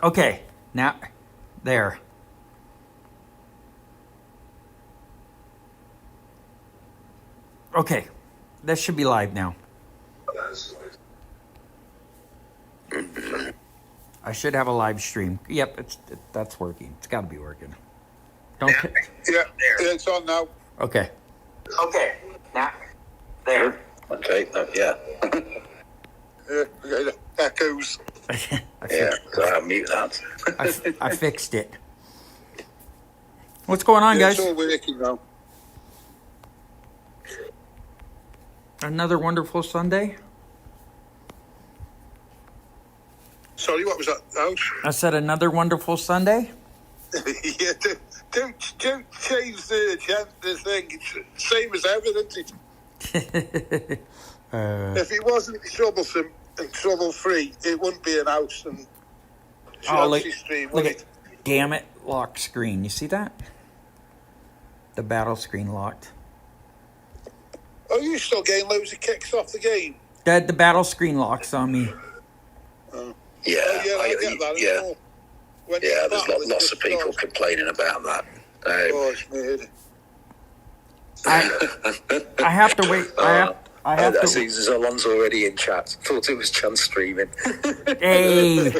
Okay, now, there. Okay, that should be live now. I should have a live stream. Yep, that's working. It's got to be working. Yeah, it's on now. Okay. Okay, now, there. Okay, yeah. Echoes. Yeah, so I'll mute that. I fixed it. What's going on, guys? It's all working now. Another wonderful Sunday. Sorry, what was that? Ouch. I said another wonderful Sunday. Yeah, don't change the thing. It's same as ever, isn't it? If it wasn't troublesome and trouble-free, it wouldn't be an house and stream, would it? Damn it, locked screen. You see that? The battle screen locked. Oh, you still getting loads of kicks off the game? The battle screen locks on me. Yeah, I get that. Yeah, there's lots of people complaining about that. It's weird. I have to wait. I have to. See, Zolon's already in chat. Thought it was chance streaming. Hey,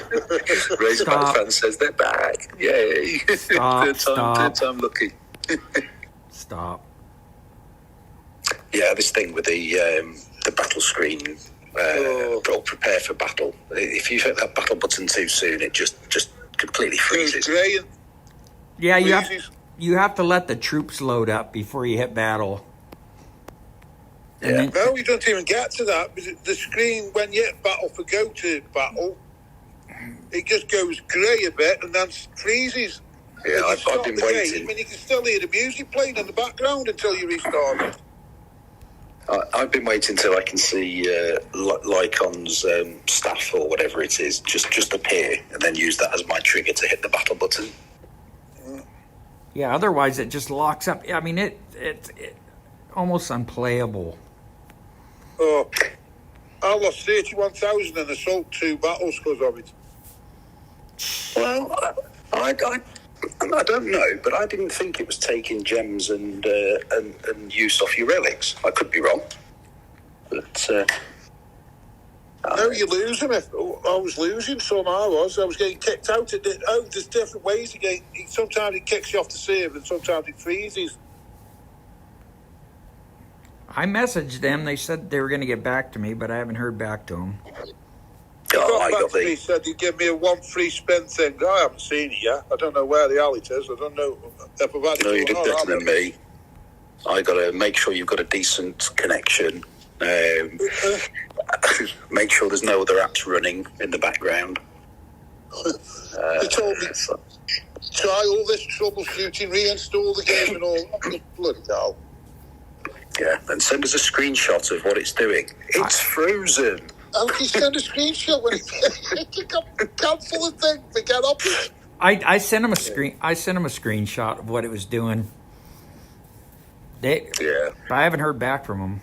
Razorback fan says they're back. Yay! Stop. Third time lucky. Stop. Yeah, this thing with the battle screen. Or prepare for battle. If you hit that battle button too soon, it just completely freezes. Yeah, you have to let the troops load up before you hit battle. Yeah. No, we don't even get to that. The screen, when you hit battle for go to battle, it just goes grey a bit and then freezes. Yeah, I've been waiting. And you can still hear the music playing in the background until you restart it. I've been waiting till I can see Lycon's staff or whatever it is just appear and then use that as my trigger to hit the battle button. Yeah, otherwise it just locks up. I mean, it's almost unplayable. Oh, I lost 31,000 in Assault 2 battles because of it. Well, I don't know, but I didn't think it was taking gems and use off your relics. I could be wrong, but no, you lose them. If I was losing some, I was getting kicked out. There's different ways again. Sometimes it kicks you off the server, and sometimes it freezes. I messaged them. They said they were going to get back to me, but I haven't heard back to them. He said he'd give me a 1 free spin thing. I haven't seen it yet. I don't know where the hell it is. I don't know if I've had it. No, you did better than me. I got to make sure you've got a decent connection. Make sure there's no other apps running in the background. They told me try all this troubleshooting, reinstall the game and all. Bloody hell. Yeah, and send us a screenshot of what it's doing. It's frozen. How can you send a screenshot when you cancel the thing? Forget up it. I sent him a screen. I sent him a screenshot of what it was doing. I haven't heard back from him.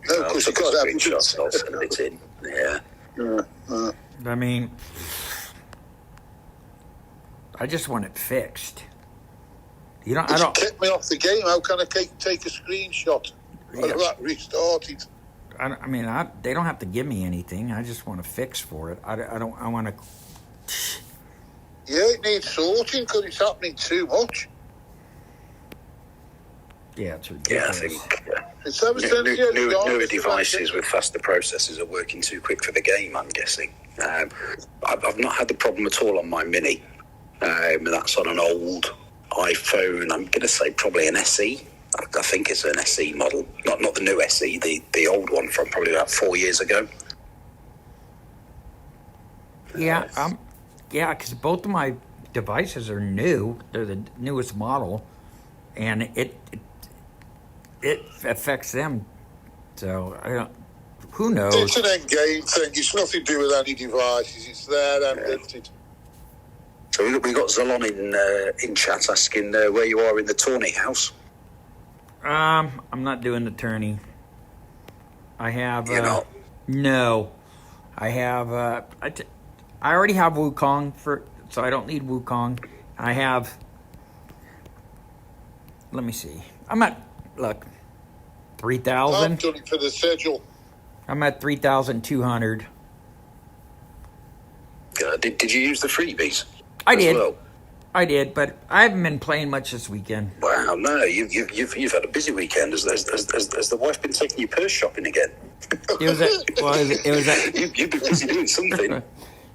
No, because you got screenshots. I'll send it in. Yeah. I mean, I just want it fixed. You don't. I don't. Kick me off the game. How can I take a screenshot? Yeah. Restart it. I mean, they don't have to give me anything. I just want a fix for it. I don't. I want to. Yeah, it needs sorting because it's happening too much. Yeah, it's ridiculous. Yeah, I think newer devices with faster processors are working too quick for the game, I'm guessing. I've not had the problem at all on my Mini. That's on an old iPhone. I'm going to say probably an SE. I think it's an SE model, not the new SE, the old one from probably about 4 years ago. Yeah, because both of my devices are new. They're the newest model, and it affects them. So I don't. Who knows? It's an end game thing. It's nothing to do with any devices. It's there and lifted. So we got Zalon in chat asking where you are in the tourney house. I'm not doing the tourney. I have. You're not? No, I have. I already have Wukong so I don't need Wukong. I have. Let me see. I'm at 3,000. I've done it for the schedule. I'm at 3,200. Did you use the freebies? I as did. Well? I did, but I haven't been playing much this weekend. Wow, no, you've had a busy weekend. Has the wife been taking you purse shopping again? It was You've been busy doing something.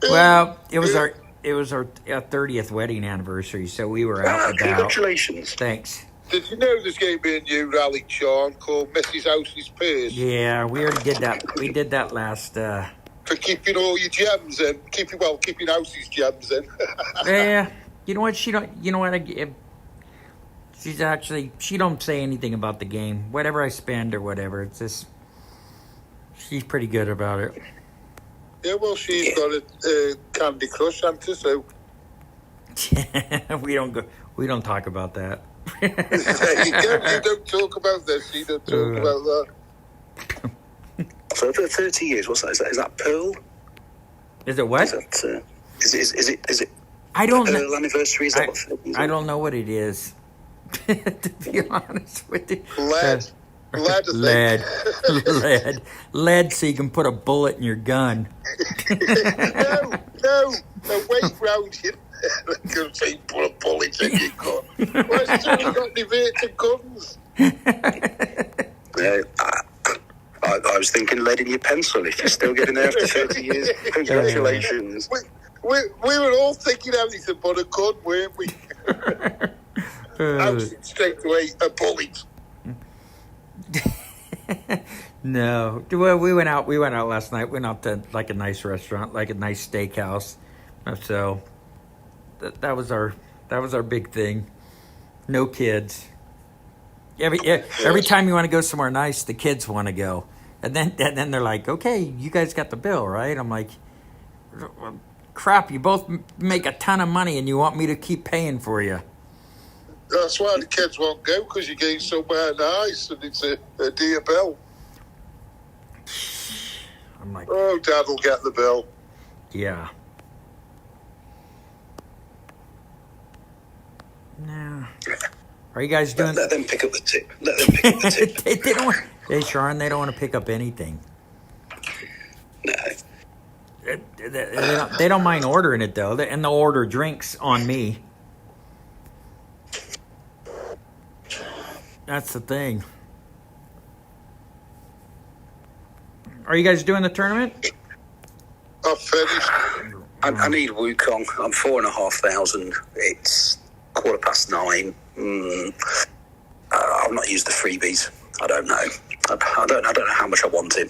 Well, it was our 30th wedding anniversary, so we were out and about. Congratulations! Thanks. Did you know there's going to be a new rally, Sean, called Mrs. House's Purse? Yeah, we already did that. We did that last. For keeping all your gems in, keeping House's gems in. Yeah, you know what? She don't say anything about the game. Whatever I spend or whatever, it's just she's pretty good about it. Yeah, well, she's got a Candy Crush, hasn't she? So We don't talk about that. there you go. You don't talk about this. You don't talk about that. So for 30 years, what's that? Is that Pearl? Is it what? Is it? I don't know. Pearl anniversary? Is that what? I don't know what it is. To be honest with you. Lead. Lead, so you can put a bullet in your gun. No, wait round you. Can say put a bullet in your gun. Where's the got diverted guns? I was thinking lead in your pencil. If you're still getting there after 30 years, congratulations. We were all thinking everything but a gun, weren't we? Straight away, a bullet. No. Well, we went out last night. Went out to like a nice restaurant, like a nice steakhouse. So that was our big thing. No kids. Every time you want to go somewhere nice, the kids want to go, and then they're like, "Okay, you guys got the bill, right?" I'm like, "Crap! You both make a ton of money, and you want me to keep paying for you." That's why the kids won't go, because you're getting somewhere nice, and it's a dear bill. I'm like, "Oh, Dad will get the bill." Yeah. No. Are you guys doing? Let them pick up the tip. they don't. Hey, Sharon, they don't want to pick up anything. No. They don't mind ordering it though, and they'll order drinks on me. That's the thing. Are you guys doing the tournament? I've finished. I need Wukong. I'm 4,500. It's 9:15. I've not used the freebies. I don't know. I don't know how much I want him.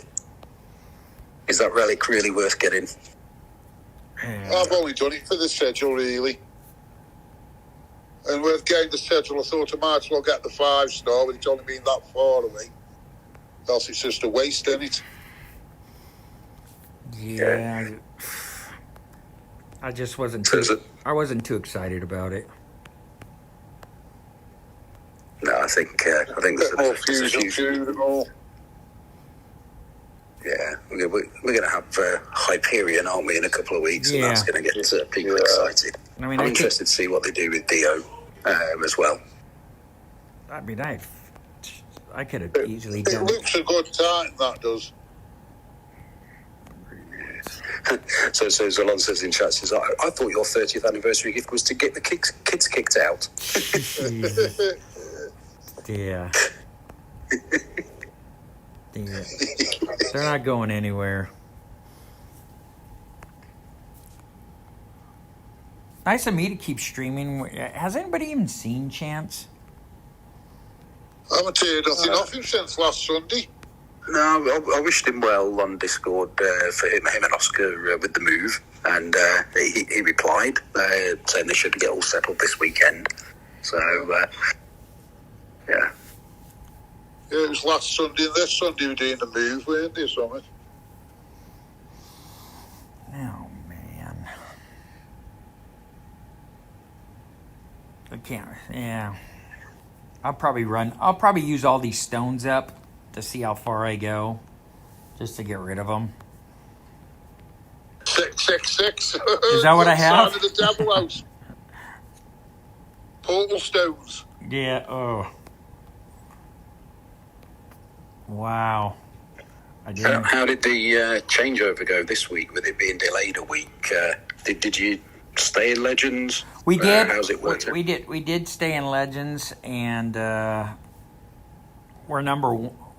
Is that really worth getting? I've only done it for the schedule, really. And with getting the schedule, I thought I might as well get the 5-star, but it's only been that far away. Else it's just a waste, isn't it? Yeah. I just wasn't I wasn't too excited about it. No, I think there's more fusion and all. Yeah, we're going to have Hyperion, aren't we, in a couple of weeks, and Yeah. that's going to get people excited. I mean, I'm interested to see what they do with Dio as well. I mean, I could have easily It done. looks a good time, that does. So Zalon says in chat, says, I thought your 30th anniversary gift was to get the kids kicked out. Yeah. Yeah. They're not going anywhere. Nice of me to keep streaming. Has anybody even seen Chance? I haven't heard nothing off him since last Sunday. No, I wished him well on Discord for him and Oscar with the move, and he replied saying they should get all settled this weekend. So, yeah. Yeah, it was last Sunday and this Sunday we were doing the move, weren't they, or something? Oh, man. I can't. Yeah. I'll probably use all these stones up to see how far I go, just to get rid of them. 6. 666. Is that what I have? Sign of the Devil House. Portal stones. Yeah. Oh. Wow. I didn't. How did the changeover go this week with it being delayed a week? Did you stay in Legends? We did. How's it worked? We did stay in Legends, and we're number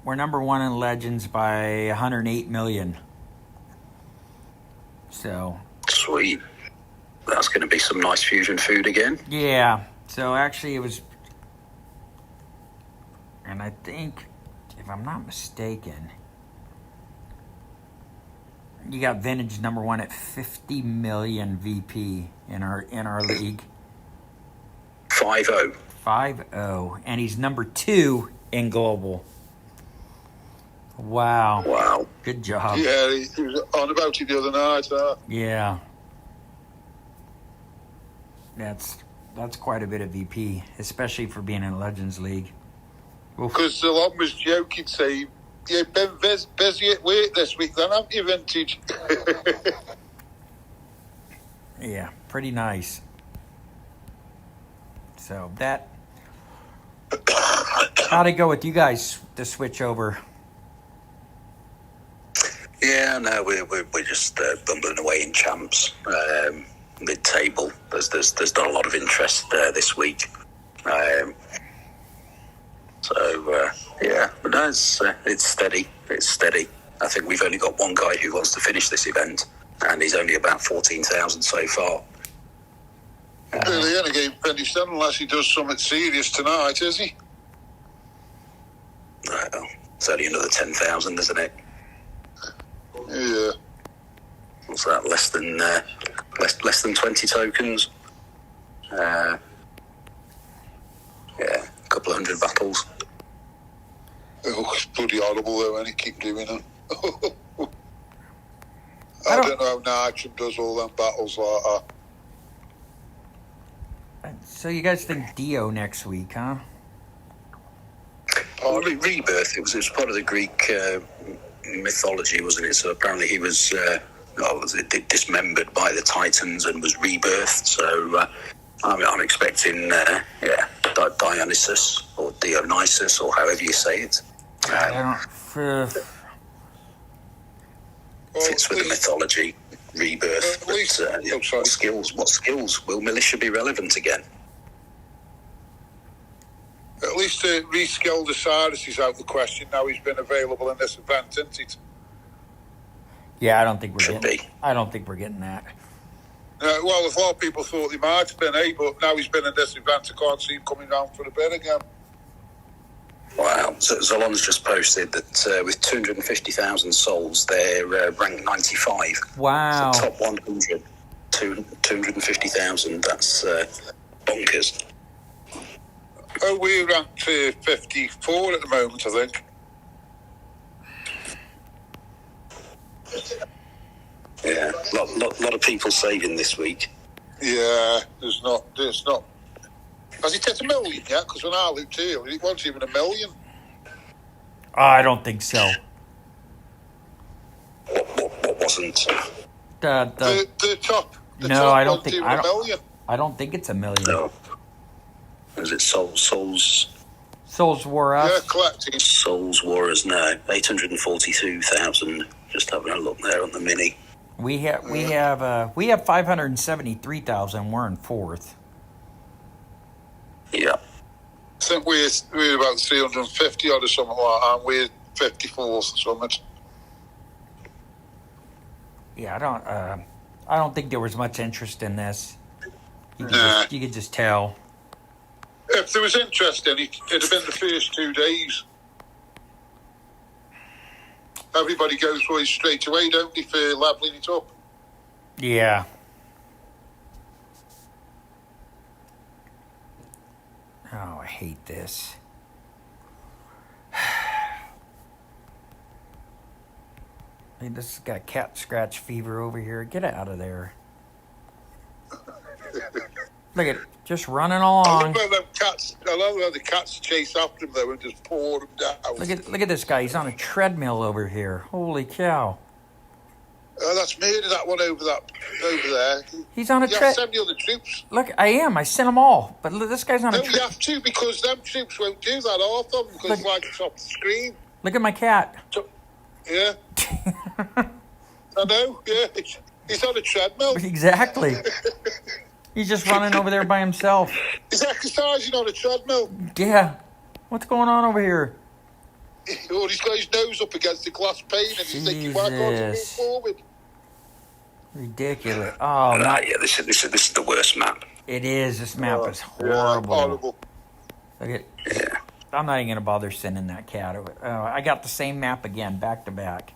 one in Legends by 108 million. So Sweet. That's going to be some nice fusion food again. yeah. So actually, it was, and I think, if I'm not mistaken, you got Vintage number one at 50 million VP in our league. 5-0. 5-0, and he's number 2 in global. Wow. Wow. Good job. Yeah, he was on about it the other night. Yeah. That's quite a bit of VP, especially for being in a Legends League. Because the lot was joking, saying, "You've been busy at work this week, then, haven't you, Vintage?" Yeah, pretty nice. So that, how'd it go with you guys to switch over? Yeah, no, we're just bumbling away in champs. Mid-table, there's not a lot of interest this week. Yeah, but no, it's steady. It's steady. I think we've only got one guy who wants to finish this event, and he's only about 14,000 so far. Well, he ain't getting finished then unless he does something serious tonight, is he? It's only another 10,000, isn't it? Yeah. What's that? Less than 20 tokens. Yeah, a couple of hundred battles. Oh, it's bloody horrible though, and he keep doing it. I don't know how Nitram does all them battles like that. So you guys think Dio next week, huh? Rebirth. It was part of the Greek mythology, wasn't it? So apparently he was dismembered by the Titans and was rebirthed. So I'm expecting Dionysus or Dionysus or however you say it. Fits with the mythology, rebirth. What skills will militia be relevant again? At least reskill Osiris is out of the question now. He's been available in this event, isn't it? Yeah, I don't think we're getting that. Well, a lot of people thought he might have been, but now he's been in this event, I can't see him coming round for a bit again. Wow. So Zalon's just posted that with 250,000 souls, they're ranked 95. Wow. So top 100, 250,000. That's bonkers. Oh, we're ranked 54 at the moment, I think. Yeah, lot of people saving this week. Yeah, there's not. Has it hit 1 million yet? Because when I looked here, it wasn't even 1 million. I don't think so. What wasn't? The top. No, I don't think. Even a million. I don't think it's 1 million. No. Is it Souls? Souls War Us. Yeah, collecting. Souls Warriors now 842,000. Just having a look there on the mini. We have 573,000. We're in 4th. Yeah. I think we're about 350 odd or something like that, and we're 54th or something. Yeah, I don't think there was much interest in this. You could just tell. If there was interest in it, it'd have been the first 2 days. Everybody goes for it straight away, don't they, for levelling it up? Yeah. Oh, I hate this. Hey, this has got cat scratch fever over here. Get out of there. Look at it, just running along. I love how the cats chase after him though and just pour him down. Look at this guy. He's on a treadmill over here. Holy cow. Oh, that's murder, that one over there. He's on a You have trip. to send the other troops. Look, I am. I sent them all. But look, this guy's on a No, trip. you have to, because them troops won't do that, half of them, because it's like it's off the screen. Look at my cat. Yeah. I know, yeah. He's on a treadmill. Exactly. He's just running over there by himself. He's exercising on a treadmill. Yeah. What's going on over here? Oh, he's got his nose up against the glass pane, and he's thinking, why can't he move Jesus. forward? Ridiculous. Oh, Yeah, this is the worst map. it is. This map is Yeah, horrible. horrible. Look at, Yeah. I'm not even going to bother sending that cat over. I got the same map again, back to back.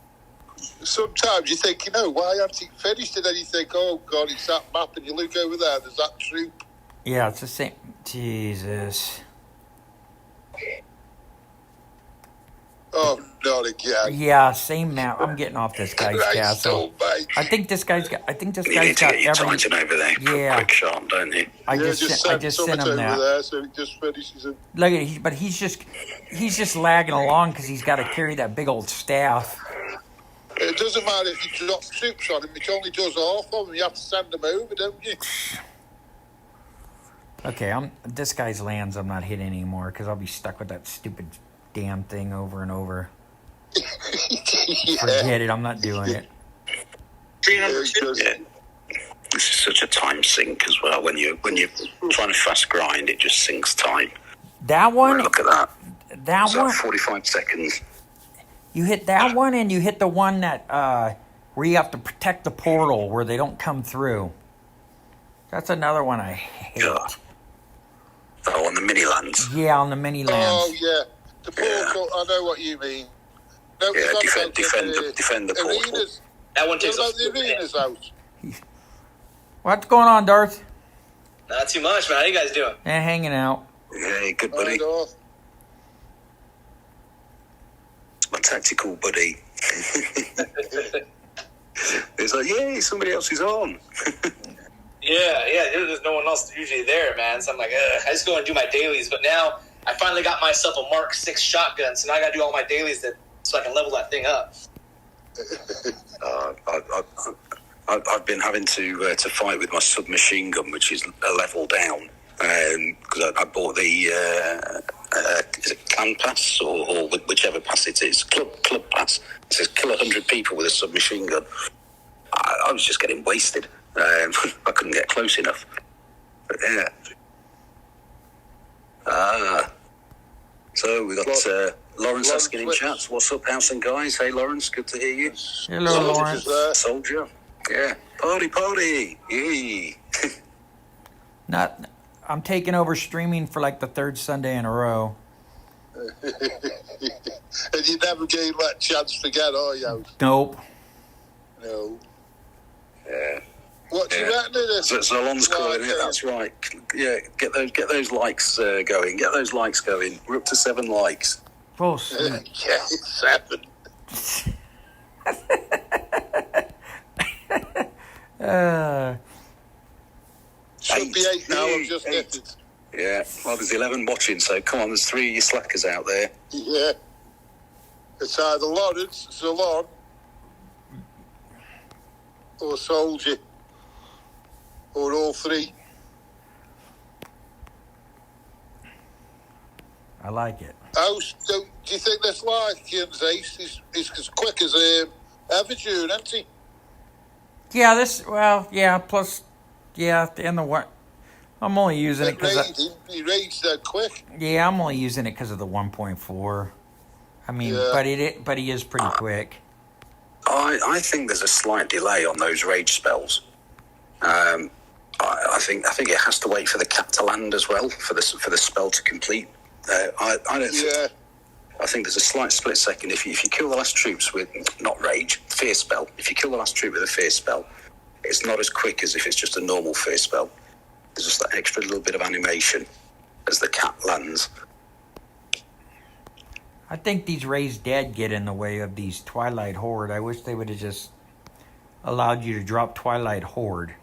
Sometimes you think, why haven't he finished? And then you think, oh, God, it's that map. And you look over there, there's that troop. Yeah, it's the same. Jesus. Oh, not again. Yeah, same map. I'm getting off this guy's Christ castle. almighty. I think this guy's got You need to got get your every. Titan over there. Yeah. Quick shot, don't you? I Yeah, just sent Summit him over that. there, so he just finishes it. Look at but he's just lagging along because he's got to carry that big old staff. It doesn't matter if you drop troops on him, it only does half of them. You have to send them over, don't you? Okay, this guy's lands. I'm not hitting anymore because I'll be stuck with that stupid damn thing over and over. Yeah. Forget it. I'm not doing it. Yeah, it's just- Yeah. This is such a time sink as well. When you're trying to fast grind, it just sinks time. That one. Look at that. That It's one. like 45 seconds. You hit that one, and you hit the one that where you have to protect the portal where they don't come through. That's another one I hate. Yeah. Oh, on the mini lands. Yeah, on the mini lands. Oh, yeah. The portal, I know what you mean. No, Yeah, it's not defend about the portal. arenas. That one What takes about a the arenas out? What's going on, Darth? Not too much, man. How you guys doing? Hanging out. Yeah, good buddy. North. My tactical buddy. It's like, yay, somebody else is on. Yeah. There's no one else usually there, man. So I'm like, ugh, I just go and do my dailies. But now I finally got myself a Mark 6 shotgun, so now I got to do all my dailies so I can level that thing up. I've been having to fight with my submachine gun, which is a level down, because I bought the is it clan pass or whichever pass it is, club pass. It says kill 100 people with a submachine gun. I was just getting wasted. I couldn't get close enough. But yeah. So we got Lawrence asking in chat, what's up, House and guys? Hey, Lawrence, good to hear you. Hello, Lawrence. Soldier. Yeah. Party. Yay. I'm taking over streaming for like the third Sunday in a row. And you never gave that chance to get, are you? Nope. No. Yeah. What do you reckon of this? Zalon's calling it, that's right. Yeah, get those likes going. Get those likes going. We're up to 7 likes. Oh, sweet. Yeah, it's 7. Should be 8 now, I've just hit it. Yeah, well, there's 11 watching, so come on, there's 3 of you slackers out there. Yeah. It's either Lawrence, Zalon, or Soldier, or all 3. I like it. Do you think this like Ian's ace? He's as quick as Everjune, isn't he? Yeah, plus, and the what? I'm only using it because He raged that quick. yeah, I'm only using it because of the 1.4. I mean, Yeah. but he is pretty quick. I think there's a slight delay on those rage spells. I think it has to wait for the cap to land as well for the spell to complete. I don't. Yeah. I think there's a slight split second. If you kill the last troops with not rage, fear spell. If you kill the last troop with a fear spell, it's not as quick as if it's just a normal fear spell. There's just that extra little bit of animation as the cap lands. I think these Raised Dead get in the way of these Twilight Horde. I wish they would have just allowed you to drop Twilight Horde.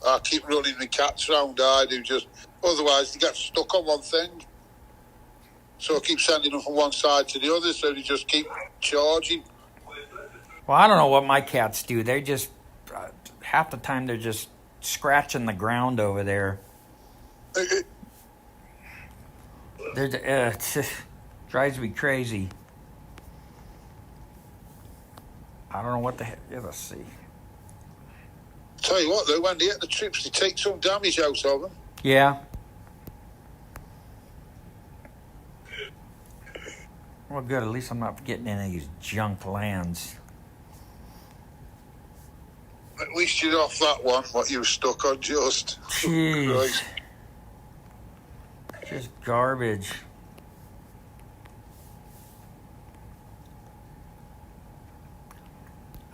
I keep running the cats round. I do just. Otherwise, they get stuck on one thing. So I keep sending them from one side to the other, so they just keep charging. Well, I don't know what my cats do. They just half the time they're just scratching the ground over there. They're drives me crazy. I don't know what the heck. Let's see. Tell you what, though, when they get the trips, they take some damage out of them. Yeah. Well, good. At least I'm not getting any of these junk lands. At least you're off that one, what you were stuck on just. Jeez. Just garbage.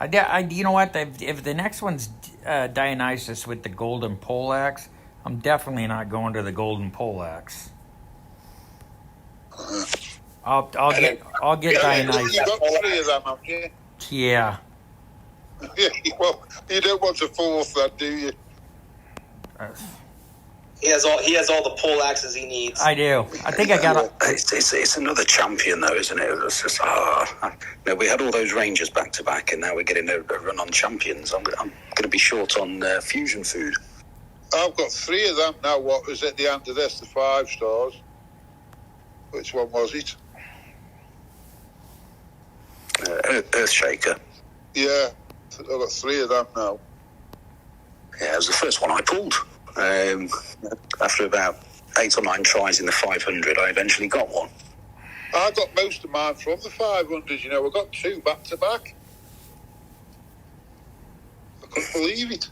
You know what? If the next one's Dionysus with the golden poleaxe, I'm definitely not going to the golden poleaxe. I'll get Dionysus. You got 3 of them, haven't you? Yeah. Yeah. Well, you don't want a 4th, then, do you? He has all the pole axes he needs. I do. I think I got it. It's another champion, though, isn't it? It's just, we had all those Rangers back to back, and now we're getting a run on champions. I'm going to be short on fusion food. I've got 3 of them now. What was at the end of this? The 5 stars. Which one was it? Earthshaker. Yeah, I've got 3 of them now. Yeah, it was the first one I pulled. After about 8 or 9 tries in the 500, I eventually got one. I got most of mine from the 500, you know. I got 2 back to back. I couldn't believe it.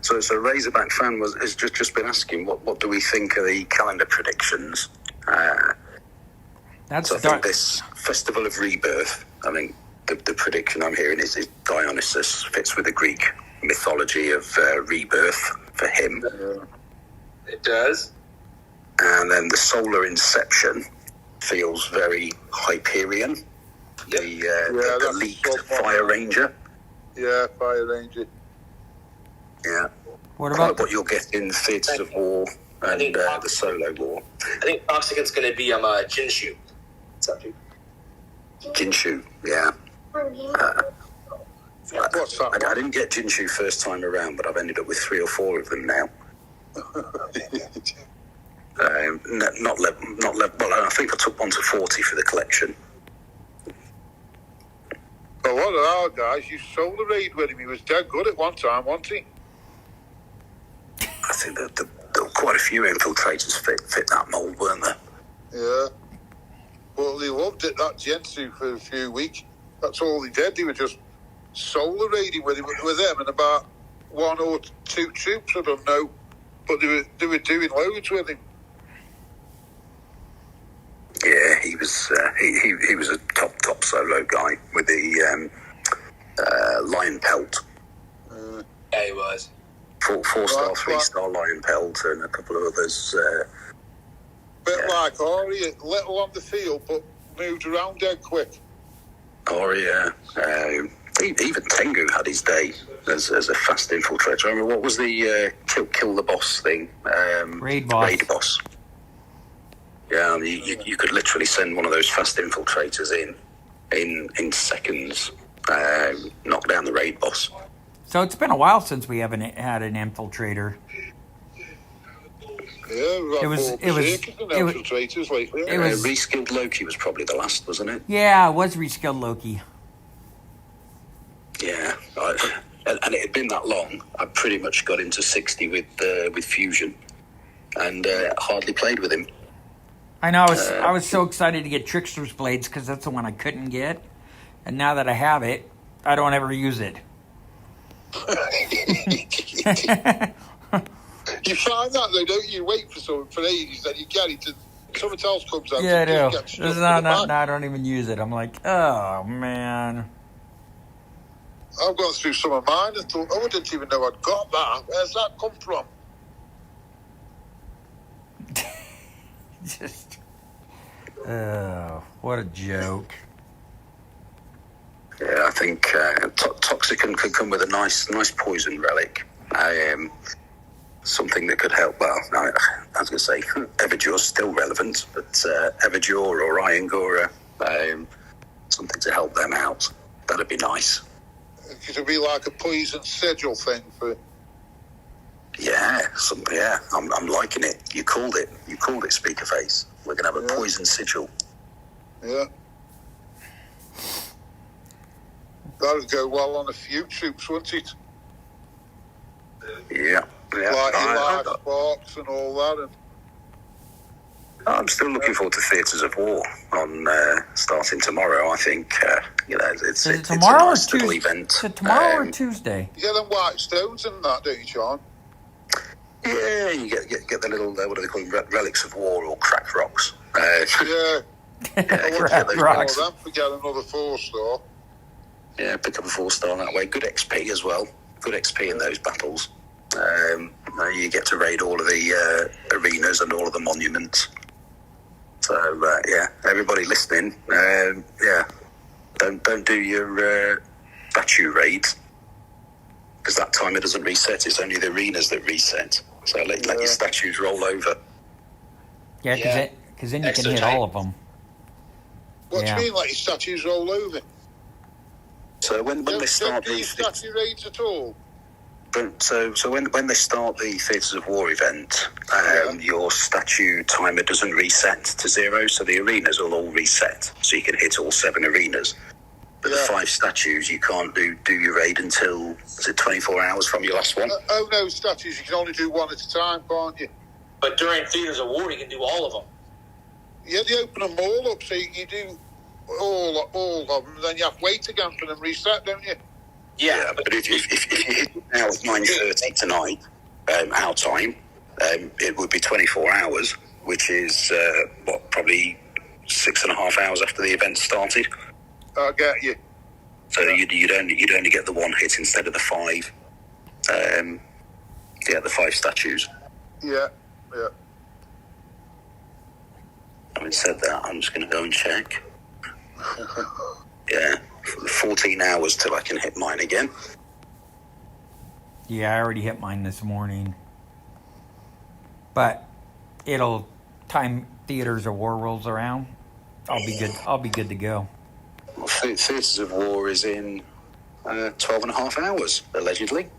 So Razorback fan has just been asking, what do we think of the calendar predictions? I think this Festival of Rebirth, I think the prediction I'm hearing is Dionysus fits with the Greek mythology of rebirth for him. It does. And then the Solar Inception feels very Hyperion. Yep. The leaked Fire Ranger. Yeah, Fire Ranger. Yeah. What about what you'll get in Theatres of War and the Solo War? I think Toxicant's going to be Jinshu. Jinshu, yeah. What's that? I didn't get Jinshu first time around, but I've ended up with 3 or 4 of them now. Not level. Well, I think I took 1 to 40 for the collection. Well, one of our guys, you sold the raid with him. He was dead good at one time, wasn't he? I think that there were quite a few infiltrators fit that mould, weren't there? Yeah. Well, they loved it, that Gensu, for a few weeks. That's all they did. They were just solar raiding with him, and about 1 or 2 troops, I don't know. But they were doing loads with him. Yeah, he was he was a top solo guy with the lion pelt. Yeah, he was. 4-star, 3-star lion pelt, and a couple of others. Bit like Ori, little on the field, but moved around dead quick. Ori, even Tengu had his day as a fast infiltrator. I remember, what was the kill the boss thing? Raid boss. Yeah, you could literally send one of those fast infiltrators in seconds, knock down the raid boss. So it's been a while since we haven't had an infiltrator. Yeah, infiltrators lately. Reskilled Loki was probably the last, wasn't it? Yeah, it was Reskilled Loki. Yeah, and it had been that long. I pretty much got into 60 with Fusion, and hardly played with him. I know. I was so excited to get Trickster's Blades because that's the one I couldn't get, and now that I have it, I don't ever use it. You find that though, don't you? Wait for someone for ages, then you get it, and someone else comes out. Yeah, I do. No, I don't even use it. I'm like, oh man. I've gone through some of mine and thought, I didn't even know I'd got that. Where's that come from? Just, what a joke. Yeah, I think Toxicant could come with a nice poison relic. Something that could help. Well, I was going to say Everdure's still relevant, but Everdure or Iron Gora, something to help them out. That'd be nice. It'll be like a poison sigil thing for. Yeah, I'm liking it. You called it Speakerface. We're gonna have a poison sigil. Yeah. That'd go well on a few troops, wouldn't it? Yeah. Like large sparks and all that. And I'm still looking forward to Theatres of War on starting tomorrow. I think it's tomorrow a nice little event. Is it tomorrow or Tuesday? You get them white stones and that, don't you, John? Yeah, you get the little what do they call them? Relics of War or cracked rocks. Yeah. Cracked rocks. Then we get another 4-star. Yeah, pick up a 4-star that way. Good XP as well. Good XP in those battles. You get to raid all of the arenas and all of the monuments. So everybody listening, don't do your statue raids, because that time it doesn't reset. It's only the arenas that reset. So let your statues roll over. Yeah, because then you can hit all of them. What do you mean, like your statues roll over? So when they start these statue raids at all? So when they start the Theatres of War event, your statue timer doesn't reset to 0, so the arenas will all reset, so you can hit all 7 arenas. But the 5 statues, you can't do your raid until, is it 24 hours from your last one? No, statues, you can only do one at a time, can't you? But during Theatres of War, you can do all of them. Yeah, they open them all up, so you do all of them, then you have to wait again for them to reset, don't you? Yeah, but if you hit it now at 9:30 tonight, our time, it would be 24 hours, which is, probably 6.5 hours after the event started. I get you. So you'd only get the 1 hit instead of the 5. The 5 statues. Yeah. Having said that, I'm just going to go and check. Yeah, 14 hours till I can hit mine again. Yeah, I already hit mine this morning. But it'll time Theatres of War rolls around. I'll be good. I'll be good to go. Well, Theatres of War is in 12.5 hours, allegedly.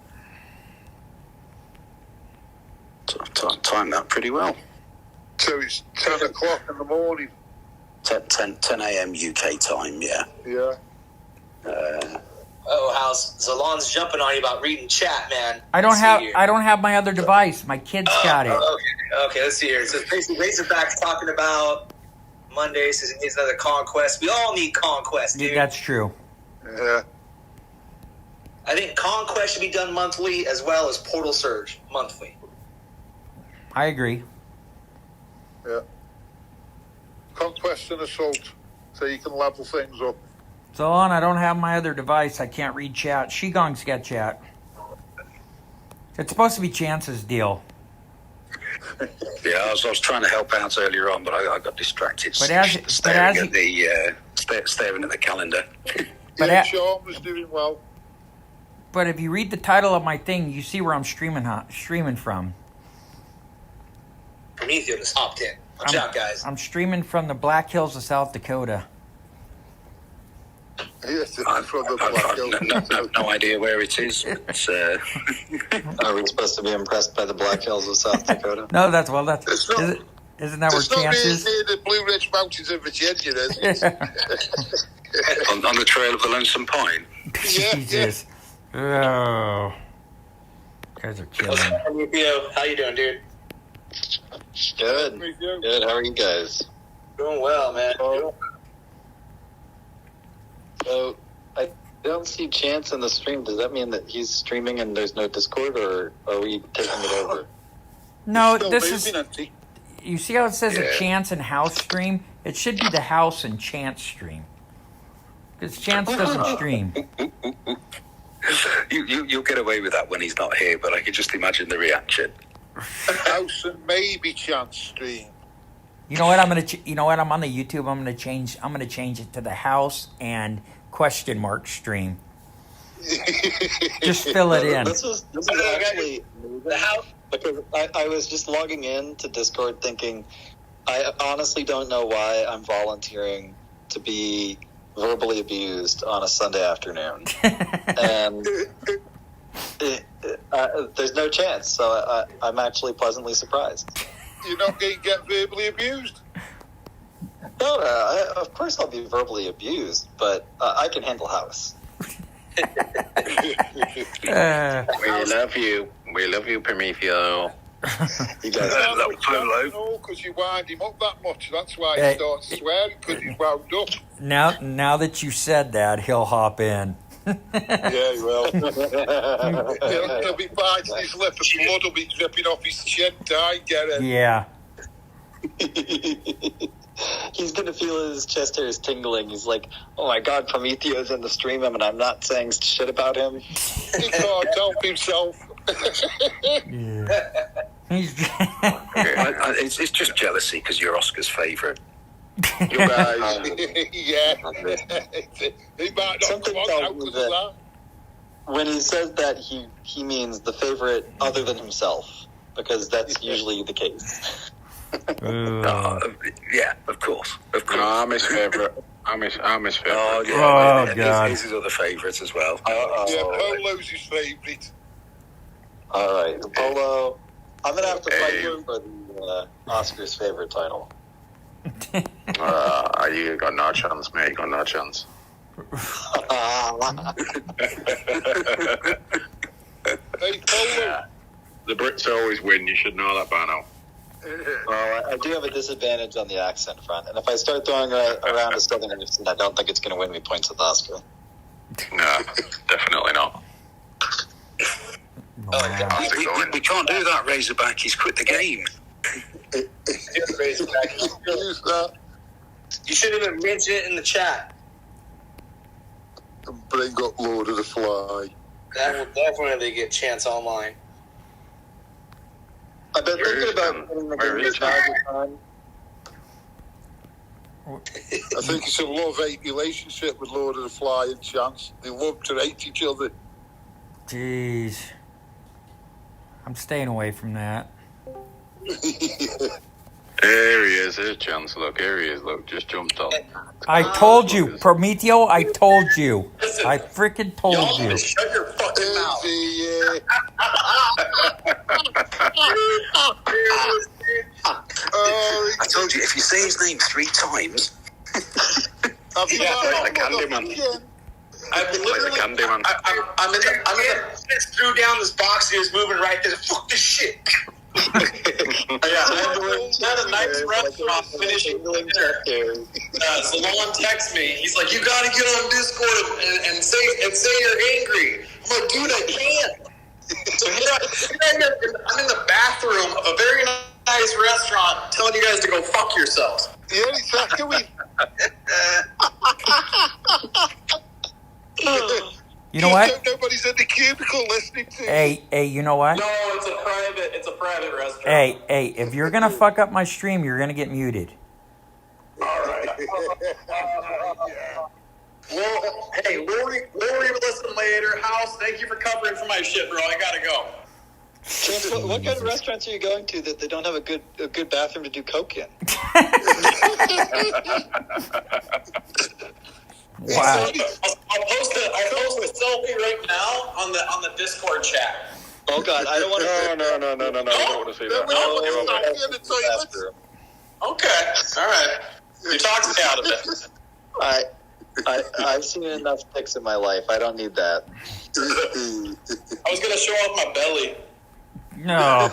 Time that pretty well. So it's 10 o'clock in the morning. 10 a.m. UK time, yeah. Yeah. House Zalon's jumping on you about reading chat, man. I don't have my other device. My kid's got it. Okay, let's see here. So basically, Razorback's talking about Monday. Says he needs another conquest. We all need conquest, dude. That's true. Yeah. I think conquest should be done monthly as well as Portal Surge monthly. I agree. Yeah. Conquest and assault, so you can level things up. So on, I don't have my other device. I can't read chat. Shigong's got chat. It's supposed to be Chance's deal. Yeah, I was trying to help out earlier on, but I got distracted. Staring at the calendar. Sean was doing well. But if you read the title of my thing, you see where I'm streaming from. Prometheus just hopped in. Watch out, guys. I'm streaming from the Black Hills of South Dakota. Yes, from the Black Hills. No idea where it is. It's, Are we supposed to be impressed by the Black Hills of South Dakota? No, isn't that where It's Chance is? near the Blue Ridge Mountains of Virginia, is it? on the trail of the Lonesome Pine. Jesus. Oh. You guys are killing me. How you doing, dude? Good. Good. How are you guys? Doing well, man. So, I don't see Chance in the stream. Does that mean that he's streaming and there's no Discord, or are we taking it over? No, Still this moving, is... auntie. You see how it says a Chance and House stream? It should be the House and Chance stream. Because Chance doesn't stream. You'll get away with that when he's not here, but I can just imagine the reaction. House and maybe Chance stream. You know what? I'm on the YouTube. I'm gonna change it to the House and question mark stream. Just fill it in. This is actually the house. Because I was just logging in to Discord thinking, I honestly don't know why I'm volunteering to be verbally abused on a Sunday afternoon, and there's no chance. So I'm actually pleasantly surprised. You're not going to get verbally abused? No, of course I'll be verbally abused, but I can handle house. We love you. We love you, Prometeo. You guys love Polo. No, because you wind him up that much. That's why Hey. he starts swearing, because he's wound up. Now that you said that, he'll hop in. Yeah, he will. He'll be biting his lip and blood will be dripping off his chin. I get it. Yeah. He's gonna feel his chest hairs tingling. He's like, "Oh my God, Prometheo's in the stream, and I'm not saying shit about him." He can't help himself. Yeah. It's just jealousy because you're Oscar's favourite. You guys. Yeah. He might not Something come on tells now me because that- of When he says that, he means the favorite other than himself, because that's usually the case. Yeah, of course. No, I'm his favourite. I'm his favourite. Oh, yeah. Oh, God. He's his other favourite as well. that. Yeah, Polo's his favourite. All right, Polo. I'm gonna have to fight Hey. you for the Oscar's favorite title. You got no chance, mate. You got no chance. Hey, Polo. The Brits always win. You should know that by now. Well, I do have a disadvantage on the accent front, and if I start throwing around a Southern accent, I don't think it's going to win me points with Oscar. No, definitely not. We can't do that, Razorback. He's quit the game. Who's that? You should have mentioned it in the chat. Bring up Lord of the Fly. That will definitely get chance online. I've been thinking about putting the Where game is on. I think it's a love-hate relationship with Lord of the Fly and Chance. They love to hate each other. Jeez. I'm staying away from that. Here he is. Here's Chance. Look, here he is. Look, just jumped on. I told you, Prometeo, I told you. I freaking told Y'all you. shut your fucking mouth. I told you, if you say his name 3 times... Have you like the Candyman. I'm literally, Like the Candyman. I'm in the threw down this box and he was moving right there. Fuck this shit. Yeah, I'm at a nice restaurant finishing dinner. Salon texts me. He's like, "You gotta get on Discord and say you're angry." I'm like, "Dude, I can't." So I'm in the bathroom of a very nice restaurant telling you guys to go fuck yourselves. Yeah, exactly. You know what? Nobody's in the cubicle listening to you. Hey, you know what? No, it's a private restaurant. Hey, if you're gonna fuck up my stream, you're gonna get muted. Well, hey, we'll re-listen later. House, thank you for covering for my shit, bro. I gotta go. James, what kind of restaurants are you going to that they don't have a good bathroom to do coke in? Wow. I'll post a selfie right now on the Discord chat. Oh God, I don't want to. No. I don't want to see that. Bathroom. Okay, all right. You talked me out of it. I've seen enough pics in my life. I don't need that. I was gonna show off my belly. No.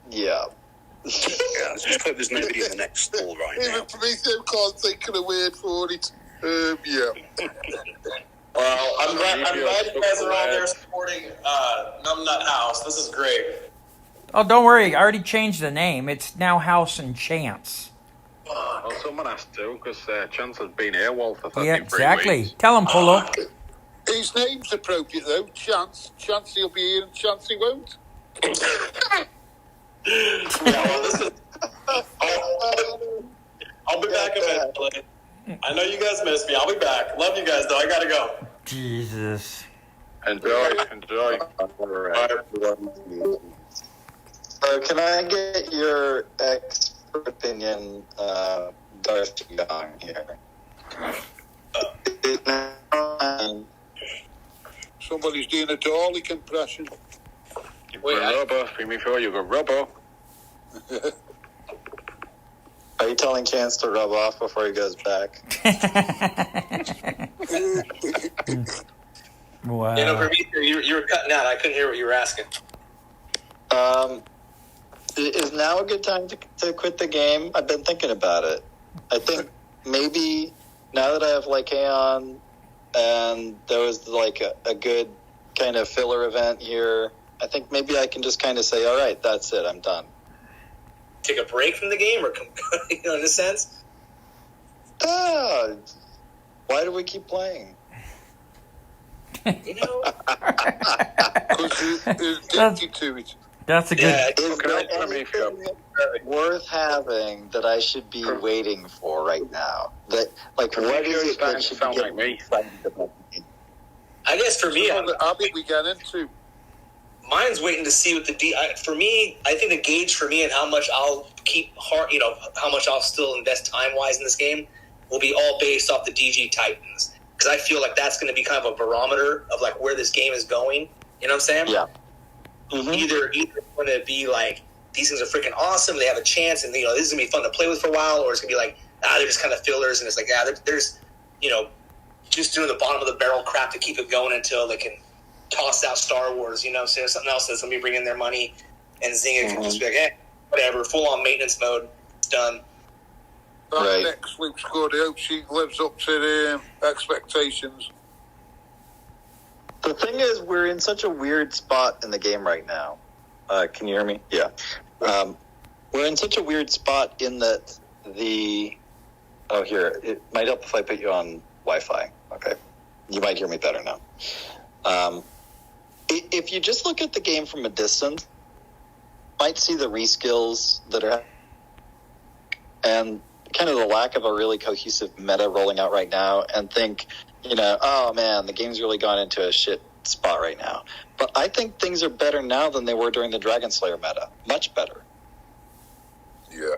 Yeah. Yeah, let's just hope there's nobody in the next stall right now. Even Prometeo can't think of a word for it. Yeah. Well, I'm glad you guys are all there supporting Numbnut House. This is great. Oh, don't worry. I already changed the name. It's now House and Chance. Well, someone has to, because Chance has been AWOL for 33 Yeah, exactly. weeks. Tell him, Polo. His name's appropriate though. Chance. Chance he'll be here and Chance he won't. Yeah, well, this is. I'll be back eventually. I know you guys missed me. I'll be back. Love you guys, though. I gotta go. Jesus. Enjoy. Can I get your expert opinion, Darth Young here. Somebody's doing a Dalek impression. Wait, Robo. Bring me for you. Go Robo. Are you telling Chance to rub off before he goes back? Wow. You know, for me, you were cutting out. I couldn't hear what you were asking. Is now a good time to quit the game? I've been thinking about it. I think maybe now that I have Lycaon and there was like a good kind of filler event here, I think maybe I can just kind of say, all right, that's it, I'm done. Take a break from the game, or you know, in a sense. Why do we keep playing? You know, Because there's addicted to it. That's a good. yeah, Is there anything worth having that I should be waiting for right now? That what is it that should sound be like me? excited about? I guess for me, Some of the habit we get into. mine's waiting to see what for me, I think the gauge for me and how much I'll keep how much I'll still invest time-wise in this game will be all based off the DG Titans. Because I feel like that's going to be kind of a barometer of like where this game is going. You know what I'm saying? Yeah. Mm-hmm. Either it's going to be like, these things are freaking awesome, they have a chance, and, you know, this is going to be fun to play with for a while, or it's going to be like, they're just kind of fillers, and it's like, there's, you know, just doing the bottom of the barrel crap to keep it going until they can toss out Star Wars, you know, so something else that's going to be bringing their money, and Zynga can just be like, hey, whatever, full-on maintenance mode, it's done. That Right. next looks good. I hope she lives up to expectations. The thing is, we're in such a weird spot in the game right now. Can you hear me? Yeah. We're in such a weird spot in that oh, here, it might help if I put you on Wi-Fi. Okay. You might hear me better now. If you just look at the game from a distance, you might see the reskills that are, and kind of the lack of a really cohesive meta rolling out right now, and think, you know, oh man, the game's really gone into a shit spot right now. But I think things are better now than they were during the Dragon Slayer meta. Much better. Yeah.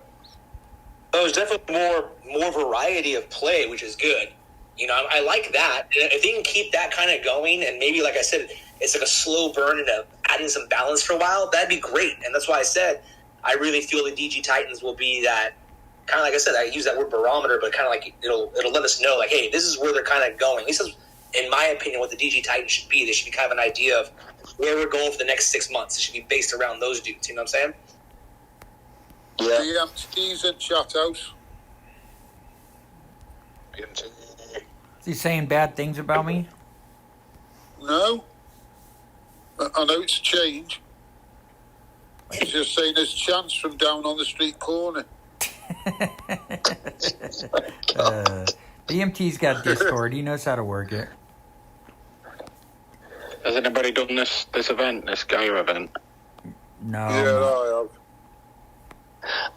There's definitely more variety of play, which is good. You know, I like that. If they can keep that kind of going, and maybe, like I said, it's like a slow burn into adding some balance for a while, that'd be great. And that's why I said I really feel the DG Titans will be that, kind of like I said, I use that word barometer, but kind of like it'll let us know, like, hey, this is where they're kind of going. This is, in my opinion, what the DG Titans should be. They should be kind of an idea of where we're going for the next 6 months. It should be based around those dudes. You know what I'm saying? Yeah. DMT's in chat house. Is he saying bad things about me? No. I know it's change. He's just saying there's chance from down on the street corner. BMT's got Discord. He knows how to work it. Has anybody done this event, this Gaia event? No. I have.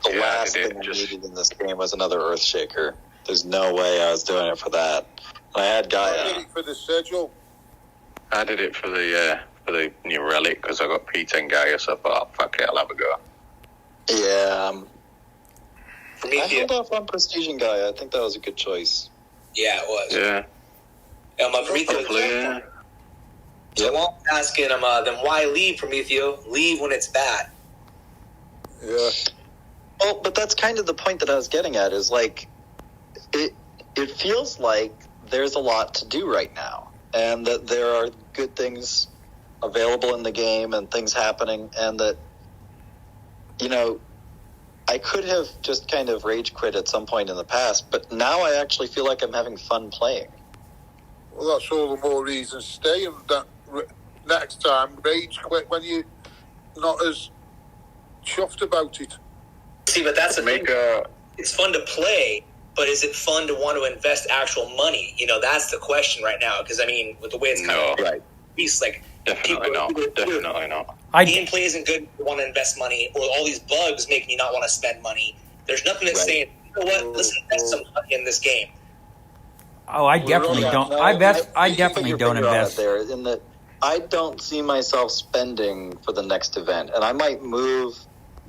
The Yeah, last I did. thing I needed in this game was another Earthshaker. There's no way I was doing it for that. And I had I Gaia. did it for the schedule. I did it for the new relic because I got P10 Gaia, so I thought, fuck it, I'll have a go. Yeah. For me, I held off on Prestige and Gaia. I think that was a good choice. yeah, it was. Yeah. Prometheus, Hopefully, yeah. so I'm asking him, then why leave, Prometheus? Leave when it's bad. Yeah. Well, but that's kind of the point that I was getting at, is like, it feels like there's a lot to do right now, and that there are good things available in the game and things happening, and that, you know, I could have just kind of rage quit at some point in the past, but now I actually feel like I'm having fun playing. Well, that's all the more reason to stay, and that next time rage quit when you're not as chuffed about it. See, but that's the thing. It's fun to play, but is it fun to want to invest actual money? You know, that's the question right now. Because, I mean, with the way it's kind of Right. it's like Definitely not. Definitely not. gameplay isn't good if you want to invest money, or all these bugs make me not want to spend money. There's nothing that's Right. saying, you know what, let's invest some money in this game. Oh, I definitely don't. I definitely You don't put your finger on it invest. there, in that I don't see myself spending for the next event, and I might move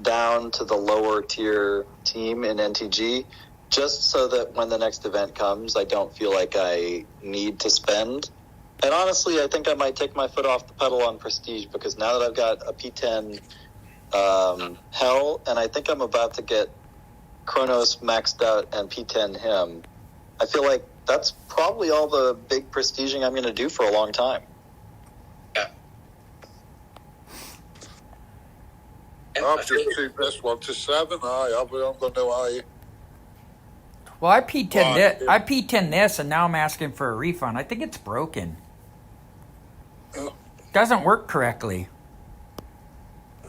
down to the lower tier team in NTG, just so that when the next event comes, I don't feel like I need to spend. And honestly, I think I might take my foot off the pedal on Prestige, because now that I've got a P10 Hell, and I think I'm about to get Kronos maxed out and P10 him, I feel like that's probably all the big prestiging I'm going to do for a long time. Yeah. I've just took this one to 7. I'm going to know how you. Well, I P10 this, and now I'm asking for a refund. I think it's broken. Doesn't work correctly.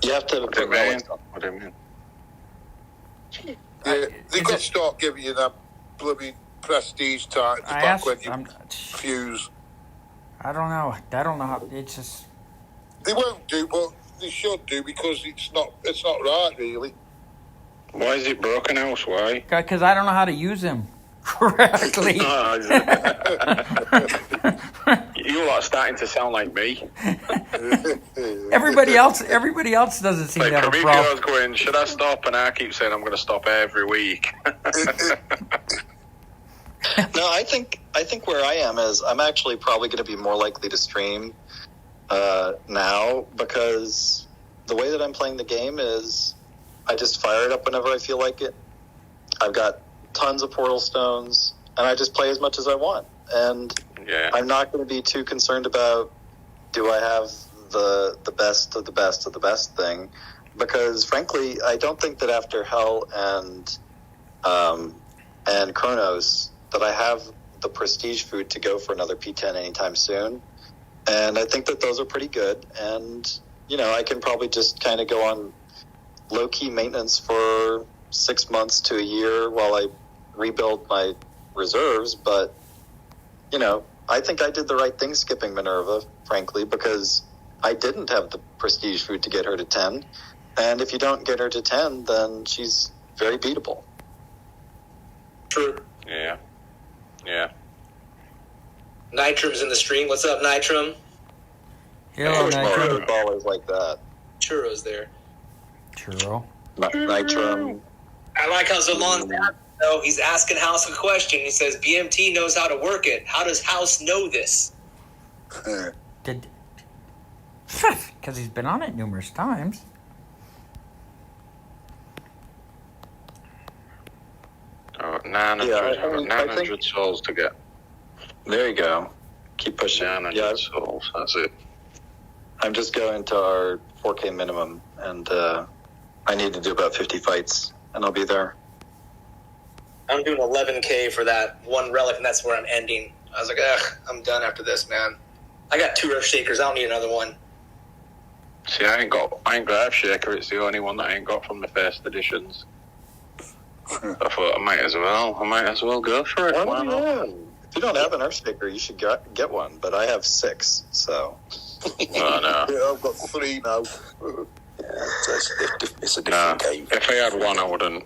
You have to. What do you mean? What do you mean? Yeah, they've got to start giving you that bloody prestige time when you fuse. I don't know. How it's just. They won't do, but they should do, because it's not right, really. Why is it broken, House? Why? Because I don't know how to use him correctly. You lot are starting to sound like me. Everybody else doesn't seem to have a problem. Going, should I stop? And I keep saying I'm going to stop every week. No, I think where I am is I'm actually probably going to be more likely to stream now, because the way that I'm playing the game is I just fire it up whenever I feel like it. I've got tons of portal stones, and I just play as much as I want. And I'm not going to be too concerned about, do I have the best of the best of the best thing, because frankly, I don't think that after Hell and Kronos that I have the prestige food to go for another P10 anytime soon. And I think that those are pretty good. And, I can probably just kind of go on low-key maintenance for 6 months to a year while I rebuild my reserves. But, I think I did the right thing skipping Minerva, frankly, because I didn't have the prestige food to get her to 10. And if you don't get her to 10, then she's very beatable. True. Yeah. Nitrum's in the stream. What's up, Nitrum? Hello, Nitrum. Ballers like that. Churro's there. Churro. Nitrum. I like how Zalon's asking, though. He's asking House a question. He says, BMT knows how to work it. How does House know this? Because he's been on it numerous times. Oh, 900 souls to get. There you go. Keep pushing. 900 souls. That's it. I'm just going to our 4K minimum, and I need to do about 50 fights, and I'll be there. I'm doing 11K for that one relic, and that's where I'm ending. I was like, I'm done after this, man. I got 2 Earth Shakers. I don't need another one. See, I ain't got Earth Shaker. It's the only one that I ain't got from the first editions. I thought I might as well go for it. Why not? If you don't have an Earth Shaker, you should get one. But I have 6, so. Oh, no. Yeah, I've got 3 now. It's a different game. If I had one, I wouldn't.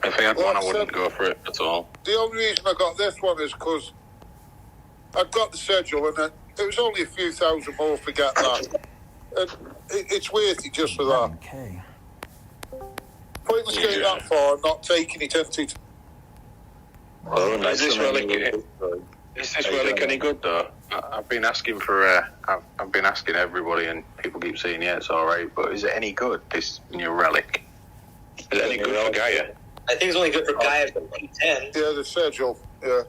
If I had one, I wouldn't go for it at all. The only reason I got this one is because I've got the schedule, and it was only a few thousand more, forget that. And it's worth it just for that. Okay. Pointless going that far and not taking it, isn't it? Oh, Is this relic any good though? I've been asking I've been asking everybody, and people keep saying it's all right. But is it any good? This new relic? Is it any good for Gaia? I think it's only good for Gaia for P10. Yeah, the schedule. Yeah.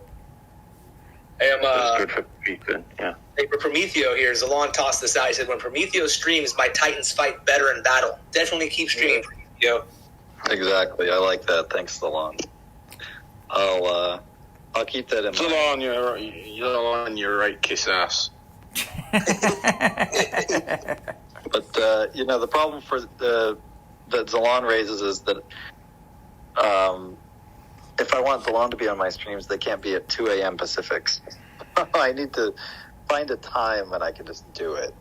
It's good for P10. Yeah. Hey, for Prometheo here, Zalon tossed this out. He said, when Prometheo streams, my Titans fight better in battle. Definitely keep streaming, Prometheo. Exactly. I like that. Thanks, Zalon. I'll keep that in mind. Zalon, you're right, kiss ass. But the problem that Zalon raises is that if I want Zalon to be on my streams, they can't be at 2 a.m. Pacifics. I need to find a time when I can just do it.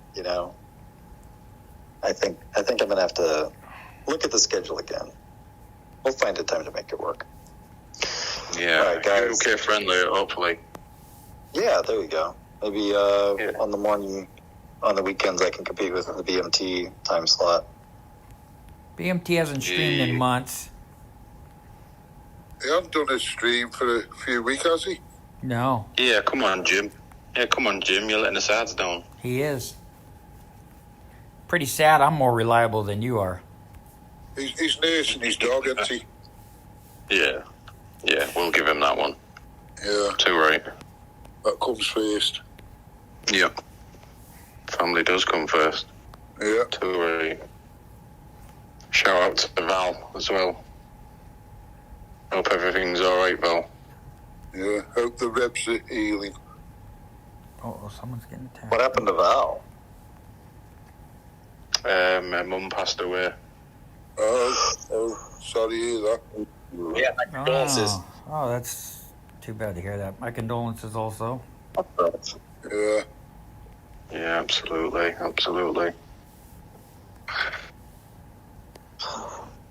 I think I'm gonna have to look at the schedule again. We'll find a time to make it work. Yeah, all right, guys. UK friendly, hopefully. Yeah, there we go. Maybe on the morning, on the weekends, I can compete with the BMT time slot. BMT hasn't streamed in months. He hasn't done a stream for a few weeks, has he? No, Yeah, come on, Jim. Yeah, come on, Jim. You're letting the sides down. he is. Pretty sad. I'm more reliable than you are. He's nursing his dog, isn't he? Yeah. Yeah, we'll give him that one. Yeah, Too right. that comes first. Yeah. Family does come first. Yeah. Too right. Shout out to Val as well. Hope everything's alright, Val. Yeah, hope the ribs are healing. Oh, someone's getting attacked. What happened to Val? My mum passed away. Oh, sorry to hear that. Yeah, my condolences. Oh, that's too bad to hear that. My condolences also. Yeah. Yeah, absolutely. Absolutely.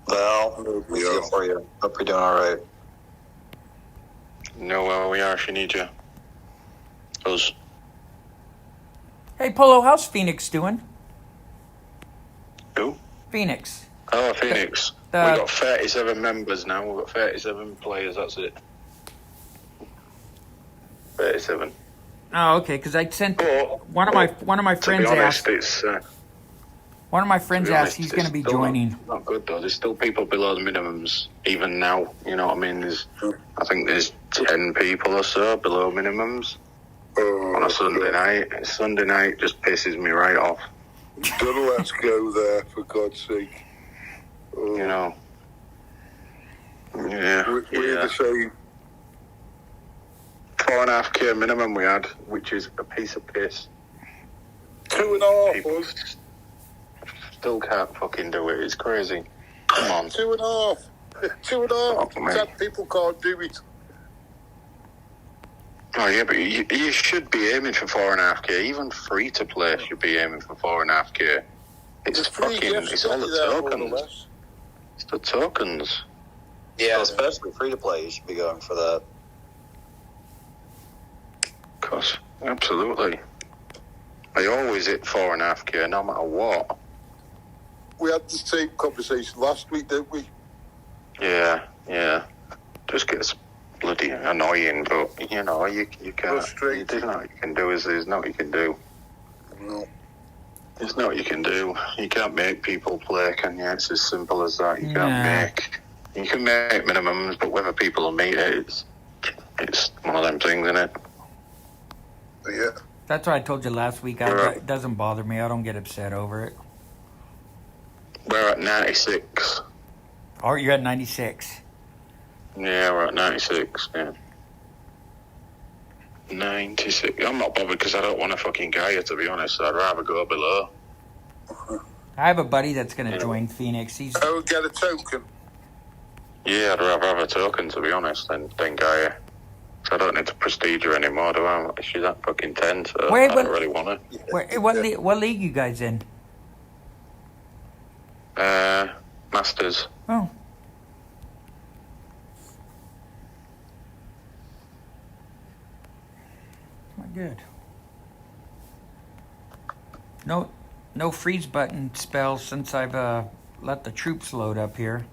Val, we feel for you. Hope you're doing all right. You know where we are if you need you. Us. Hey, Polo, how's Phoenix doing? Who? Phoenix. Oh, Phoenix. The- We've got 37 members now. We've got 37 players, that's it. 37. Oh, okay. Because I sent But, one of my friends to be honest, asked. it's... One of my friends To be asked honest, he's going to be it's still joining. Not good though. There's still people below the minimums even now. You know what I mean? I think there's 10 people or so below minimums on a Sunday night. Sunday night just pisses me right off. Don't let's go there, for God's sake. You know. Yeah. We're the same. 4.5k minimum we had, which is a piece of piss. 2.5. People still can't fucking do it. It's crazy. Come on. 2.5. 2.5. Oh, man. 10 people can't do it. Oh yeah, but you should be aiming for 4.5k. Even free to play should be aiming for 4.5k. It's Free fucking. gifts It's all the there, more or tokens. less. It's the tokens. Yeah, So especially free to play, you should be going for that. Cause absolutely. I always hit 4.5k, no matter what. We had the same conversation last week, didn't we? Yeah. Just gets bloody annoying, but you know you can't. Frustrating. There's nothing you can do. There's nothing you can do. No. There's nothing you can do. You can't make people play, can you? It's as simple as that. You can make minimums, but whether people will meet it, it's one of them things, isn't it? Yeah. That's what I told you last week. Right. It doesn't bother me. I don't get upset over it. We're at 96. Oh, you're at 96. Yeah, we're at 96. Yeah. 96. I'm not bothered because I don't want to fucking Gaia, to be honest. I'd rather go below. I have a buddy that's going to join Phoenix. He's I would get a token. Yeah, I'd rather have a token, to be honest, than Gaia. So I don't need to prestige her anymore, do I? She's that fucking 10, so Wait, I but- don't really want her. what league you guys in? Masters. Oh. Not good. No freeze button spells since I've let the troops load up here.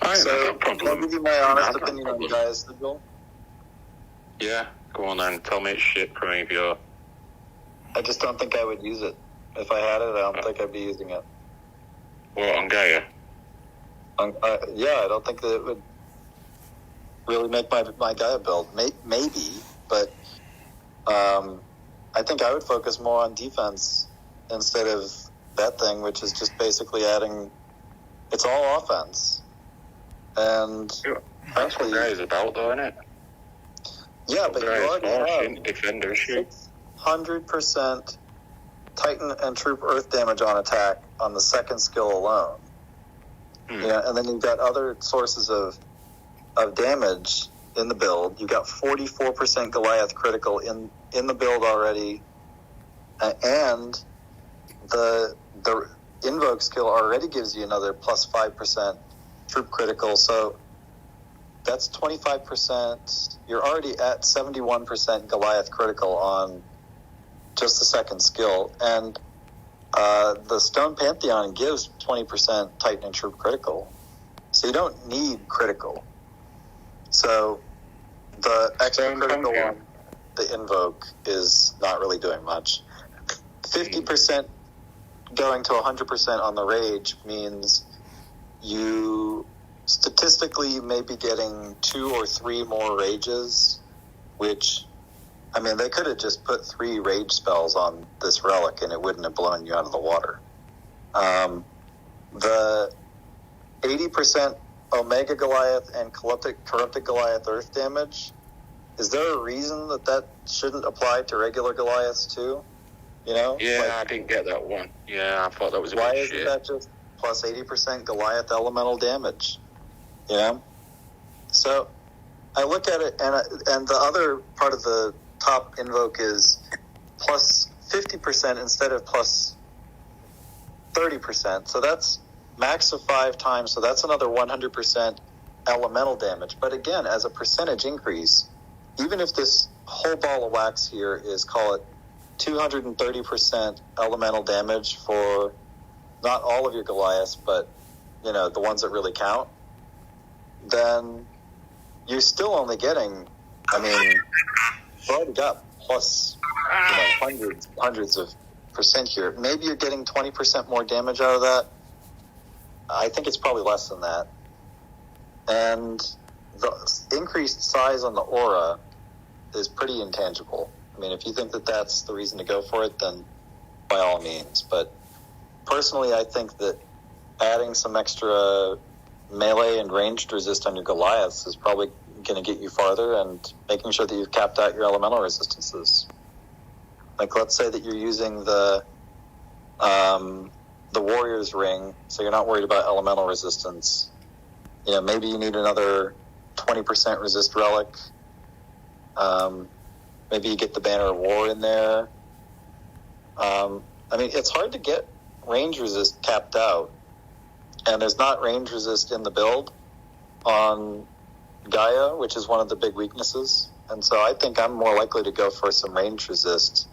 I So, have no can I problem. give you my honest I've got no opinion on problem. Gaia's Sigil? Yeah, go on then. Tell me it's shit for me if you're... I just don't think I would use it. If I had it, I don't think I'd be using it. What, on Gaia? Yeah, I don't think that it would really make my Gaia build. Maybe, but I think I would focus more on defense instead of that thing, which is just basically adding... It's all offense. And That's what Gaia's about, though, isn't it? yeah, but you already have Defender shit. 600% Titan and Troop Earth damage on attack on the second skill alone. Yeah, and then you've got other sources of damage in the build. You've got 44% Goliath critical in the build already, and the invoke skill already gives you another plus 5% troop critical. So that's 25%. You're already at 71% Goliath critical on just the second skill, and the Stone Pantheon gives 20% Titan and Troop critical. So you don't need critical. So the extra critical one, the invoke, is not really doing much. 50% going to 100% on the rage means you statistically may be getting 2 or 3 more rages, which, I mean, they could have just put 3 rage spells on this relic and it wouldn't have blown you out of the water. The 80% Omega Goliath and Corrupted Goliath Earth damage, is there a reason that shouldn't apply to regular Goliaths too? You know? Yeah, I didn't get that one. Yeah, I thought that was a why bit isn't shit. that just plus 80% Goliath elemental damage? You know? So I look at it, and the other part of the top invoke is plus 50% instead of plus 30%. So that's max of 5 times. So that's another 100% elemental damage. But again, as a percentage increase, even if this whole ball of wax here is, call it 230% elemental damage for not all of your Goliaths, but, you know, the ones that really count, then you're still only getting, I mean, you've already got plus, you know, hundreds of percent here. Maybe you're getting 20% more damage out of that. I think it's probably less than that. And the increased size on the aura is pretty intangible. I mean, if you think that that's the reason to go for it, then by all means. But personally, I think that adding some extra melee and ranged resist on your Goliaths is probably going to get you farther, and making sure that you've capped out your elemental resistances. Like, let's say that you're using the Warrior's Ring, so you're not worried about elemental resistance. You know, maybe you need another 20% resist relic. Maybe you get the Banner of War in there. I mean, it's hard to get range resist capped out, and there's not range resist in the build on Gaia, which is one of the big weaknesses. And so I think I'm more likely to go for some range resist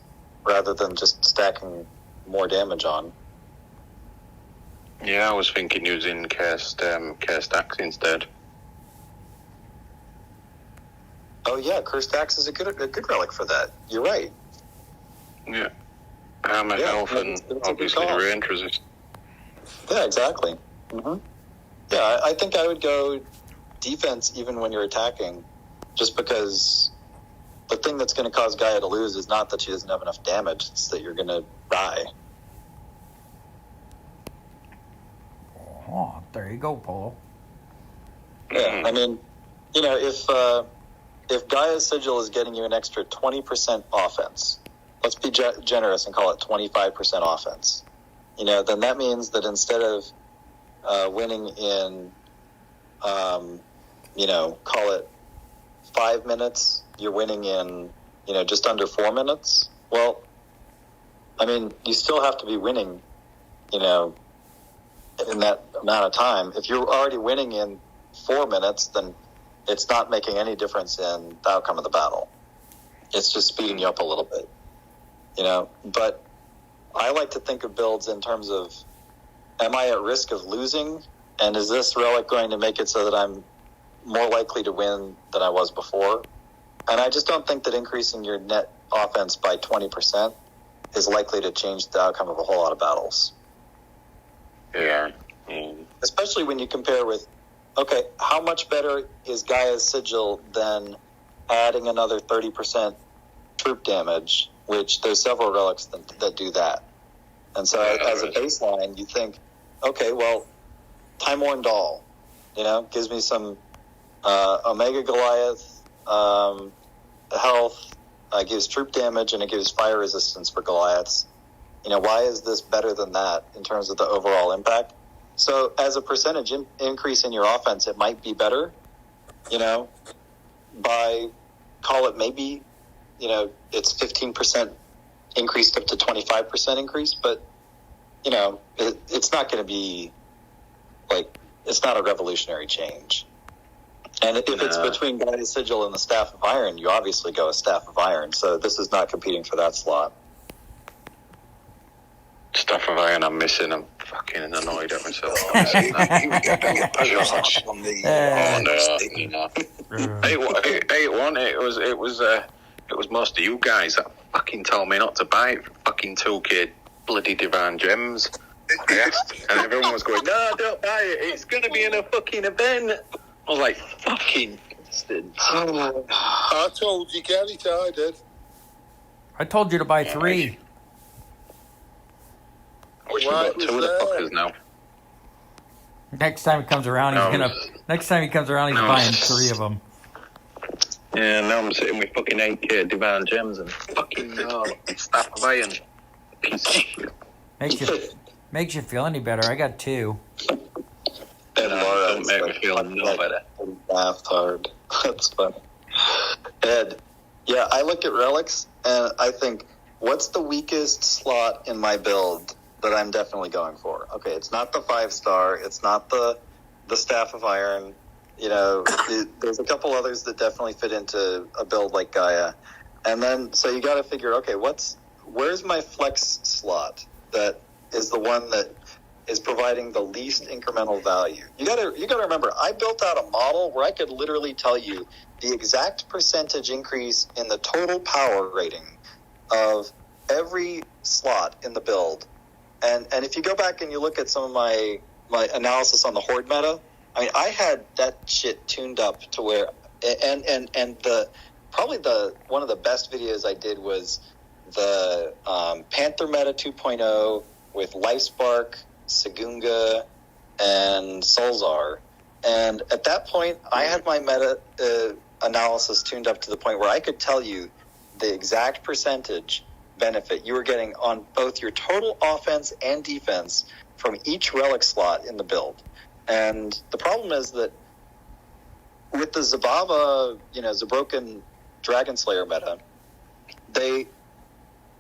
rather than just stacking more damage on. Yeah, I was thinking using cursed axe instead. Oh yeah, Cursed Axe is a good relic for that. You're right. Yeah. Hammer health and obviously the range resist. Yeah, exactly. Mm-hmm. Yeah, I think I would go defense even when you're attacking, just because the thing that's going to cause Gaia to lose is not that she doesn't have enough damage, it's that you're going to die. Oh, there you go, Paul. Yeah, I mean, you know, if Gaia's Sigil is getting you an extra 20% offense, let's be generous and call it 25% offense, you know, then that means that instead of winning in, you know, call it 5 minutes, you're winning in, you know, just under 4 minutes. Well, I mean, you still have to be winning, you know, in that amount of time. If you're already winning in 4 minutes, then it's not making any difference in the outcome of the battle. It's just speeding you up a little bit, you know. But I like to think of builds in terms of, am I at risk of losing? And is this relic going to make it so that I'm more likely to win than I was before? And I just don't think that increasing your net offense by 20% is likely to change the outcome of a whole lot of battles. Yeah. Especially when you compare with, okay, how much better is Gaia's Sigil than adding another 30% troop damage, which there's several relics that do that. And so as a baseline, you think, okay, well, Time-Worn Doll, you know, gives me some Omega Goliath health, gives troop damage, and it gives fire resistance for Goliaths. You know, why is this better than that in terms of the overall impact? So as a percentage increase in your offense, it might be better, you know, by, call it maybe, you know, it's 15% increased up to 25% increase, but, you know, it's not going to be, like, it's not a revolutionary change. And if it's between Gaia's Sigil and the Staff of Iron, you obviously go a Staff of Iron, so this is not competing for that slot. Stuff of iron I'm missing. I'm fucking annoyed at myself. On the, no. 8-1. It was most of you guys that fucking told me not to buy it for fucking 2K bloody divine gems. I asked, and everyone was going, "No, don't buy it. It's going to be in a fucking event." I was like, "Fucking bastard." I told you, get it. I did. I told you to buy 3. I wish we got 2 of the fuckers now. Next time he comes around, he's buying 3 of them. Yeah, now I'm sitting with fucking 8K divine gems and fucking staff of iron. Piece of shit. Makes you feel any better. I got 2. Don't make me feel no better. Laughed hard. That's funny. Ed, yeah, I look at relics and I think, what's the weakest slot in my build that I'm definitely going for? Okay, it's not the 5-star. It's not the staff of iron. You know, there's a couple others that definitely fit into a build like Gaia. And then, so you got to figure, okay, where's my flex slot that is the one that is providing the least incremental value? You got to remember, I built out a model where I could literally tell you the exact percentage increase in the total power rating of every slot in the build. And if you go back and you look at some of my analysis on the Horde meta, I mean, I had that shit tuned up to where, and probably one of the best videos I did was the Panther meta 2.0 with Lifespark, Sagunga, and Solzar. And at that point, I had my meta analysis tuned up to the point where I could tell you the exact percentage benefit you were getting on both your total offense and defense from each relic slot in the build. And the problem is that with the Zabava, Zabroken Dragon Slayer meta, they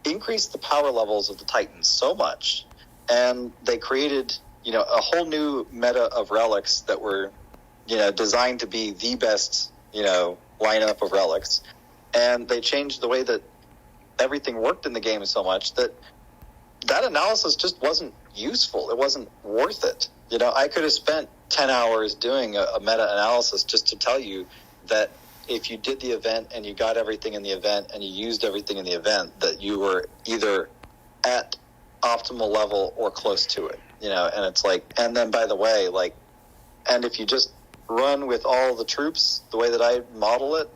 increased the power levels of the Titans so much, and they created, a whole new meta of relics that were, designed to be the best, lineup of relics. And they changed the way that everything worked in the game so much that analysis just wasn't useful. It wasn't worth it. I could have spent 10 hours doing a meta-analysis just to tell you that if you did the event and you got everything in the event and you used everything in the event, that you were either at optimal level or close to it, and it's like, and then by the way, and if you just run with all the troops the way that I model it,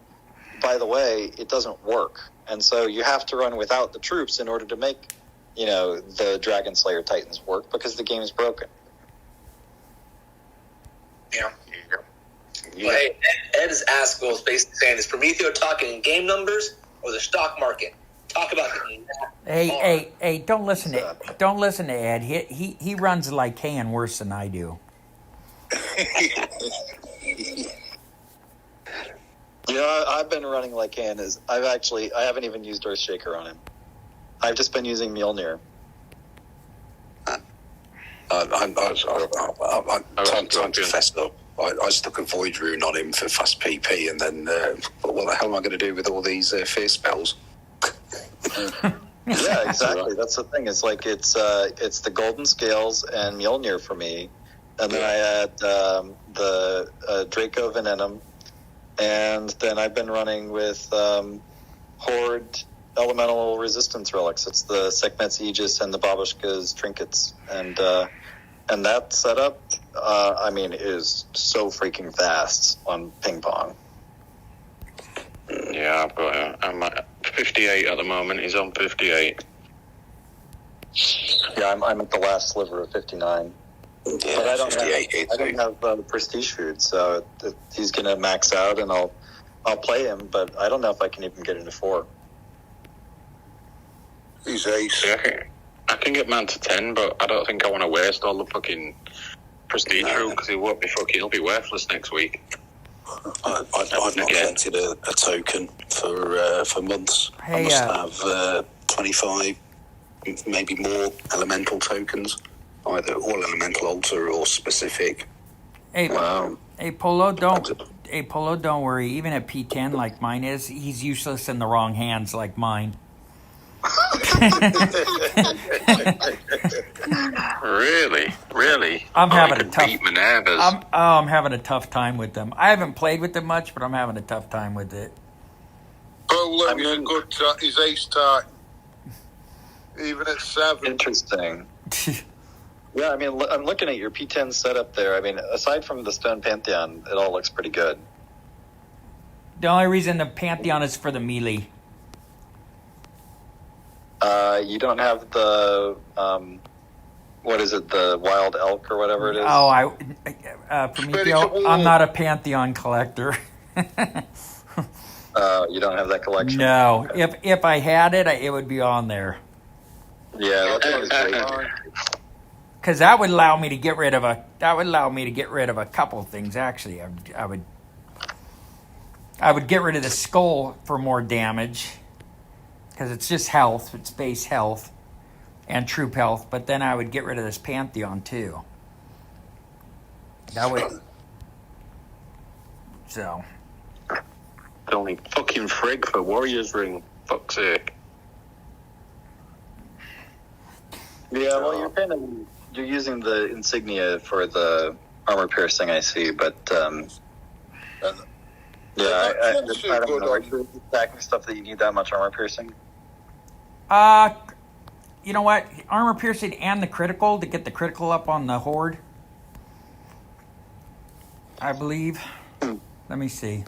by the way, it doesn't work. And so you have to run without the troops in order to make, the Dragon Slayer Titans work, because the game is broken. Yeah. Well, hey, Ed's ask was basically saying, is Prometheo talking game numbers or the stock market? Talk about it. Hey! Don't listen to Ed. He runs Lycan worse than I do. I've been running Lycan. I haven't even used Earthshaker on him. I've just been using Mjolnir. I'm time to confess though. I stuck a Void Rune on him for fast PP, and then what the hell am I going to do with all these fear spells? Yeah, exactly. That's the thing. It's like it's the Golden Scales and Mjolnir for me, and then I had the Draco Venenum, and then I've been running with Horde Elemental Resistance relics. It's the Sekhmet's Aegis and the Babushka's Trinkets, and that setup, is so freaking fast on Ping Pong. Yeah, I'm at 58 at the moment. He's on 58. Yeah, I'm at the last sliver of 59. Yeah, but I don't have prestige food, so he's going to max out, and I'll play him, but I don't know if I can even get into 4. He's ace. Yeah, I can get man to 10, but I don't think I want to waste all the fucking prestige room, because he'll be worthless next week. I've not collected a token for months. Hey, I must have 25, maybe more elemental tokens, either all elemental altar or specific. Hey, Polo, don't worry. Even at P10 like mine is, he's useless in the wrong hands like mine. Really? I'm having a could tough. beat Minerva's. I'm having a tough time with them. I haven't played with them much, but I'm having a tough time with it. Poland is a good is ace time. Even at 7. Interesting. Yeah, I mean, I'm looking at your P10 setup there. I mean, aside from the Stone Pantheon, it all looks pretty good. The only reason the Pantheon is for the melee. You don't have the, what is it, the Wild Elk or whatever it is? Oh, Prometeo, I'm not a Pantheon collector. You don't have that collection? No. If I had it, it would be on there. Yeah, that's great. Because that would allow me to get rid of a couple of things. Actually, I would get rid of the skull for more damage, because it's just health, it's base health and troop health. But then I would get rid of this Pantheon too. That would. So. It's only fucking frig for Warriors Ring. Fuck's sake. Yeah, well, you're using the insignia for the armor piercing, I see, but I don't know. Are you stacking stuff that you need that much armor piercing? You know what? Armor piercing and the critical to get the critical up on the horde. I believe. Let me see.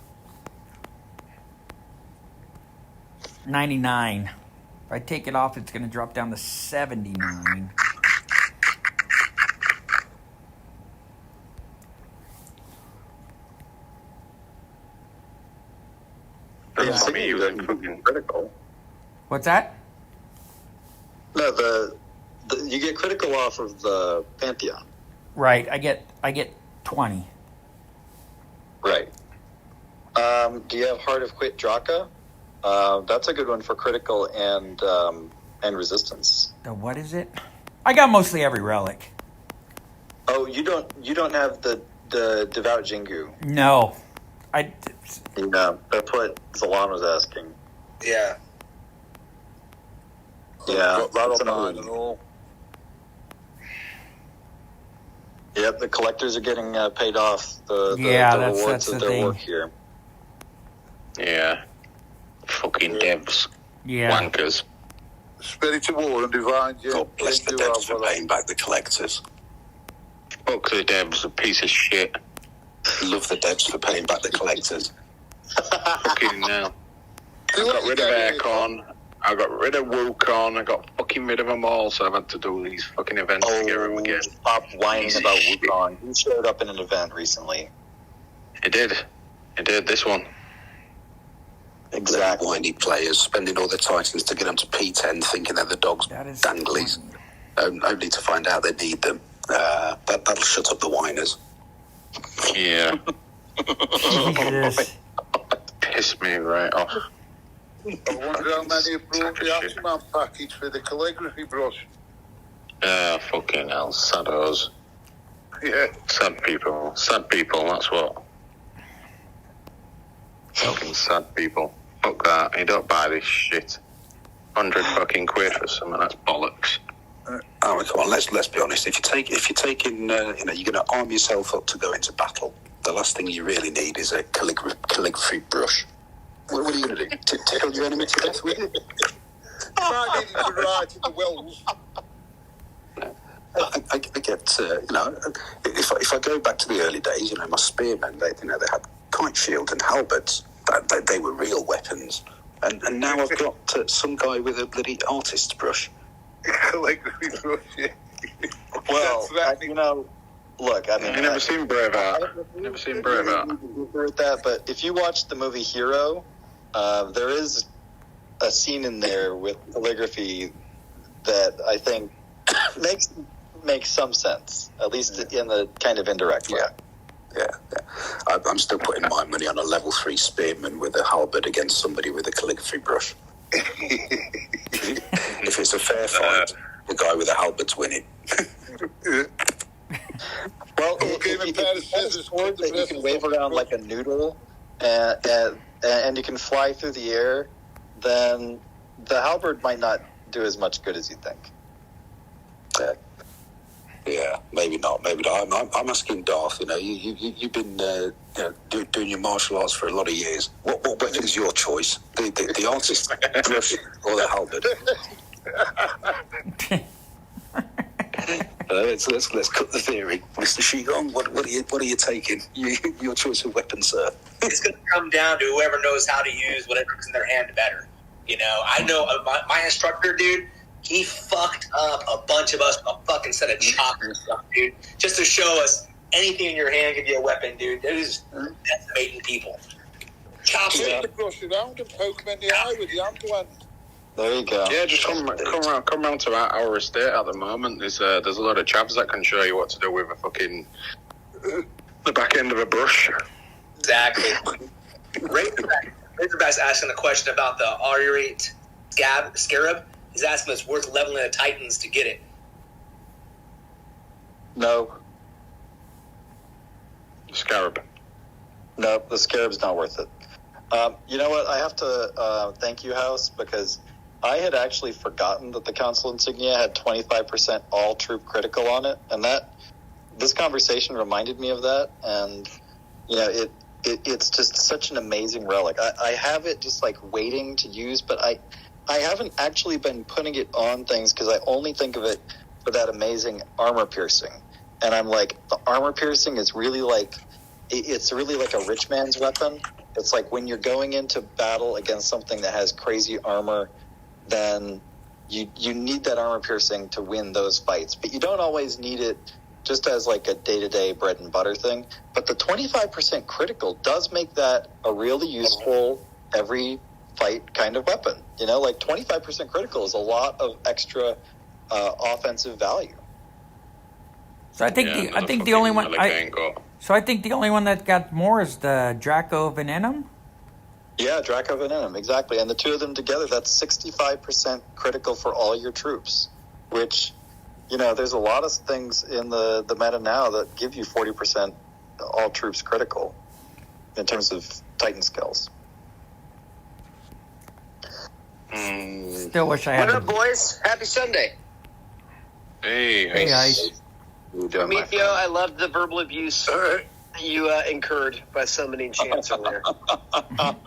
99. If I take it off, it's going to drop down to 79. Doesn't me you like fucking critical. What's that? No, the you get critical off of the Pantheon. Right. I get 20. Right. Do you have Heart of Quit Draka? That's a good one for critical and resistance. The what is it? I got mostly every relic. Oh, you don't have the Devout Jingu. No. Yeah, that's what Zalan was asking. Yeah. Yeah, That'll that's another and one. all. Yep, the collectors are getting paid off the rewards that's of the their thing. work here. Yeah. Fucking devs. Yeah. Wankers. Spirit of War and Divine. God bless the devs for paying back the collectors. Fuck the devs, a piece of shit. Love the devs for paying back the collectors. Fucking hell. I got rid of Aircon. I got rid of Wukon. I got fucking rid of them all, so I've had to do these fucking events to get them again. Stop whining about Wukong. He showed up in an event recently. It did, this one. Exactly. Whiny players spending all their Titans to get them to P10, thinking they're the dogs' That is danglies, only to find out they need them. That'll shut up the whiners. Yeah. Jesus. Pissed me right off. I wonder how many have brought the Atman package for the calligraphy brush. Fucking hell, saddos. Yeah. Sad people, that's what. Fucking sad people. Fuck that, you don't buy this shit. 100 fucking quid for something, that's bollocks. Oh, come on, let's be honest. If you're taking, you're going to arm yourself up to go into battle, the last thing you really need is a calligraphy brush. What are you going to do? Tickle your enemy to death with it? I needed to write in the wells. I get, if I go back to the early days, my spearmen, they had kite shields and halberds. They were real weapons. And now I've got some guy with a bloody artist's brush. Calligraphy brush, yeah. Well, look, I mean... You never seen Braveheart? Never seen Braveheart? With that, but if you watch the movie Hero, there is a scene in there with calligraphy that I think makes some sense, at least in the kind of indirect way. Yeah. I'm still putting my money on a level 3 spearman with a halberd against somebody with a calligraphy brush. If it's a fair fight, the guy with the halberd's winning. Well, if you have a sword that you can wave around like a noodle, and you can fly through the air, then the halberd might not do as much good as you think. Yeah, maybe not. I'm asking Darth. You've been doing your martial arts for a lot of years. What weapon is your choice? The artist brush or the halberd? Let's cut the theory, Mr. Shigong. What are you taking? Your choice of weapon, sir. It's going to come down to whoever knows how to use whatever's in their hand better. I know my instructor, dude. He fucked up a bunch of us a fucking set of choppers and stuff, dude. Just to show us anything in your hand can be a weapon, dude. It is decimating people. Choppers. Flip the brush around and poke him in the eye with the handle. There you go. Yeah, just come round to our estate at the moment. There's a lot of chavs that can show you what to do with a fucking the back end of a brush. Exactly. Razorback's asking a question about the R8 Scarab. He's asking if it's worth leveling the Titans to get it. No. Scarab. No, the Scarab's not worth it. You know what? I have to thank you, House, because I had actually forgotten that the Council Insignia had 25% all-troop critical on it, and this conversation reminded me of that, and, it's just such an amazing relic. I have it just, waiting to use, but I haven't actually been putting it on things because I only think of it for that amazing armor piercing. And I'm like, the armor piercing is really it's really like a rich man's weapon. It's like when you're going into battle against something that has crazy armor, then you need that armor piercing to win those fights. But you don't always need it just as a day-to-day bread and butter thing. But the 25% critical does make that a really useful every fight kind of weapon. 25% critical is a lot of extra offensive value. So I think the only one that got more is the Draco Venenum. Yeah, Draco Venenum, exactly. And the two of them together, that's 65% critical for all your troops, which, there's a lot of things in the meta now that give you 40% all troops critical in terms of Titan skills. Still wish I had. What up, boys? Happy Sunday. Hey, Ice. Prometeo, I loved the verbal abuse you incurred by summoning Chance earlier. That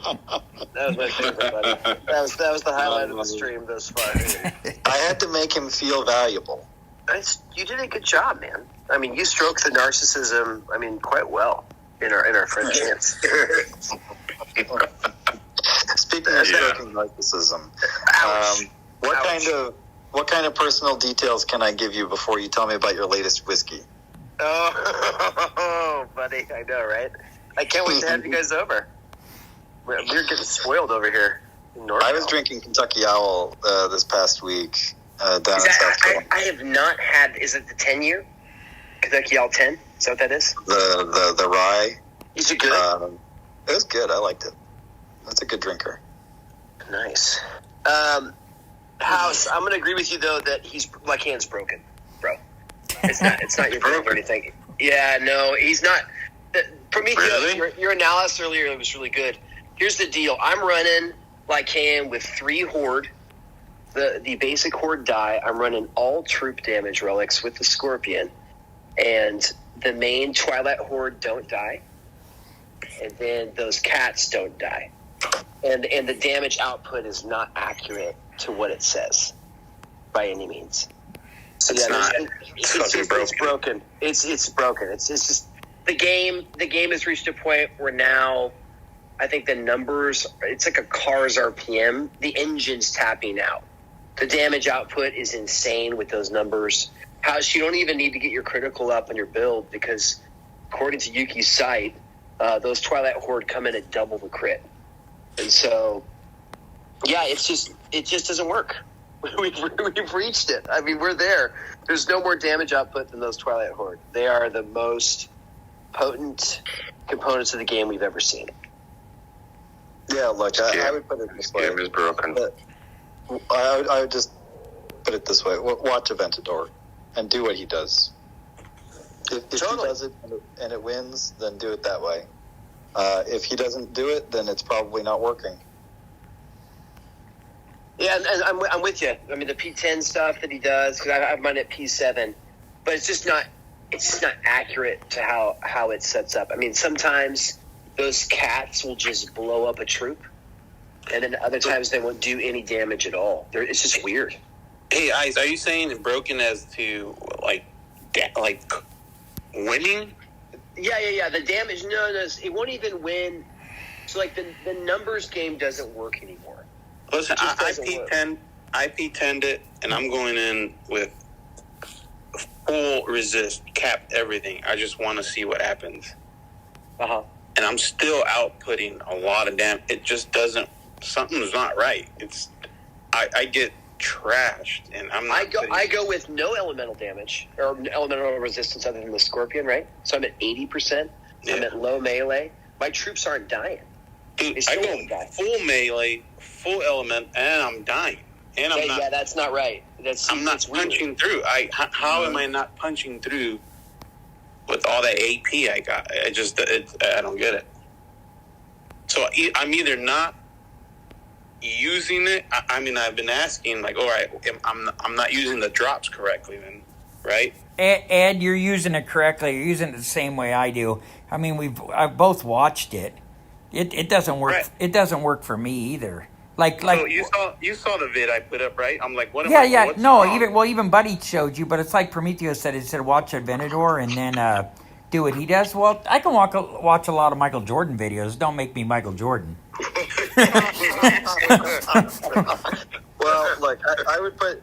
was my favorite, buddy. That was the highlight of the stream thus far. I had to make him feel valuable. You did a good job, man. I mean, you stroked the narcissism, quite well in our friend Chance. Speaking of stroking narcissism, what kind of personal details can I give you before you tell me about your latest whiskey? Oh, buddy, I know, right? I can't wait to have you guys over. We're getting spoiled over here in North. I was drinking Kentucky Owl this past week down in South Dakota. I have not had. Is it the 10-year Kentucky Owl 10? Is that what that is? The rye. Is it good? It was good. I liked it. That's a good drinker. Nice. House, I'm going to agree with you, though, that he's like hands broken, bro. It's not your fault or anything. Yeah, no, he's not. Prometheus, Really? your analysis earlier was really good. Here's the deal. I'm running like him with 3 Horde, the basic Horde die. I'm running all troop damage relics with the Scorpion. And the main Twilight Horde don't die. And then those cats don't die. And the damage output is not accurate to what it says by any means. So It's not. It's broken. It's broken. It's just the game has reached a point where now I think the numbers, it's like a car's RPM. The engine's tapping out. The damage output is insane with those numbers. House, you don't even need to get your critical up on your build because according to Yuki's site, those Twilight Horde come in at double the crit. And so, yeah, it just doesn't work. We've reached it. I mean, we're there. There's no more damage output than those Twilight Horde. They are the most potent components of the game we've ever seen. Yeah, look, I would put it this way. Game is broken. I would just put it this way. Watch Aventador and do what he does. If he does it and it wins, then do it that way. If he doesn't do it, then it's probably not working. Yeah, and I'm with you. I mean, the P10 stuff that he does, because I have mine at P7, but it's just not accurate to how it sets up. I mean, sometimes those cats will just blow up a troop, and then other times they won't do any damage at all. It's just weird. Hey, Ice, are you saying it broken as to like winning? Yeah. The damage, no, it won't even win. So like the numbers game doesn't work anymore. Listen, I P10'd it, and I'm going in with full resist, cap everything. I just want to see what happens. Uh-huh. And I'm still outputting a lot of damage. It just doesn't. Something's not right. I get trashed, and I'm not. I go with no elemental damage or elemental resistance other than the Scorpion, right? So I'm at 80%. Yeah. I'm at low melee. My troops aren't dying. Dude, I go full melee, full element, and I'm dying. And I'm not. Yeah, that's not right. I'm not punching through. How am I not punching through with all that AP I got? I don't get it. So I'm either not using it. I mean, I've been asking, like, all right, I'm not using the drops correctly, then, right? Ed, you're using it correctly. You're using it the same way I do. I mean, I've both watched it. It doesn't work. Right. It doesn't work for me either. Like So you saw the vid I put up, right? I'm like, what? What's wrong? No, even Buddy showed you, but it's like Prometheus said. He said watch Aventador and then do what he does. Well, I can watch a lot of Michael Jordan videos. Don't make me Michael Jordan. Well, look, I would put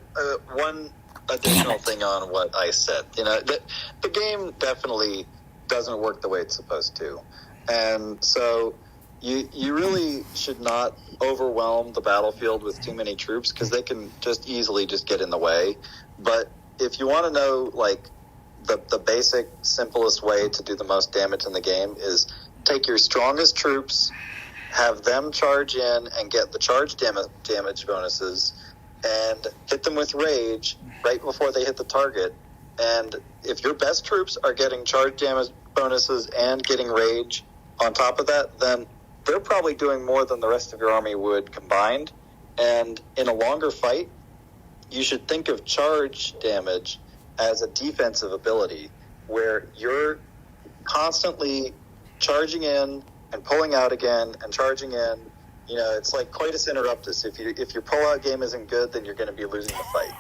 one additional thing on what I said. You know, the game definitely doesn't work the way it's supposed to, and so you really should not overwhelm the battlefield with too many troops because they can just easily just get in the way. But if you want to know, like, the basic, simplest way to do the most damage in the game is take your strongest troops, have them charge in and get the charge damage bonuses, and hit them with rage right before they hit the target. And if your best troops are getting charge damage bonuses and getting rage on top of that, then they're probably doing more than the rest of your army would combined. And in a longer fight, you should think of charge damage as a defensive ability where you're constantly charging in and pulling out again and charging in. You know, it's like coitus interruptus. If your pull-out game isn't good, then you're going to be losing the fight.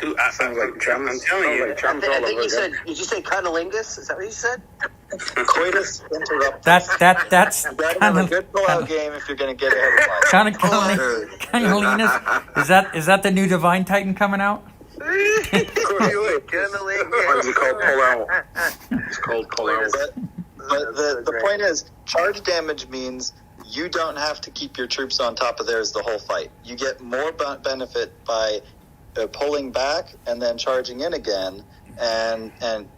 Dude, I'm telling you. I think you said, did you say cunnilingus? Is that what you said? Coitus interruptus. That's You got to have a good pull-out game if you're going to get ahead of time. Cunnilingus. Is that the new Divine Titan coming out? It's called pull out. It's called pull out. But the point is, charge damage means you don't have to keep your troops on top of theirs the whole fight. You get more benefit by pulling back and then charging in again and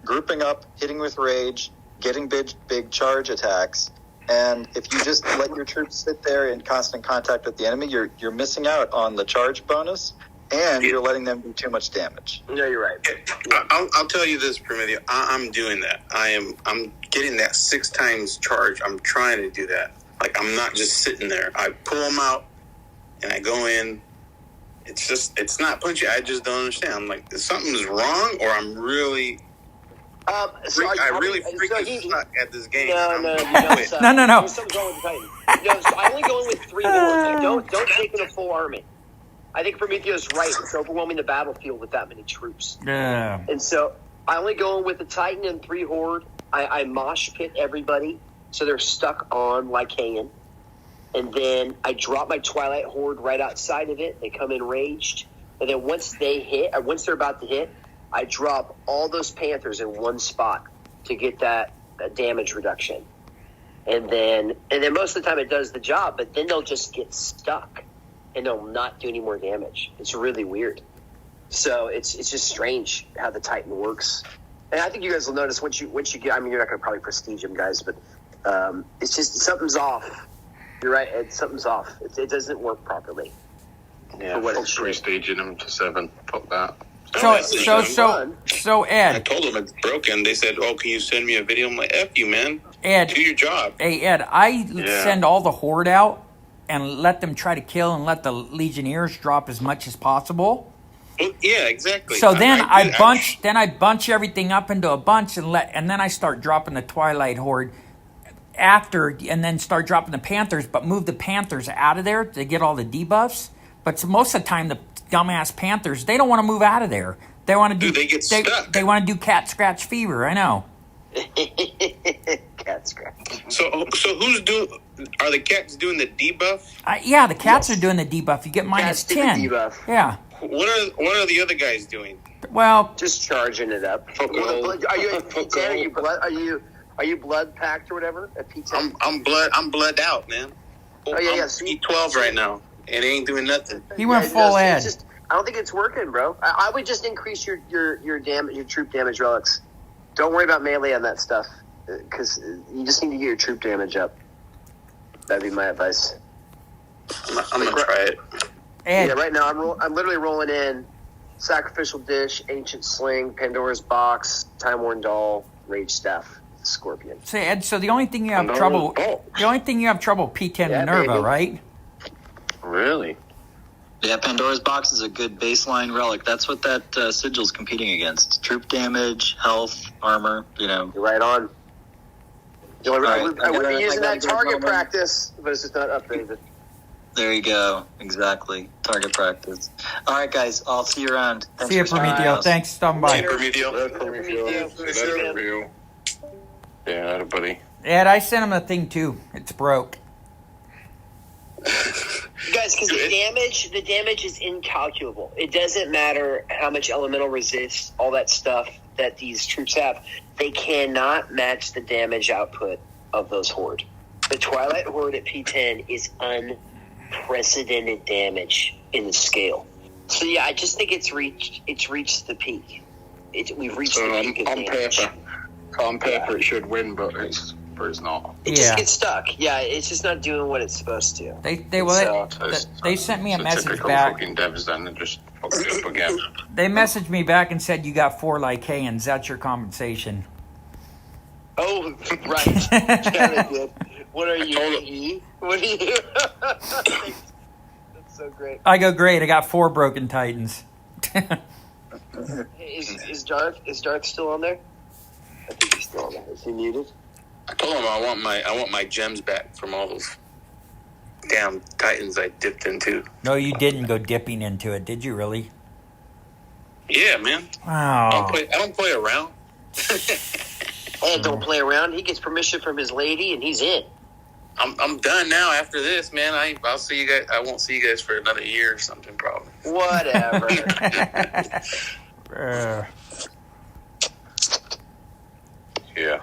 grouping up, hitting with rage, getting big charge attacks. And if you just let your troops sit there in constant contact with the enemy, you're missing out on the charge bonus. And you're letting them do too much damage. No, you're right. I'll tell you this, Prometheus. I'm doing that. I'm getting that 6 times charge. I'm trying to do that. Like, I'm not just sitting there. I pull them out, and I go in. It's not punchy. I just don't understand. I'm like, something's wrong, or I'm really... I really freaking suck at this game. No. No. Something's wrong with the Titan. No, so I'm only going with 3 more. Don't take in a full army. I think Prometheus is right. It's overwhelming the battlefield with that many troops. Yeah. And so I only go with the Titan and 3 Horde. I mosh pit everybody so they're stuck on Lycaon. And then I drop my Twilight Horde right outside of it. They come enraged. And then once they're about to hit, I drop all those Panthers in one spot to get that damage reduction. And then most of the time it does the job, but then they'll just get stuck. And they'll not do any more damage. It's really weird. So it's just strange how the Titan works. And I think you guys will notice once you get. I mean, you're not going to probably prestige him, guys, but it's just something's off. You're right, something's off. It doesn't work properly. Yeah, prestiging him to 7. Fuck that. So Ed. I told them it's broken. They said, "Oh, can you send me a video?" I'm like, "F you, man. Ed, do your job." Hey Ed, I send all the Horde out. and let them try to kill and let the Legionnaires drop as much as possible. Yeah, exactly. So then I bunch everything up into a bunch and then I start dropping the Twilight Horde after, and then start dropping the Panthers, but move the Panthers out of there to get all the debuffs. But most of the time, the dumbass Panthers, they don't want to move out of there. They want to do. They get stuck. They want to do cat scratch fever. I know. Cat scratch. So who's are the cats doing the debuff? Yeah, the cats are doing the debuff. You get minus Cats do the 10. debuff. Yeah. What are the other guys doing? Well, Just charging it up. Are you at P10? Are you blood packed or whatever at P10? I'm blood out, man. Oh yeah, I'm P12 right now, and it ain't doing nothing. he went full it's ed. just, I don't think it's working, bro. I would just increase your troop damage relics. Don't worry about melee on that stuff, because you just need to get your troop damage up. That'd be my advice. I'm gonna try it. Ed, Yeah, right now I'm literally rolling in Sacrificial Dish, Ancient Sling, Pandora's Box, Time Worn Doll, Rage Staff, Scorpion. say Ed. So the only thing you have Pandora's trouble, Box. the only thing you have trouble P10 Yeah, Minerva, baby. right? Really? Yeah, Pandora's Box is a good baseline relic. That's what that sigil's competing against. Troop damage, health, armor, You're right on. I would be using that target practice. practice, but it's just not updated. There you go. Exactly. Target practice. All right, guys. I'll see you around. Thanks See you, for stopping Prometeo. us. Thanks for stopping by. Yeah, everybody. Ed, I sent him a thing too. It's broke. Guys, because the damage is incalculable. It doesn't matter how much elemental resist, all that stuff that these troops have. They cannot match the damage output of those Horde. The Twilight Horde at P10 is unprecedented damage in the scale. So yeah, I just think it's reached the peak. We've reached So the peak of on damage. paper, it should win, but it's not. It just gets stuck. Yeah, it's just not doing what it's supposed to. They sent me a It's message typical back. fucking devs then, and just fucked it up again. They messaged me back and said you got 4 Lycaons. That's your compensation. Oh, right. Yeah, they did. What are you, E? What are you? That's so great. I go, great. I got 4 Broken Titans. Is Darth still on there? I think he's still on there. Is he muted? I told him I want my gems back from all those damn Titans I dipped into. No, you didn't go dipping into it, did you really? Yeah, man. Oh. I don't play around. Ed don't play around. He gets permission from his lady, and he's in. I'm done now after this, man. I'll see you guys. I won't see you guys for another year or something, probably. Whatever. Yeah.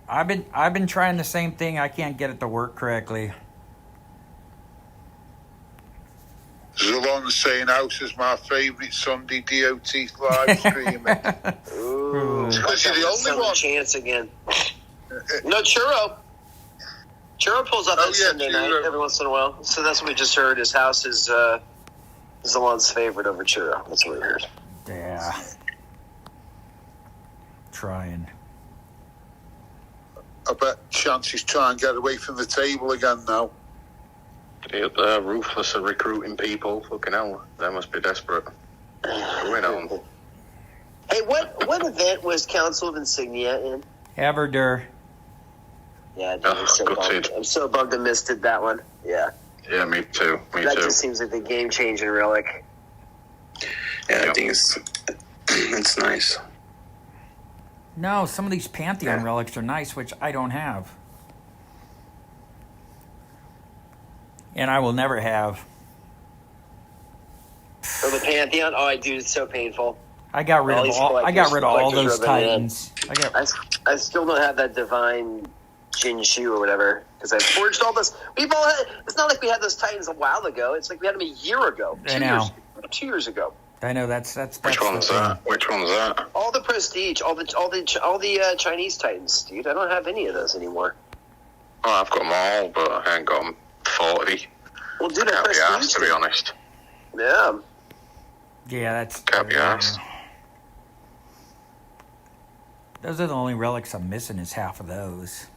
I've been trying the same thing. I can't get it to work correctly. Zalon saying House is my favourite Sunday DOT live stream. Ooh. Because you're the only one. Chance again. No, Churro. Churro pulls up that Sunday night every once in a while. So that's what we just heard. His house is Zalon's favorite over Churro. That's what we heard. Yeah. Trying. I bet Chancy's trying to get away from the table again now. They're ruthless at recruiting people. Fucking hell. They must be desperate. Going on. Hey, what event was Council of Insignia in? Everdur. Yeah, dude, I'm so bummed I missed it, that one. Yeah. Yeah, me too. That just seems like the game-changing relic. Yeah, I think it's nice. No, some of these Pantheon relics are nice, which I don't have. And I will never have. Or the Pantheon? Oh, dude, it's so painful. I got rid of all those Titans. I still don't have that divine Jinshu or whatever because I forged all this. It's not like we had those Titans a while ago. It's like we had them a year ago. 2 years ago. I know that's Which one's that? Which one's that? All the prestige, all the Chinese Titans, dude. I don't have any of those anymore. Oh, I've got them all, but I ain't got them 40. Well, dude, Can't be asked, to be honest. Yeah. Yeah, that's. Can't be asked. Those are the only relics I'm missing. Is half of those.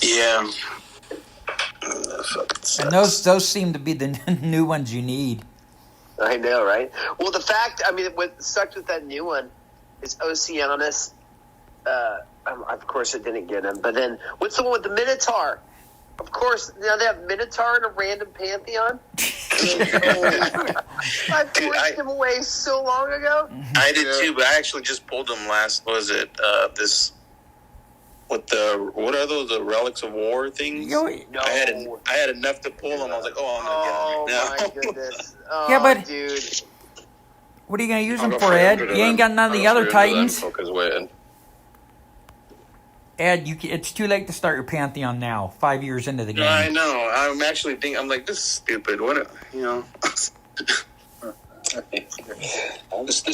Yeah. And those seem to be the new ones you need. I know, right? Well, the fact, I mean, what sucked with that new one is Oceanus. Of course, it didn't get him. But then, what's the one with the Minotaur? Of course, now they have Minotaur in a random Pantheon. I pushed him away so long ago. I did too, but I actually just pulled him last. What was it? What are those? The relics of war things? No. I had enough to pull them. I was like, I'm gonna get him. My goodness. Oh, Yeah, but- dude. What are you gonna use them for, Ed? You ain't got none of the other Titans. Ed, it's too late to start your Pantheon now. 5 years into the game. I know. I'm actually thinking. I'm like, this is stupid. What? There's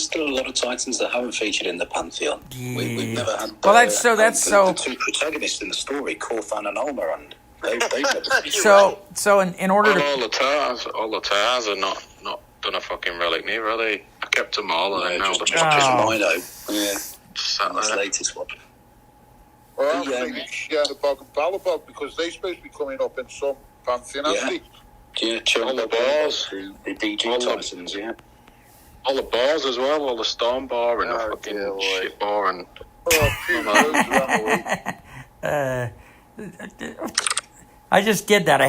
still a lot of Titans that haven't featured in the Pantheon. Yeah. We've never had. Well, that's so. The two protagonists in the story, Corthan and Alma, and they've never. So in order to all the tires are not done a fucking relic neither, are they? I kept them all, and now just Mino. Yeah, that's the latest one. Well, I'm thinking Shadowbog and Balabog because they're supposed to be coming up in some Pantheon, aren't they? Yeah, all the bars, the DG Titans, yeah. All the bars as well, all the storm bar and the fucking shit bar and. I just did that. I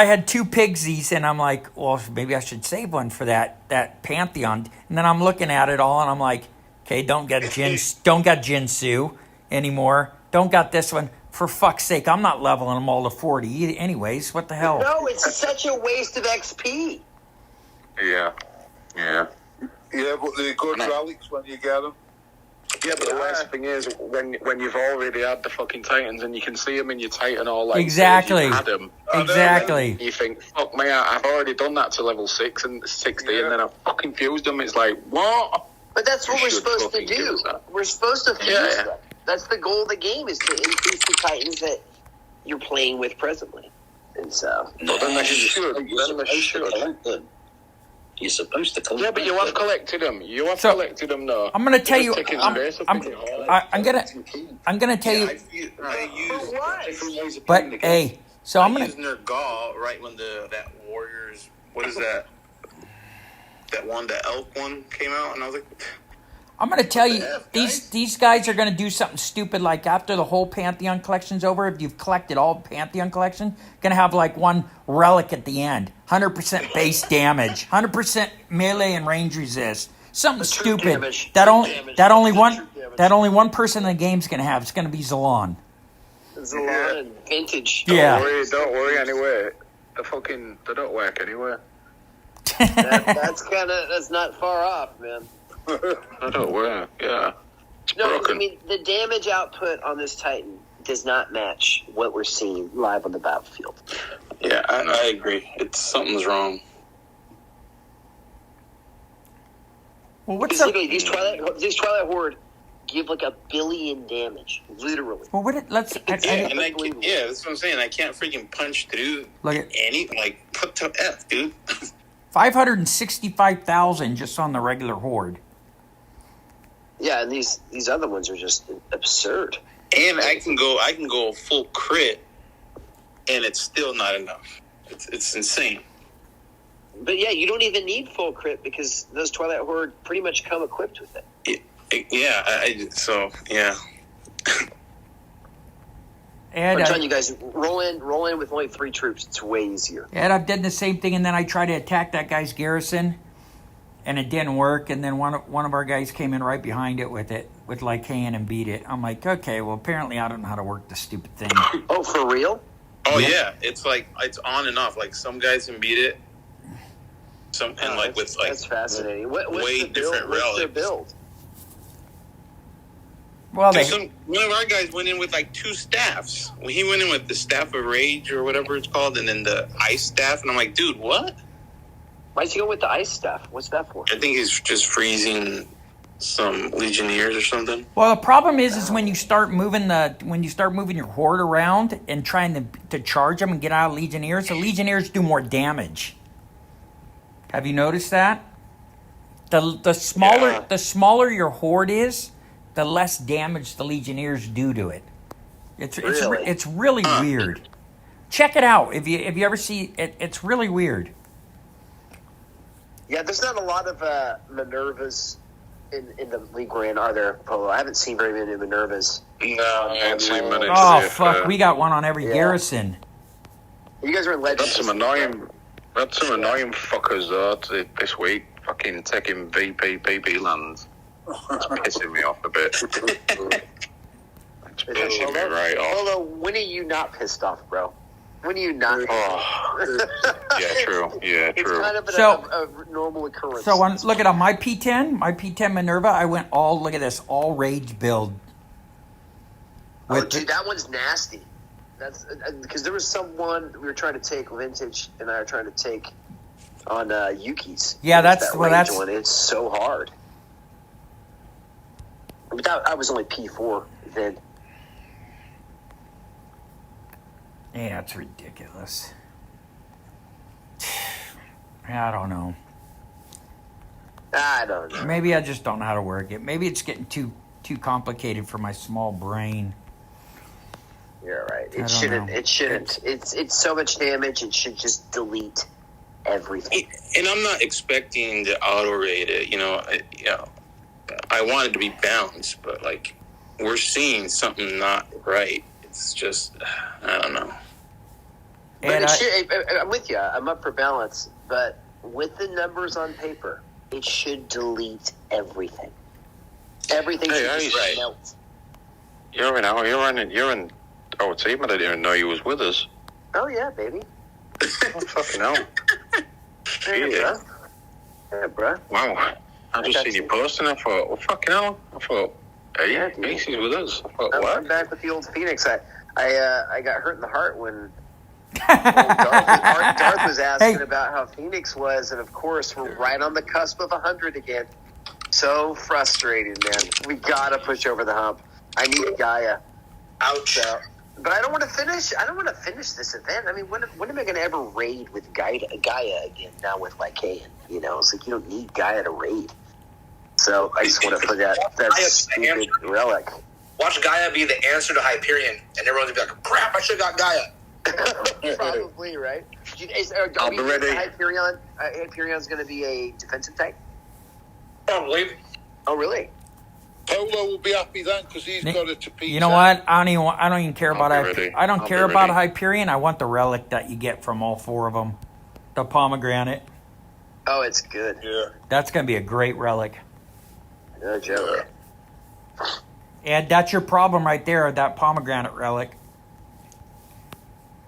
had two pigsies, and I'm like, well, maybe I should save one for that Pantheon. And then I'm looking at it all, and I'm like, okay, don't got Jinsu anymore. Don't got this one. For fuck's sake, I'm not leveling them all to 40 anyways. What the hell? No, it's such a waste of XP. Yeah. Yeah, but they're good relics when you get them. Yeah, but the worst thing is when you've already had the fucking Titans and you can see them in your Titan all like exactly. You've had them. Exactly. You think, fuck me, I've already done that to level 6 and 60, and then I've fucking fused them. It's like, what? But that's what we're supposed to do. We're supposed to fuse them. That's the goal of the game, is to increase the Titans that you're playing with presently. And so... No, then they should. You're supposed to collect. Yeah, but you have collected them. Collected them, though. I'm going to tell you... I'm going to tell you... But, hey, so I'm going to... using their Gaw right when that Warriors... What is that? That one, the elk one came out, and I was like... I'm going to tell you, these guys are going to do something stupid like after the whole Pantheon collection's over, if you've collected all Pantheon collection, going to have like one relic at the end. 100% base damage, 100% melee and range resist. Something stupid. That only one person in the game's going to have. It's going to be Zalon. Zalon and Vintage. Yeah. Don't worry anyway. They don't work anywhere. That's not far off, man. I don't work, yeah. No, I mean, the damage output on this Titan does not match what we're seeing live on the battlefield. Yeah, I agree. Something's wrong. Well, what's up? These Twilight Horde give like 1 billion damage, literally. Well, that's what I'm saying. I can't freaking punch through what the F, dude? 565,000 just on the regular Horde. Yeah, and these other ones are just absurd. And I can go full crit, and it's still not enough. It's insane. But yeah, you don't even need full crit because those Twilight Horde pretty much come equipped with it. Yeah. Ed, I'm telling you guys, roll in with only 3 troops. It's way easier. Ed, I've done the same thing, and then I tried to attack that guy's garrison, and it didn't work. And then one of our guys came in right behind it with Lycaon and beat it. I'm like, okay, well, apparently I don't know how to work this stupid thing. Oh, for real? Oh yeah, it's like it's on and off. Like some guys can beat it. That's fascinating. What's way different relics. What's their build? Well, one of our guys went in with like 2 staffs. He went in with the Staff of Rage or whatever it's called, and then the Ice Staff. And I'm like, dude, what? Why'd you go with the Ice Staff? What's that for? I think he's just freezing some Legionnaires or something. Well, the problem is when you start moving your Horde around and trying to charge them and get out of Legionnaires, the Legionnaires do more damage. Have you noticed that? The smaller your Horde is, the less damage the Legionnaires do to it. It's really weird. check it out if you ever see it. It's really weird. Yeah, there's not a lot of Minervas in the league we're in, are there, Polo? I haven't seen very many Minervas. No, I haven't seen many. Oh fuck, we got one on every garrison. You guys are in Legends. That's some annoying fuckers though this week. Fucking taking VP lands. It's pissing me off a bit. It's pissing me right off. Polo, when are you not pissed off, bro? When are you not? Yeah, true. Yeah, It's true. kind of a normal occurrence. So look at on my P10 Minerva, I went look at this, all rage build. Dude, that one's nasty. That's because there was someone we were trying to take vintage, and I were trying to take on Yuki's. Yeah, that's one. It's so hard. But I was only P4 then. Yeah, it's ridiculous. I don't know. I don't know. Maybe I just don't know how to work it. Maybe it's getting too complicated for my small brain. You're right. I It don't shouldn't. know. It's so much damage. It should just delete everything. And I'm not expecting to auto rate it. I want it to be balanced, but like we're seeing something not right. It's just I don't know. But I'm with you. I'm up for balance, but with the numbers on paper, it should delete everything. Everything should just melt. You're in our team. I didn't even know you was with us. Oh yeah, baby. Oh, fucking hell. Yeah, bro. Wow. I just seen you posting. I thought, well, fucking hell. I thought, hey, Macy's with us. I thought, what? I'm back with the old Phoenix. I got hurt in the heart when Darth was asking about how Phoenix was, and of course we're right on the cusp of 100 again. So frustrating, man. We gotta push over the hump. I need Gaia. Ouch. But I don't want to finish. I don't want to finish this event. I mean, when am I going to ever raid with Gaia again? Now with Lycaon, it's like you don't need Gaia to raid. So I just want to put that stupid relic. Watch Gaia be the answer to Hyperion, and everyone's gonna be like, "Crap! I should have got Gaia." Probably right. I'll be ready. Hyperion's going to be a defensive type. Probably. Oh, really? Polo will be happy then because he's got it to piece. You know what? I don't even care about ready. I don't I'll care be about ready. Hyperion. I want the relic that you get from all four of them. The pomegranate. Oh, it's good. Yeah. That's going to be a great relic. No joke. And that's your problem right there, that pomegranate relic.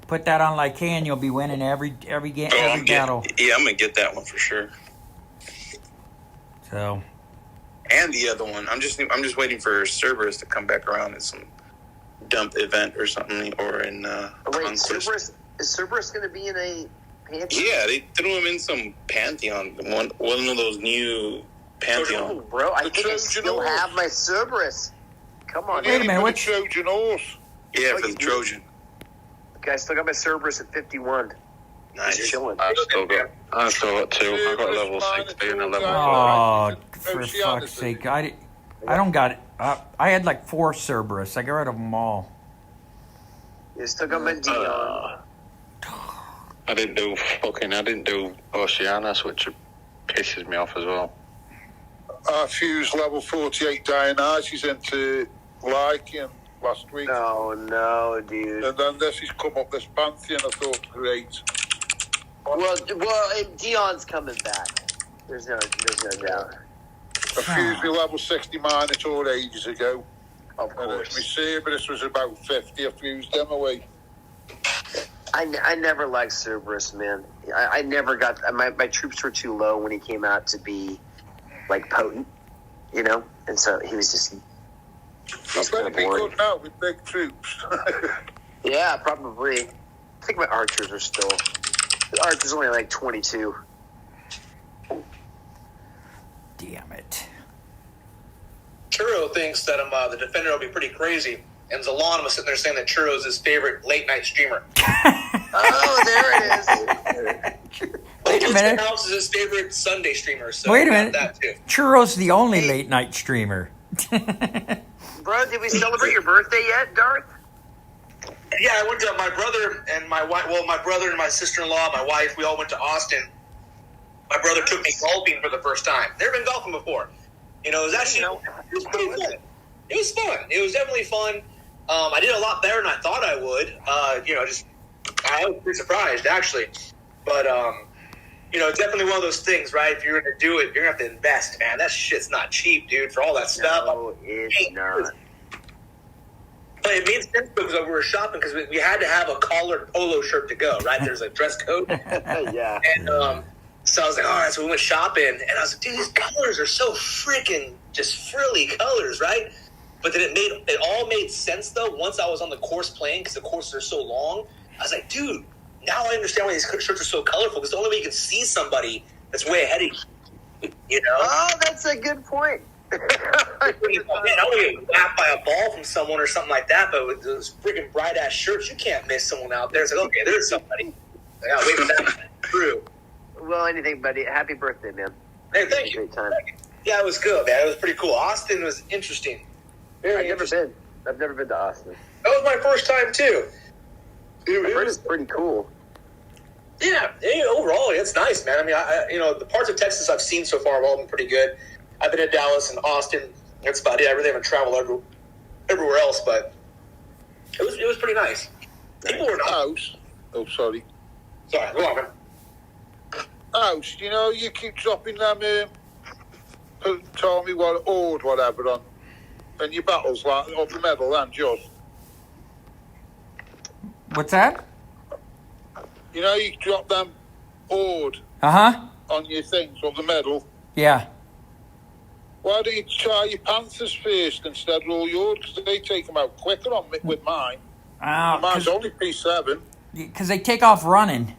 Put that on Lycaon, you'll be winning every battle. Yeah, I'm gonna get that one for sure. So. And the other one, I'm just waiting for Cerberus to come back around at some dump event or something, or in Wait, Conquest. is Cerberus going to be in a Pantheon? Yeah, they threw him in some Pantheon, one of those new Pantheon. Oh, bro, I think I Trojan still horse. have my Cerberus. Come on, Wait a minute, What what's Trojan horse? Yeah, Oh, for you the do? Trojan. Okay, I still got my Cerberus at 51. Nice. Just chilling. I've still got two. I got level 60 and a level 5. Oh, for fuck's sake. I don't got it. I had like 4 Cerberus. I got rid of them all. You still got my Dion. I didn't do Oceanus, which pisses me off as well. I fused level 48 Dionysus into Lycaon last week. No, dude. And then this has come up, this Pantheon. I thought, great. Well, Dion's coming back. There's no doubt. I fused my level 60 Minotaur ages ago. Of And my course. Cerberus was about 50. I fused them away. I never liked Cerberus, man. I never got... My troops were too low when he came out to be, like, potent, And so he was just... He's better be good now with big troops. Yeah, probably. I think my archers are still... The archer's only like 22. Damn it. Churro thinks that the defender will be pretty crazy, and Zalon was sitting there saying that Churro's his favorite late night streamer. Oh, there it is. Wait a minute. House is his favorite Sunday streamer. So Wait a we got minute. That too. Churro's the only late night streamer. Bro, did we celebrate your birthday yet, Darth? Yeah, I went to my brother and my wife. Well, my brother and my sister-in-law, my wife. We all went to Austin. My brother took me golfing for the first time. Never been golfing before. You know, it was actually it was pretty fun. It was fun. It was definitely fun. I did a lot better than I thought I would. You know, I was pretty surprised actually. But you know, it's definitely one of those things, right? If you're going to do it, you're going to have to invest, man. That shit's not cheap, dude, for all that stuff. No, it's not. But it made sense because we were shopping because we had to have a collared polo shirt to go, right? There's a dress code. Yeah. And so I was like, all right, so we went shopping. And I was like, dude, these colors are so freaking just frilly colors, right? But then it all made sense, though, once I was on the course playing because the courses are so long. I was like, dude, now I understand why these shirts are so colorful because the only way you can see somebody that's way ahead of you know? Oh, that's a good point. Man, I don't get whacked by a ball from someone or something like that, but with those freaking bright-ass shirts, you can't miss someone out there. It's like, okay, there's somebody. I gotta wait for that to come through. Well, anything, buddy. Happy birthday, man. Hey, thank you. Great time. Yeah, it was good, man. It was pretty cool. Austin was interesting. Very interesting. I've never been to Austin. That was my first time, too. I've heard it's pretty cool. Yeah, overall, it's nice, man. I mean, you know, the parts of Texas I've seen so far have all been pretty good. I've been to Dallas and Austin. That's about it. I really haven't traveled everywhere else, but it was pretty nice. People were nice. Oh, sorry. Sorry, go on, man. House, you know, you keep dropping them, tell me what, old, whatever, on, and your battles, like, of the medal and just. What's that? You know, you drop them old Uh-huh. on your things, of the medal. Yeah. Why don't you try your Panthers first instead of all yours? Because they take them out quicker on with mine. Mine's only P7. Because they take off running.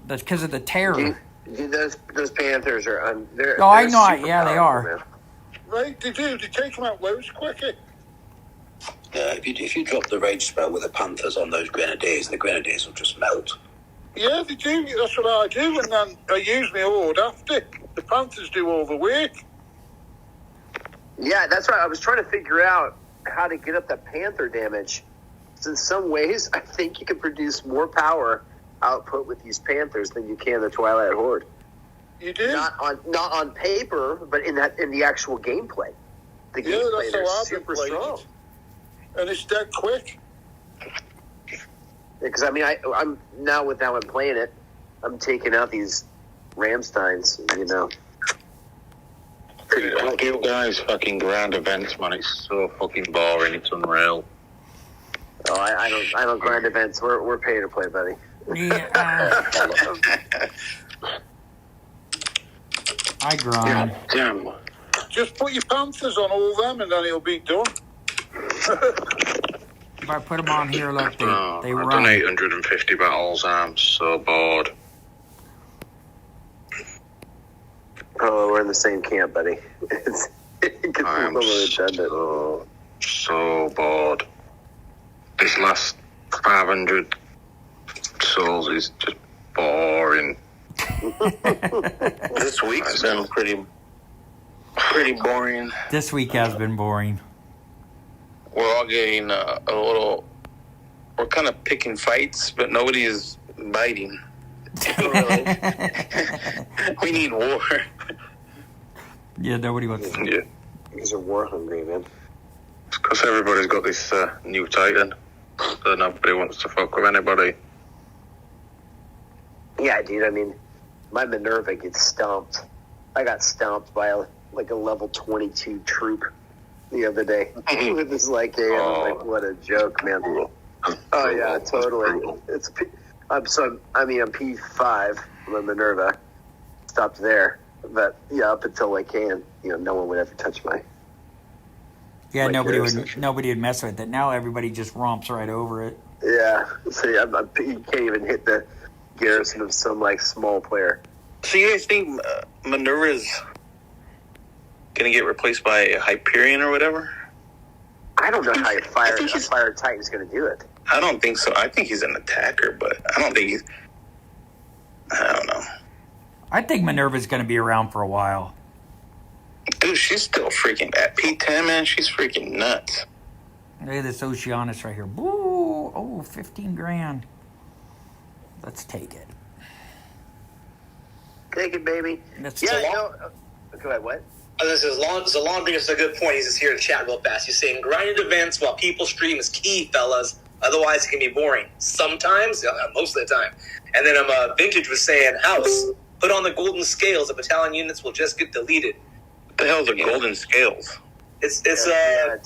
That's because of the terror. Dude, those Panthers are they're I know. super Yeah, they powerful, are. man. Right, they do. They take them out loads quicker. If you drop the rage spell with the Panthers on those Grenadiers, the Grenadiers will just melt. Yeah, they do. That's what I do. And then I use my horde after. The Panthers do all the work. Yeah, that's right. I was trying to figure out how to get up that Panther damage. So in some ways, I think you can produce more power output with these Panthers than you can the Twilight Horde. You do? Not on paper, but in the actual gameplay. The gameplay is super strong. And it's dead quick. Because I mean, I'm now with how I'm playing it, I'm taking out these Ramsteins, you know. Fuck you guys, fucking ground events, man. It's so fucking boring. It's unreal. Oh, I don't grind events. We're pay to play, buddy. Yeah, I grind. Damn. Just put your Panthers on all them and then it'll be done. If I put them on here, look, they I've run. done 850 battles. I'm so bored. Oh, we're in the same camp, buddy. It gets a I'm little redundant. so bored. This last 500 souls is just boring. This week's been pretty boring. This week has been boring. We're all getting a little. We're kind of picking fights, but nobody is biting. We need war. Yeah, nobody wants to. Yeah, These are war hungry, man. it's because everybody's got this new Titan, so nobody wants to fuck with anybody. Yeah, dude. I mean, my Minerva gets stomped. I got stomped by a level 22 troop the other day with this I'm like, what a joke, man. Oh yeah, totally. I'm P5 with Minerva. Stopped there, but yeah, up until no one would ever touch my. Yeah, Like nobody Garrison. would mess with it. Now everybody just romps right over it. Yeah, so you can't even hit the garrison of some small player. So you guys think Minerva's gonna get replaced by a Hyperion or whatever? I don't know how a fire Titan's going to do it. I don't think so. I think he's an attacker, but I don't think he's. I don't know. I think Minerva's going to be around for a while. Dude, she's still freaking at P10, man. She's freaking nuts. Look at this Oceanus right here. Woo! Oh, 15 grand. Let's take it. Take it, baby. That's Yeah, it. no. Go ahead, what? This is Long brings us a good point. He's just here to chat real fast. He's saying grinded events while people stream is key, fellas. Otherwise, it can be boring. Sometimes, most of the time. And then Vintage was saying, House, put on the golden scales. The battalion units will just get deleted. What the hell are golden scales? It's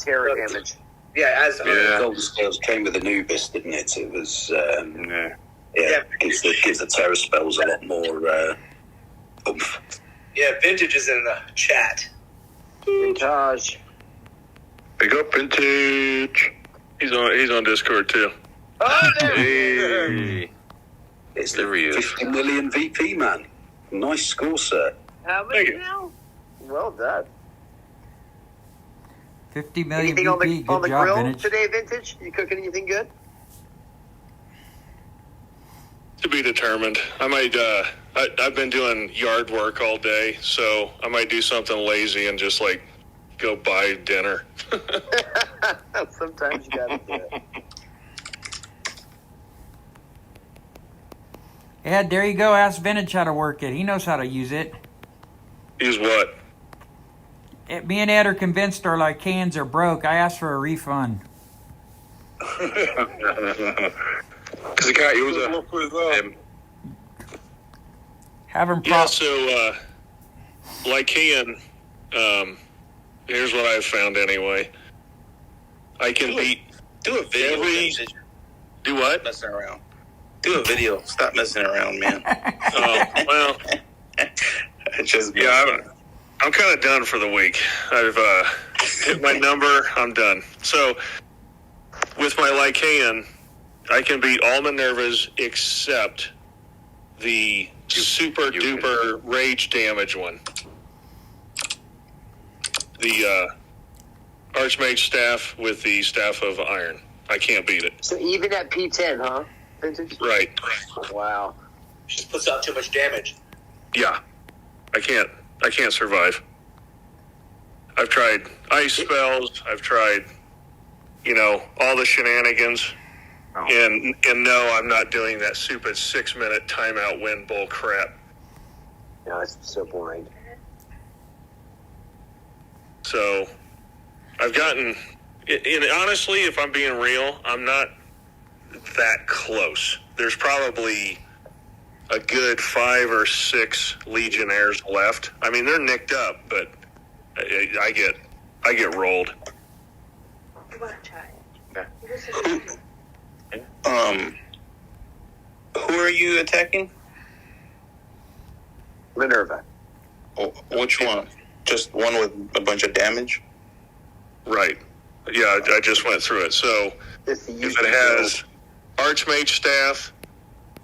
terror damage. Yeah, as Golden Scales came with Anubis, didn't it? It was Yeah. gives the terror spells a lot more oomph. yeah. Vintage is in the chat. Vintage. Big up, Vintage. He's on Discord too. Oh, there. Hey. It's There he the is. 50 million VP man. Nice score, sir. How Thank many you. now? Well done. 50 million Anything VP. on Good the job, grill Vintage. today, Vintage? You cooking anything good? To be determined. I might. I've been doing yard work all day, so I might do something lazy and just like go buy dinner. Sometimes you gotta do it. Yeah, there you go. Ask Vintage how to work it. He knows how to use it. Use what? Me and Ed are convinced our Lycans are broke. I asked for a refund. Because I can't use Good it. luck with that. Haven't Yeah, so Lycan, here's what I've found anyway. I can beat Do a video. Every- Vintage. do what? Messing around. Do a video. Stop messing around, man. Oh, well, Just yeah, I'm kind of done for the week. I've hit my number. I'm done. So with my Lycan, I can beat all Minervas except the super duper rage damage one. The Archmage staff with the staff of iron. I can't beat it. So even at P10, huh? Vintage? Right. Wow. Just puts out too much damage. Yeah. I can't survive. I've tried ice spells. I've tried, all the shenanigans. Oh. And no, I'm not doing that stupid 6-minute timeout win bull crap. No, it's so boring. So I've gotten, and honestly, if I'm being real, I'm not that close. There's probably a good 5 or 6 Legionnaires left. I mean, they're nicked up, but I get rolled. Who are you attacking? Minerva. Oh, which one? Just one with a bunch of damage? Right. Yeah, I just went through it. So It's the if it has Archmage staff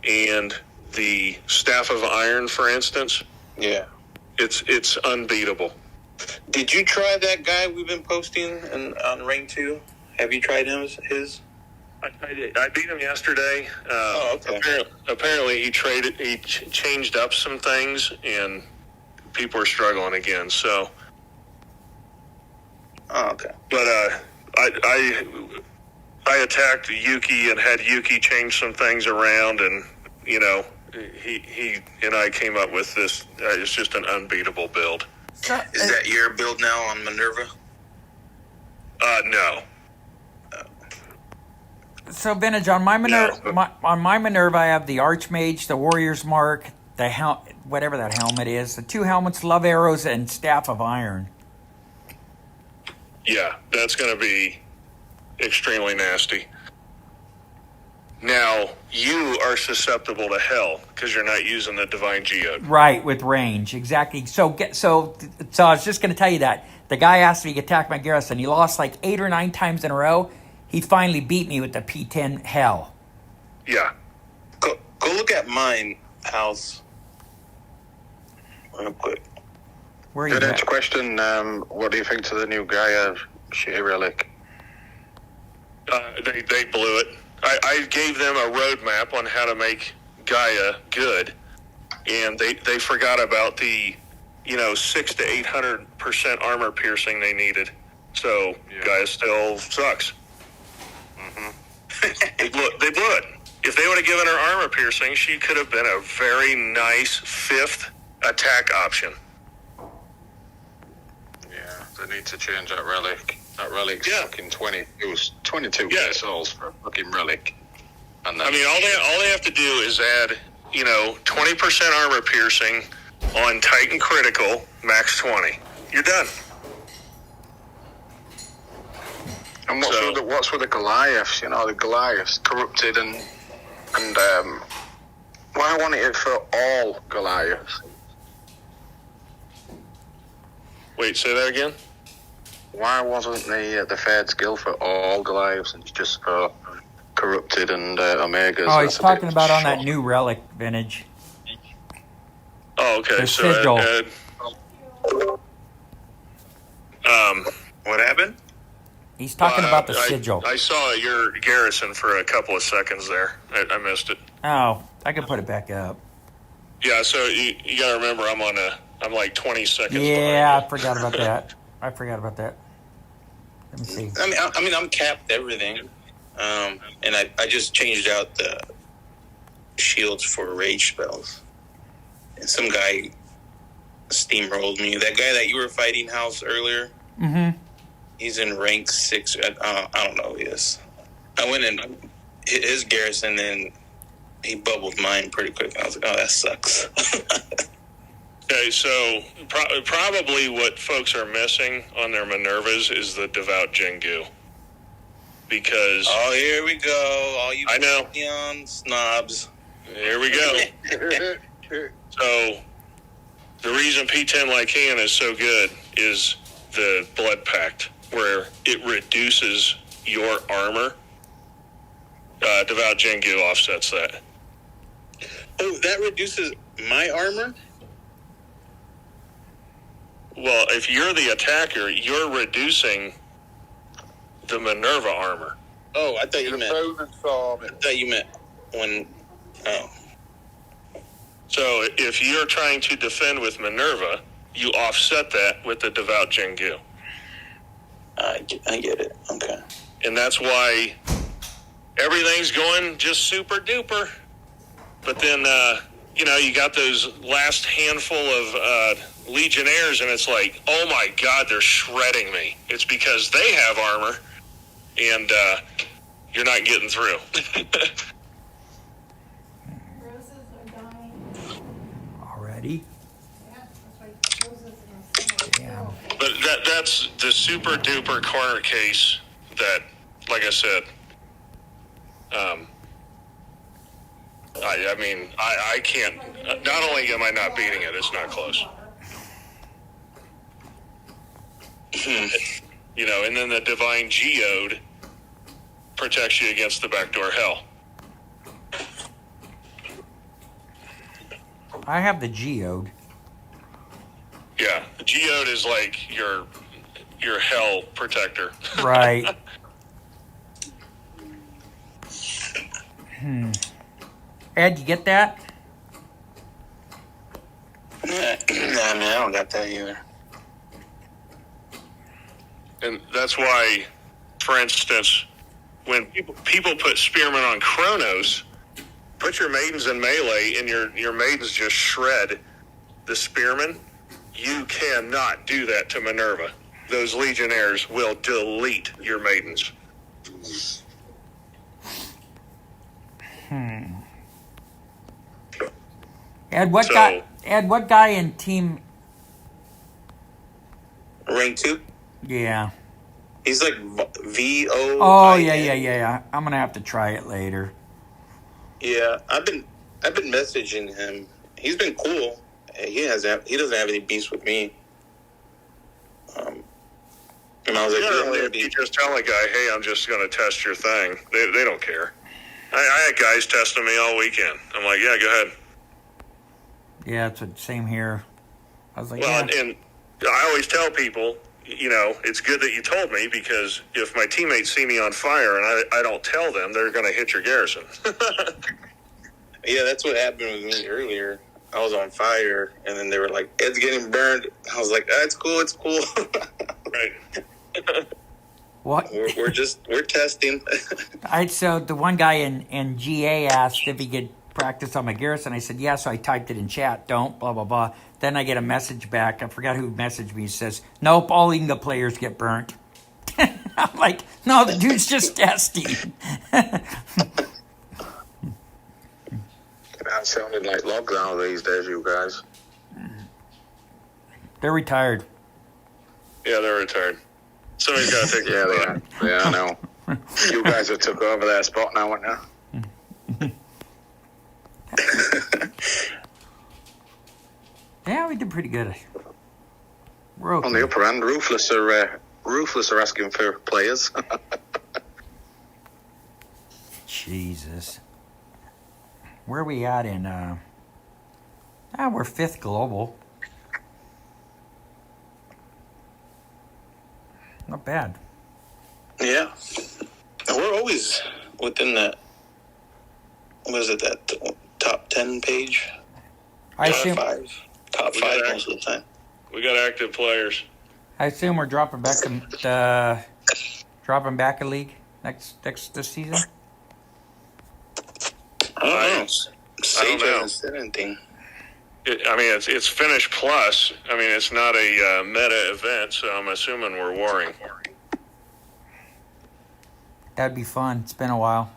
and the Staff of Iron, for instance, Yeah. it's unbeatable. Did you try that guy we've been posting on Ring 2? Have you tried his? I did. I beat him yesterday. Okay. Apparently, he changed up some things, and people are struggling again. So, Oh, okay. but I attacked Yuki and had Yuki change some things around, and he and I came up with this. It's just an unbeatable build. Is that your build now on Minerva? No. So Vintage, on my Minerva, No. on my Minerva, I have the Archmage, the Warrior's Mark, the whatever that helmet is, the 2 helmets, love arrows, and Staff of Iron. Yeah, that's going to be extremely nasty. Now, you are susceptible to hell because you're not using the Divine Geode. Right, with range, exactly. So I was just going to tell you that the guy asked me to attack my garrison. He lost like 8 or 9 times in a row. He finally beat me with the P10 hell. Yeah. Go look at mine house real quick. Where are you Good at? question. What do you think to the new Gaia Shea Relic? They blew it. I gave them a roadmap on how to make Gaia good, and they forgot about the 600 to 800% armor piercing they needed. So Gaia still sucks. They blew it. If they would have given her armor piercing, she could have been a very nice 5th attack option. Yeah, they need to change that relic. That relic's fucking 22 Yeah. souls for a fucking relic. And I mean, all they have to do is add, 20% armor piercing on Titan critical, max 20. You're done. And what's with the Goliaths? The Goliaths corrupted and why wanted it for all Goliaths? Wait, say that again? Why wasn't the third skill for all Goliaths and just for corrupted and Omegas? Oh, he's talking about on that new relic, Vintage. Oh, okay. The sigil. What happened? He's talking about the sigil. I saw your garrison for a couple of seconds there. I missed it. Oh, I can put it back up. Yeah, so you got to remember I'm like 20 seconds Yeah, behind. I forgot about that. Let me see. I mean, I'm capped everything, and I just changed out the shields for rage spells. And some guy steamrolled me. That guy that you were fighting, House, earlier. Mm-hmm. He's in rank 6. I don't know who he is. I went and hit his garrison, and he bubbled mine pretty quick. I was like, oh, that sucks. Okay, so probably what folks are missing on their Minervas is the Devout Jingu. Because... Oh, here we go. All you I know. Neon snobs. Here we go. So, the reason P10 Lycan is so good is the Blood Pact, where it reduces your armor. Devout Jingu offsets that. Oh, that reduces my armor? Well, if you're the attacker, you're reducing the Minerva armor. Oh, I thought you meant... Bonus armor. I thought you meant when... Oh. So if you're trying to defend with Minerva, you offset that with the Devout Jingu. I get it. Okay. And that's why everything's going just super duper. But then, you got those last handful of Legionnaires, and it's like, oh my God, they're shredding me. It's because they have armor, and you're not getting through. Roses are dying. Already? Yeah, that's right. Roses are Yeah. But that's the super duper corner case that, like I said, I can't, not only am I not beating it, it's not close. And then the Divine Geode protects you against the backdoor hell. I have the geode. Yeah, the Geode is like your hell protector. Right. Ed, you get that? Nah, man, I don't got that either. And that's why, for instance, when people put Spearmen on Chronos, put your Maidens in melee and your Maidens just shred the Spearmen. You cannot do that to Minerva. Those Legionnaires will delete your Maidens. Ed, what guy in team? Rank 2? Yeah. He's like VO. Oh yeah. I'm gonna have to try it later. Yeah, I've been messaging him. He's been cool. He doesn't have any beefs with me. And I was like, you just tell a guy, hey, I'm just going to test your thing. They don't care. I had guys testing me all weekend. I'm like, yeah, go ahead. Yeah, it's the same here. I was like, Well, yeah. and I always tell people, it's good that you told me, because if my teammates see me on fire and I don't tell them, they're going to hit your garrison. Yeah, that's what happened with me earlier. I was on fire, and then they were like, Ed's getting burned. I was like, it's cool. Right. What? We're testing. So the one guy in GA asked if he could practice on my Garrison. I said, yeah, so I typed it in chat. Don't, blah, blah, blah. Then I get a message back. I forgot who messaged me. He says, nope, all Inga players get burnt. I'm like, no, the dude's just testing. That sounded like lockdown these days, you guys. They're retired. Yeah, they're retired. Somebody's got to take Yeah, they are. Yeah, I know. You guys have took over their spot now, aren't you? Yeah, we did pretty good. We're okay. On the upper end, Ruthless are asking for players. Jesus. Where are we at in, we're 5th global. Not bad. Yeah. We're always within that, what is it, that top 10 page? I assume, Top 5 most of the time. We got active players. I assume we're dropping back a league this season. I don't know. Sage know. hasn't said anything. It's Finish Plus. It's not a meta event, so I'm assuming we're warring. That'd be fun. It's been a while.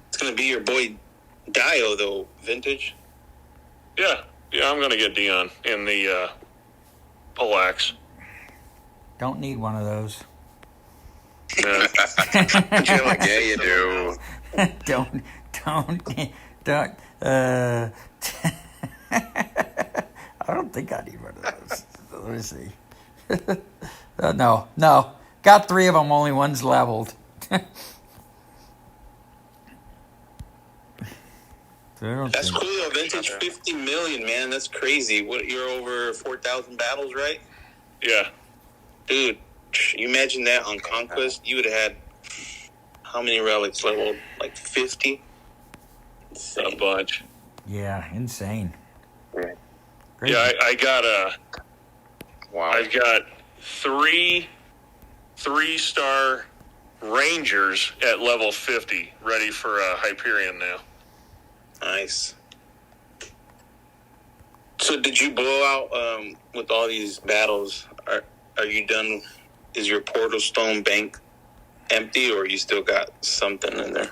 It's going to be your boy Dio, though, Vintage. Yeah, I'm going to get Dion in the poleaxe. Don't need one of those. Yeah. Yeah, you do. don't. I don't think I need one of those. Let me see. No. Got 3 of them. Only one's leveled. That's cool, though. Vintage 50 million, man. That's crazy. You're over 4,000 battles, right? Yeah. Dude, you imagine that on Conquest? You would have had how many relics leveled? Like 50? Insane. A bunch. Yeah, insane. Right. Crazy. Yeah, I got Wow. I've got 3 3-star Rangers at level 50 ready for Hyperion now. Nice. So did you blow out with all these battles? Are you done? Is your portal stone bank empty, or you still got something in there?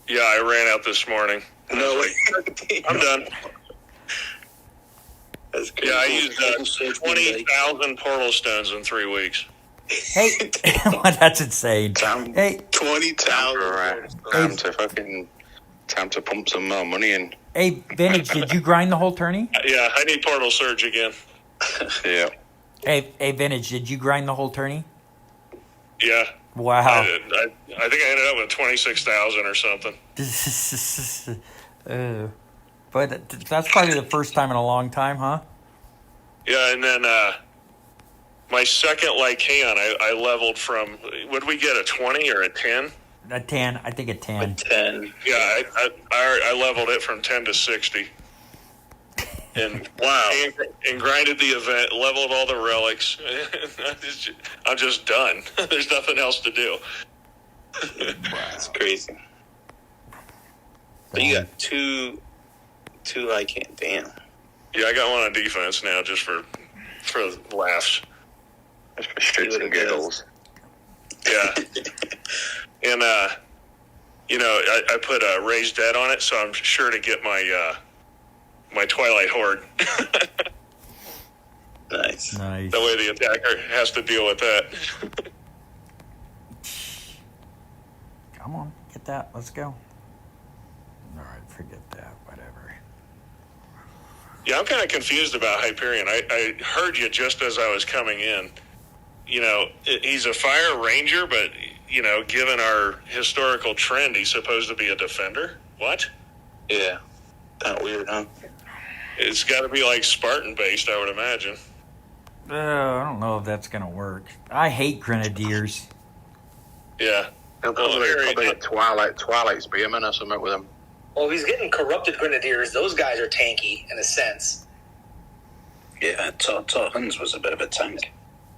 Yeah, I ran out this morning. No way. I'm done. That's crazy. Yeah, I used 20,000 portal stones in 3 weeks. Hey, that's insane. Hey, 20,000. Time to pump some more money in. Hey, Vintage, did you grind the whole tourney? Yeah, I need portal surge again. Yeah. Hey, Vintage, did you grind the whole tourney? Yeah. Wow. I think I ended up with 26,000 or something. But that's probably the first time in a long time, huh? Yeah, and then my second Lycaon, I leveled from, would we get a 20 or a 10? A 10. I think a 10. 10. Yeah, I leveled it from 10 to 60. And wow. And grinded the event, leveled all the relics. I'm just done. There's nothing else to do. That's crazy. But you got two Lycan. Damn. Yeah, I got one on defense now just for laughs. Just for shits and giggles. Yeah. And, I put Raised Dead on it, so I'm sure to get my Twilight Horde. Nice. Nice. That way the attacker has to deal with that. Come on, get that. Let's go. All right, forget that. Whatever. Yeah, I'm kind of confused about Hyperion. I heard you just as I was coming in. He's a fire ranger, but, given our historical trend, he's supposed to be a defender. What? Yeah. Kind of weird, huh? It's got to be like Spartan-based, I would imagine. I don't know if that's going to work. I hate grenadiers. Yeah. Probably like Twilight Spearman or something with him. Well, he's getting corrupted grenadiers. Those guys are tanky in a sense. Yeah, Huns was a bit of a tank.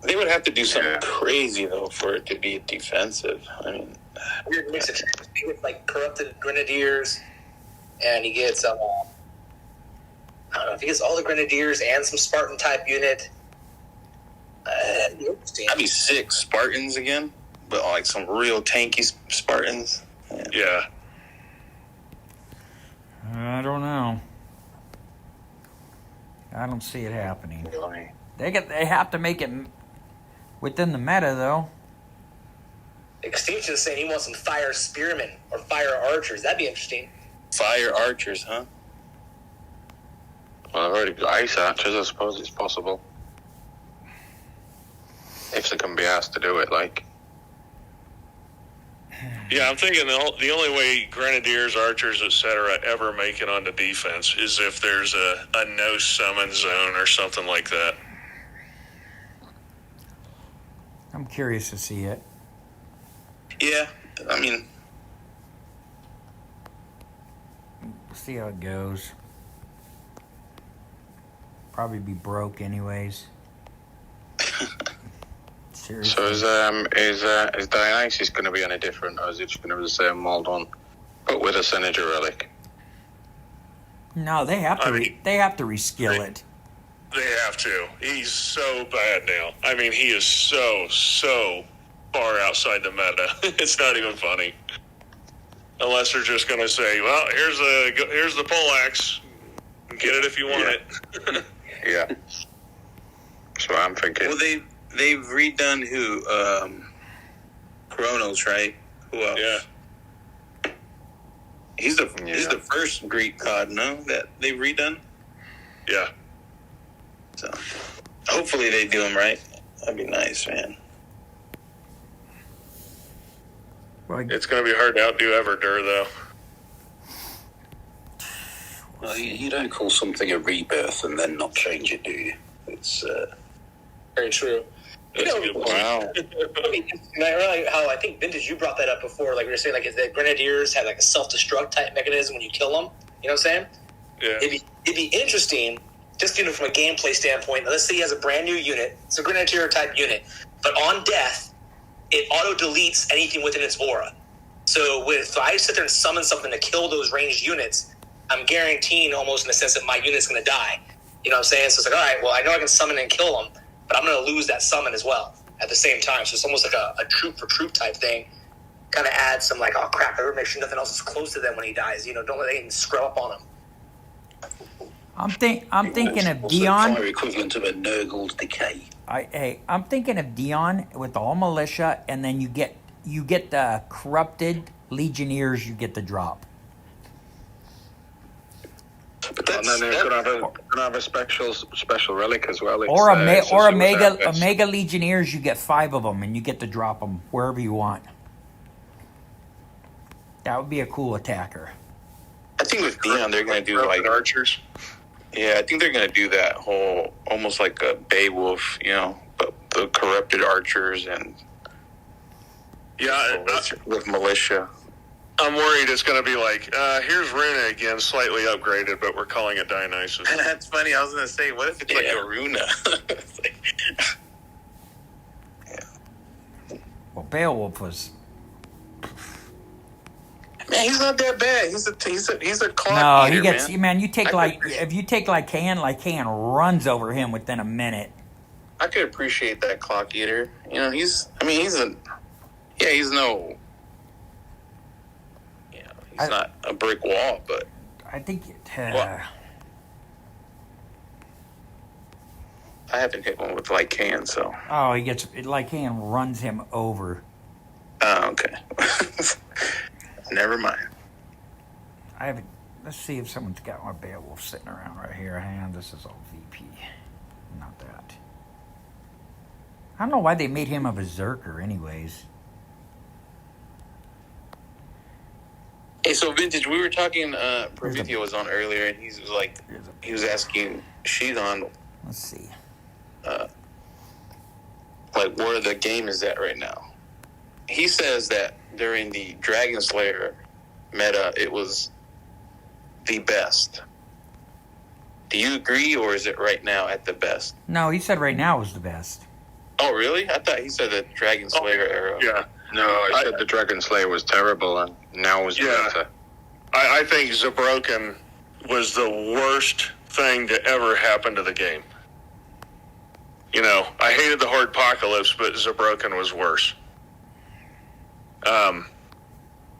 They would have to do something crazy though for it to be defensive. I mean, Weird mix of he gets like corrupted grenadiers, and he gets I don't know if he gets all the grenadiers and some Spartan type unit. I'd be sick Spartans again, but like some real tanky Spartans. Yeah. I don't know. I don't see it happening. They have to make it within the meta, though. Extinction is saying he wants some fire spearmen or fire archers. That'd be interesting. Fire archers, huh? Well, I've already got ice archers. I suppose it's possible. If they can be asked to do it, like. Yeah, I'm thinking the only way Grenadiers, Archers, etc. ever make it onto defense is if there's a no summon zone or something like that. I'm curious to see it. Yeah, I mean, See how it goes. Probably be broke anyways. Seriously. So is Dionysus going to be any different, or is it just going to be the same mold one, but with a Senator relic? No, they have to. They have to reskill it. They have to. He's so bad now. I mean, he is so far outside the meta. It's not even funny. Unless they're just going to say, well, here's the poleaxe. Get it if you want it. Yeah. That's what I'm thinking. well, they've redone Kronos, right? Who else? Yeah. He's the first Greek god, no? That they've redone. Yeah. So hopefully they do him right. That'd be nice, man. Well, It's going to be hard to outdo Everdur, though. Well, you don't call something a rebirth and then not change it, do you? It's Very true. That's a good point. Wow. I mean, I really how I think Vintage, you brought that up before. Like we were saying, like the Grenadiers have like a self-destruct type mechanism when you kill them. You know what I'm saying? Yeah. It'd be interesting, just from a gameplay standpoint. Let's say he has a brand new unit. It's a Grenadier type unit, but on death, it auto deletes anything within its aura. So if I sit there and summon something to kill those ranged units, I'm guaranteeing almost in the sense that my unit's going to die. You know what I'm saying? So it's like, all right, well, I know I can summon and kill them, but I'm going to lose that summon as well at the same time. So it's almost like a troop for troop type thing. Kind of adds some like, oh crap, I better make sure nothing else is close to them when he dies. You know, don't let anything scrub up on him. I'm thinking of also Dion. fire equivalent of a Nurgled Decay. I'm thinking of Dion with all militia, and then you get the corrupted legionnaires. You get the drop. And then they're going to have a special relic as well. Or a mega mega legionnaires. You get 5 of them, and you get to drop them wherever you want. That would be a cool attacker. I think with Dion, they're going to do like Archers. Yeah, I think they're going to do that whole almost like a Beowulf, but the corrupted archers and with militia. I'm worried it's going to be like, here's Runa again, slightly upgraded, but we're calling it Dionysus. That's funny. I was going to say, what if it's like a Runa? Well, Beowulf was. Man, he's not that bad. He's a clock No, eater, he gets. man. You take if you take Lycan runs over him within a minute. I could appreciate that clock eater. He's not a brick wall, but I think I haven't hit one with Lycan, so. Oh, he gets Lycan runs him over. Oh, okay. Never mind. I haven't. Let's see if someone's got my Beowulf sitting around right here. Hang on, this is all VP, not that. I don't know why they made him a berserker, anyways. Hey, so Vintage, we were talking. Pravithia was on earlier, and he was asking Shigon. Let's see. Where the game is at right now. He says that during the Dragon Slayer meta, it was the best. Do you agree, or is it right now at the best? No, he said right now was the best. Oh, really? I thought he said the Dragon Slayer era. Yeah. No, I said the Dragon Slayer was terrible, and now was better. I think Zabroken was the worst thing to ever happen to the game. You know, I hated the Horde Apocalypse, but Zabroken was worse.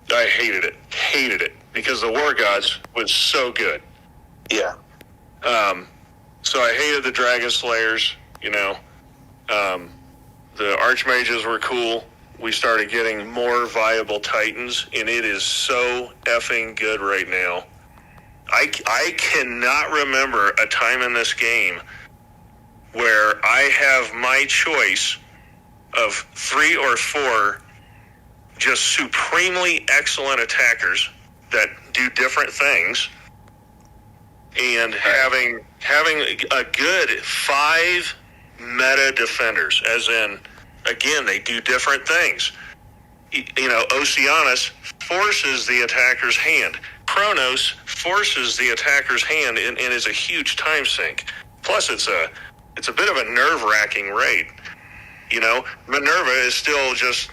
I hated it, because the War Gods was so good. Yeah. So I hated the Dragon Slayers, you know. The Archmages were cool. We started getting more viable Titans, and it is so effing good right now. I cannot remember a time in this game where I have my choice of 3 or 4 just supremely excellent attackers that do different things, and having a good 5 meta defenders, as in, again, they do different things. You know, Oceanus forces the attacker's hand. Kronos forces the attacker's hand and is a huge time sink. Plus, it's a bit of a nerve-wracking raid. You know, Minerva is still just...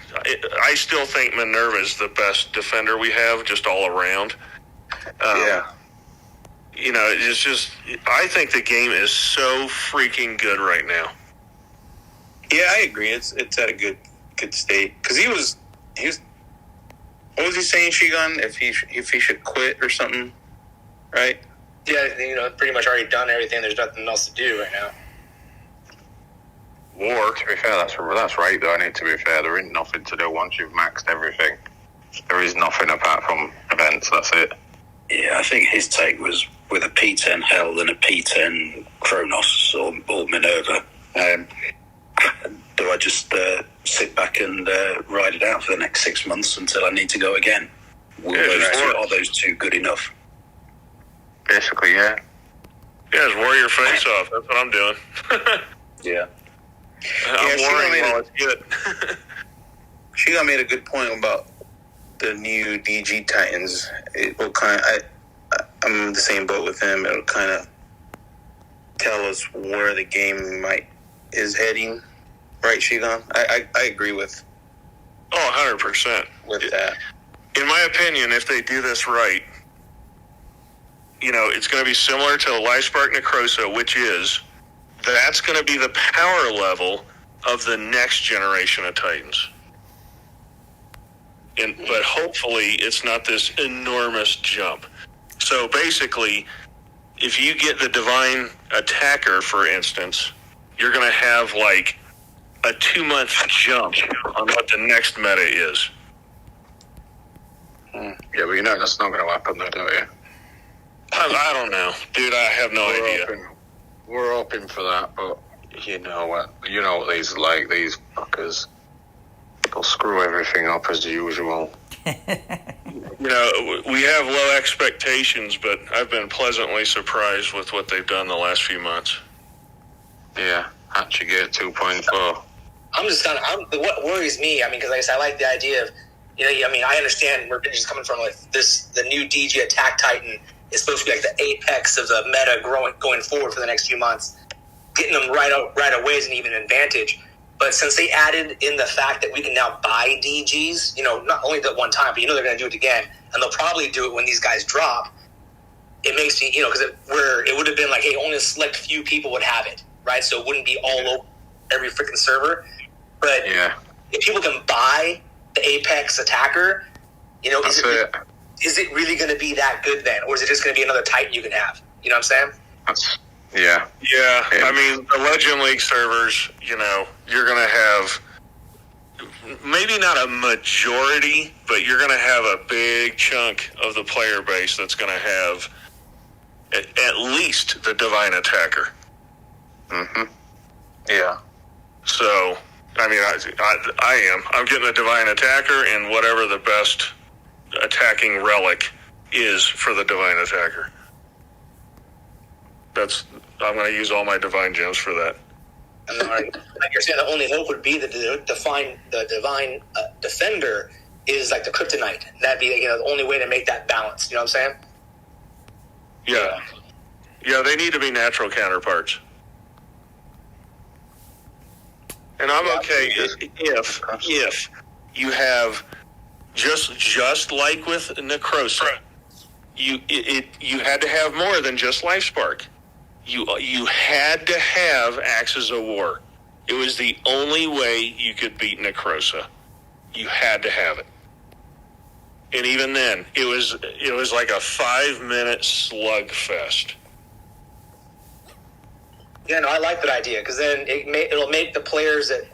I still think Minerva is the best defender we have, just all around. Yeah. You know, it's just... I think the game is so freaking good right now. Yeah, I agree. It's at a good state. Because he was... What was he saying, Shigon? If he should quit or something, right? Yeah, you know, pretty much already done everything. There's nothing else to do right now. War, to be fair, that's right, though. I need to be fair. There ain't nothing to do once you've maxed everything. There is nothing apart from events, that's it. Yeah, I think his take was with a P10 Hell and a P10 Kronos or Minerva. Do I just sit back and ride it out for the next 6 months until I need to go again? Are those two good enough? Basically, yeah. Yeah, just war your face off. That's what I'm doing. Yeah. I'm warring while it's good. Shigon made a good point about the new DG Titans. It will I'm in the same boat with him. It'll kind of tell us where the game is heading. Right, Shigon? I agree with 100%. With that. In my opinion, if they do this right, you know, it's going to be similar to Livespark Necrosa, which is, that's going to be the power level of the next generation of Titans. But hopefully it's not this enormous jump. So basically, if you get the Divine Attacker, for instance, you're going to have like a 2-month jump on what the next meta is. Yeah, but you know that's not going to happen, though, don't you? I don't know, dude. I have no idea. We're hoping for that, but you know what these like, these fuckers. They'll screw everything up as usual. You know, we have low expectations, but I've been pleasantly surprised with what they've done the last few months. Yeah, actually get 2.4. I'm just what worries me, I mean, because like I said, I like the idea of, you know, I mean, I understand where Benji's coming from, like the new DG Attack Titan is supposed to be like the apex of the meta going forward for the next few months. Getting them right away is an even advantage. But since they added in the fact that we can now buy DGs, you know, not only that one time, but you know they're going to do it again, and they'll probably do it when these guys drop, it makes me, you know, because it would have been like, hey, only a select few people would have it, right? So it wouldn't be all over every freaking server. But if people can buy the Apex Attacker, you know, is it really going to be that good then? Or is it just going to be another Titan you can have? You know what I'm saying? Yeah. I mean, the Legend League servers, you know, you're going to have maybe not a majority, but you're going to have a big chunk of the player base that's going to have at least the Divine Attacker. Mm-hmm. Yeah. So, I mean, I am. I'm getting the Divine Attacker and whatever the best attacking relic is for the Divine Attacker. I'm going to use all my Divine Gems for that. And like you're saying, the only hope would be that the Divine Defender is like the Kryptonite. That'd be, you know, the only way to make that balance. You know what I'm saying? Yeah, they need to be natural counterparts. And I'm okay if you have just like with Necrosa, you had to have more than just Life Spark. You had to have Axes of War. It was the only way you could beat Necrosa. You had to have it. And even then, it was like a 5-minute slugfest. Yeah, no, I like that idea because then it'll make the players that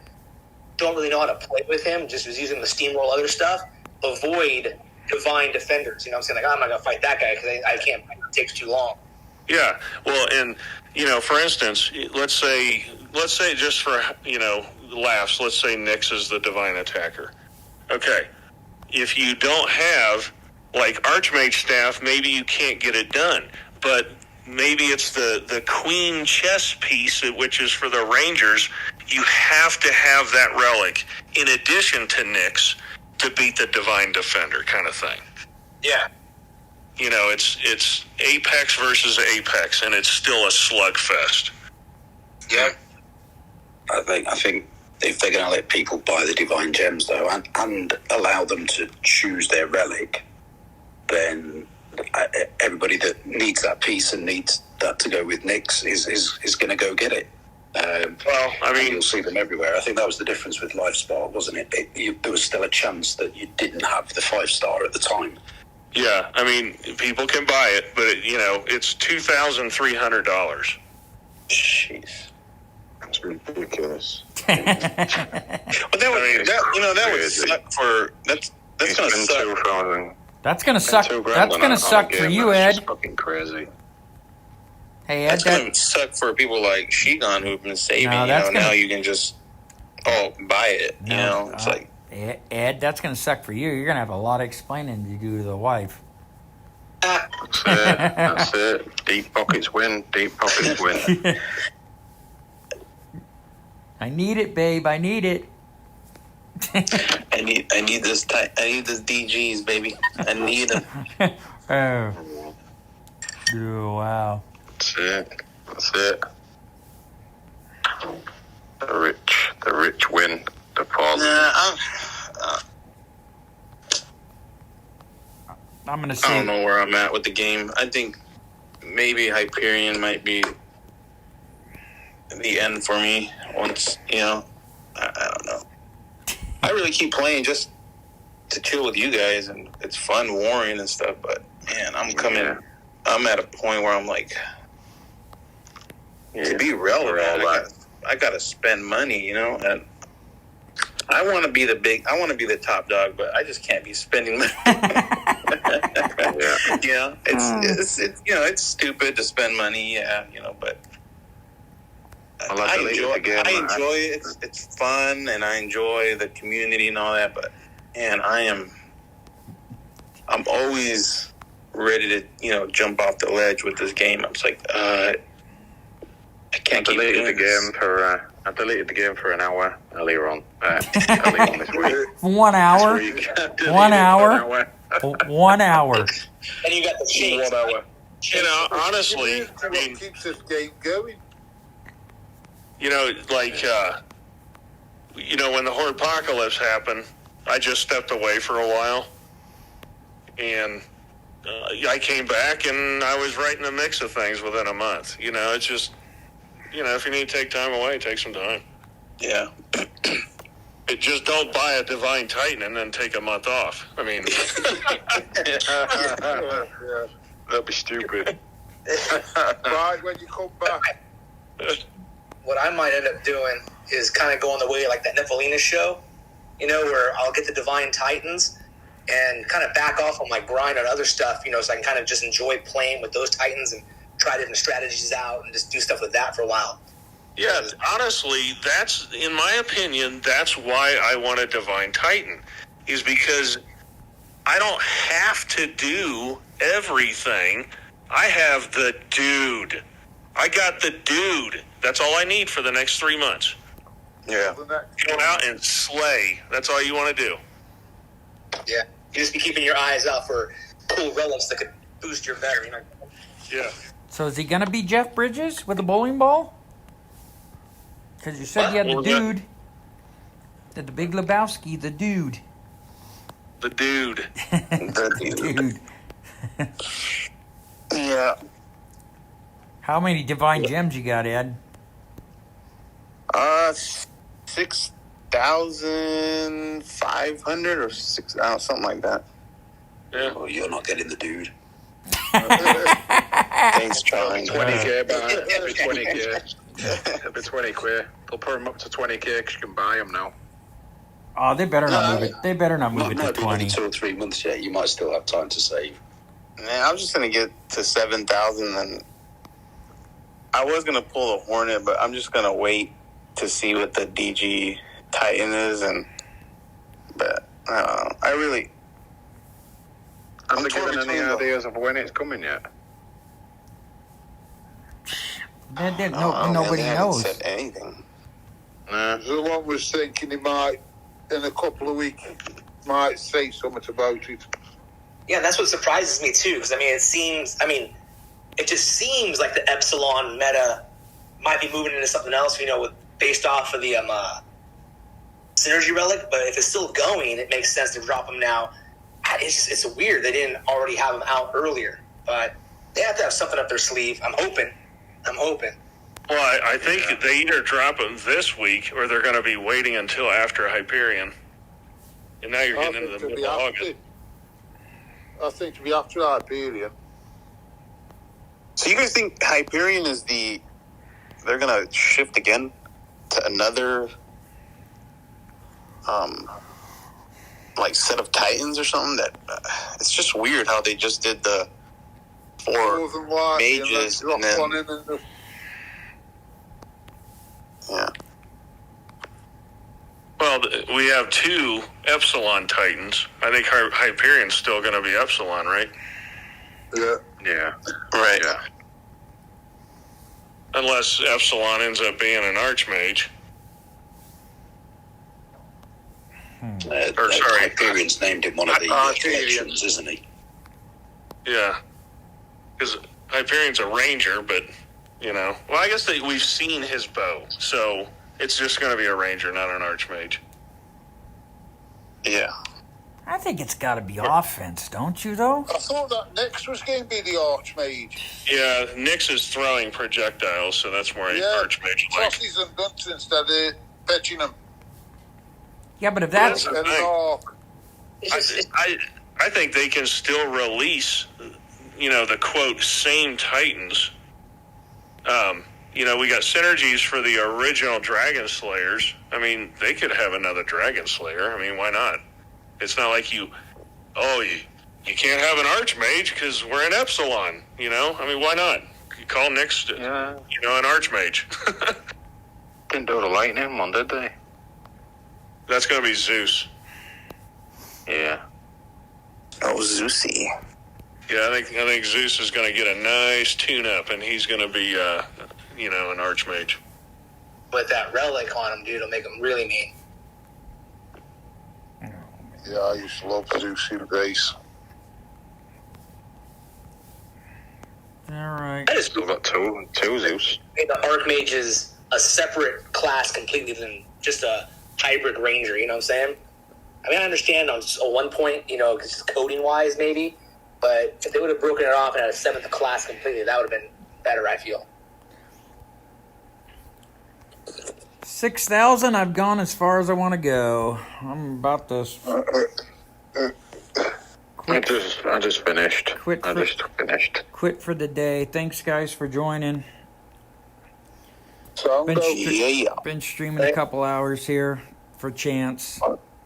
don't really know how to play with him, just was using the steamroll other stuff, avoid divine defenders. You know what I'm saying? Like, I'm not going to fight that guy because I can't. It takes too long. Yeah. Well, and, for instance, let's say just for, laughs, let's say Nyx is the divine attacker. Okay. If you don't have, like, Archmage staff, maybe you can't get it done. But maybe it's the queen chess piece, which is for the Rangers. You have to have that relic in addition to Nyx to beat the divine defender kind of thing. Yeah. It's Apex versus Apex, and it's still a slugfest. Yeah. I think if they're going to let people buy the divine gems, though, and allow them to choose their relic, then everybody that needs that piece and needs that to go with Nyx is going to go get it. Well, I mean, you'll see them everywhere. I think that was the difference with Life Spark, wasn't it? There was still a chance that you didn't have the 5-star at the time. Yeah, I mean, people can buy it, but it's $2,300. Jeez. That's ridiculous. But that would suck for that's gonna suck. That's gonna suck. That's gonna suck for you, Ed. That's fucking crazy. Hey, Ed. That's gonna suck for people like Shigon who've been saving. No, now you can just buy it. It's like Ed. That's gonna suck for you. You're gonna have a lot of explaining to do to the wife. That's it. Deep pockets win. Deep pockets win. I need it, babe. I need it. I need this DGs, baby. I need them. Oh, wow. That's it. The rich win. The poor. I'm gonna say. I don't know where I'm at with the game. I think maybe Hyperion might be the end for me. Once I don't know. I really keep playing just to chill with you guys, and it's fun warring and stuff. But man, I'm at a point where I'm like, to be relevant, I gotta spend money, and I want to be the top dog, but I just can't be spending money. It's stupid to spend money, but I enjoy it. It's fun, and I enjoy the community and all that. But man, I'm always ready to jump off the ledge with this game. I'm just like, I can't keep doing this. I deleted the game for an hour earlier on. Earlier on this week. 1 hour. 1 hour. 1 hour. And you got the shakes. 1 hour. Honestly, I mean, what keeps this game going? When the Hordepocalypse happened, I just stepped away for a while, and I came back, and I was right in the mix of things within a month. It's just, if you need to take time away, take some time. Yeah. Just don't buy a Divine Titan and then take a month off. I mean, That'd be stupid. Right when you come back. What I might end up doing is kind of going the way like that Nephilim show, where I'll get the Divine Titans and kind of back off on my grind on other stuff, so I can kind of just enjoy playing with those Titans and try different strategies out and just do stuff with that for a while. Yeah, honestly, that's, in my opinion, that's why I want a Divine Titan, is because I don't have to do everything. I have the dude. I got the dude. That's all I need for the next 3 months. Yeah. Go out and slay. That's all you want to do. Yeah. You just be keeping your eyes out for cool relics that could boost your better, Yeah. So is he gonna be Jeff Bridges with a bowling ball? Because you said you had the dude. The Big Lebowski, the dude. The dude. Dude. Yeah. How many divine gems you got, Ed? 6,500 or something like that. Yeah. Oh, you're not getting the dude. Thanks, Charlie. 20k, but it'll be 20k. It'll be 20k. They'll put them up to 20k because you can buy them now. Oh, they better not move it. They better not move it to Might be another 20. 2 or 3 months yet. You might still have time to save. Man, I'm just gonna get to 7,000, and I was gonna pull the Hornet, but I'm just gonna wait to see what the DG Titan is, but I really. Have they given any ideas of when it's coming yet? Nobody they haven't knows. said anything. Nah. The one was thinking he might, in a couple of weeks, might say something about it. Yeah, that's what surprises me too. Because it just seems like the Epsilon meta might be moving into something else. Based off of the Synergy Relic. But if it's still going, it makes sense to drop them now. It's weird they didn't already have them out earlier. But they have to have something up their sleeve. I'm hoping. Well, I think they either drop them this week or they're going to be waiting until after Hyperion. And now you're getting into the middle of August. I think to be after Hyperion. So you guys think Hyperion is they're gonna shift again to another set of Titans or something? That it's just weird how they just did the 4 mages and then yeah. Well, we have 2 Epsilon Titans. I think Hyperion's still going to be Epsilon, right? Yeah. Yeah. Right. Yeah. Unless Epsilon ends up being an Archmage. Or sorry, Hyperion's named in one of the collections, isn't he? Yeah. Because Hyperion's a ranger, but, well, I guess we've seen his bow, so it's just going to be a ranger, not an Archmage. Yeah. I think it's got to be offense, don't you, though? I thought that Nyx was going to be the Archmage. Yeah, Nyx is throwing projectiles, so that's more Archmage. Tosses and guns instead of fetching them. Yeah, but if that's... I think they can still release, the quote, same Titans. We got synergies for the original Dragon Slayers. They could have another Dragon Slayer. Why not? It's not like you can't have an Archmage because we're in Epsilon, why not? You call Nyx, an Archmage. Didn't do the lightning one, did they? That's going to be Zeus. Yeah. Oh, Zeusy. Yeah, I think Zeus is going to get a nice tune-up, and he's going to be, an Archmage. With that relic on him, dude, it'll make him really mean. Yeah, I used to love Zeus in base. All right. I just still got two Zeus. The Archmage is a separate class completely than just a hybrid ranger, you know what I'm saying? I understand on one point, because coding-wise maybe, but if they would have broken it off and had a 7th class completely, that would have been better, I feel. 6,000, I've gone as far as I want to go. I'm about to... I just finished. Quit for the day. Thanks, guys, for joining. Been streaming a couple hours here for chance.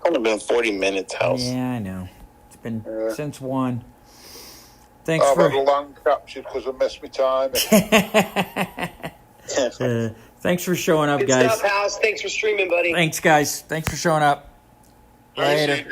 Only been 40 minutes, House. Yeah, I know. It's been since 1. I've had a long capture because I missed my time. Thanks for showing up, Good guys. stuff, House. Thanks for streaming, buddy. Thanks, guys. Thanks for showing up. Later.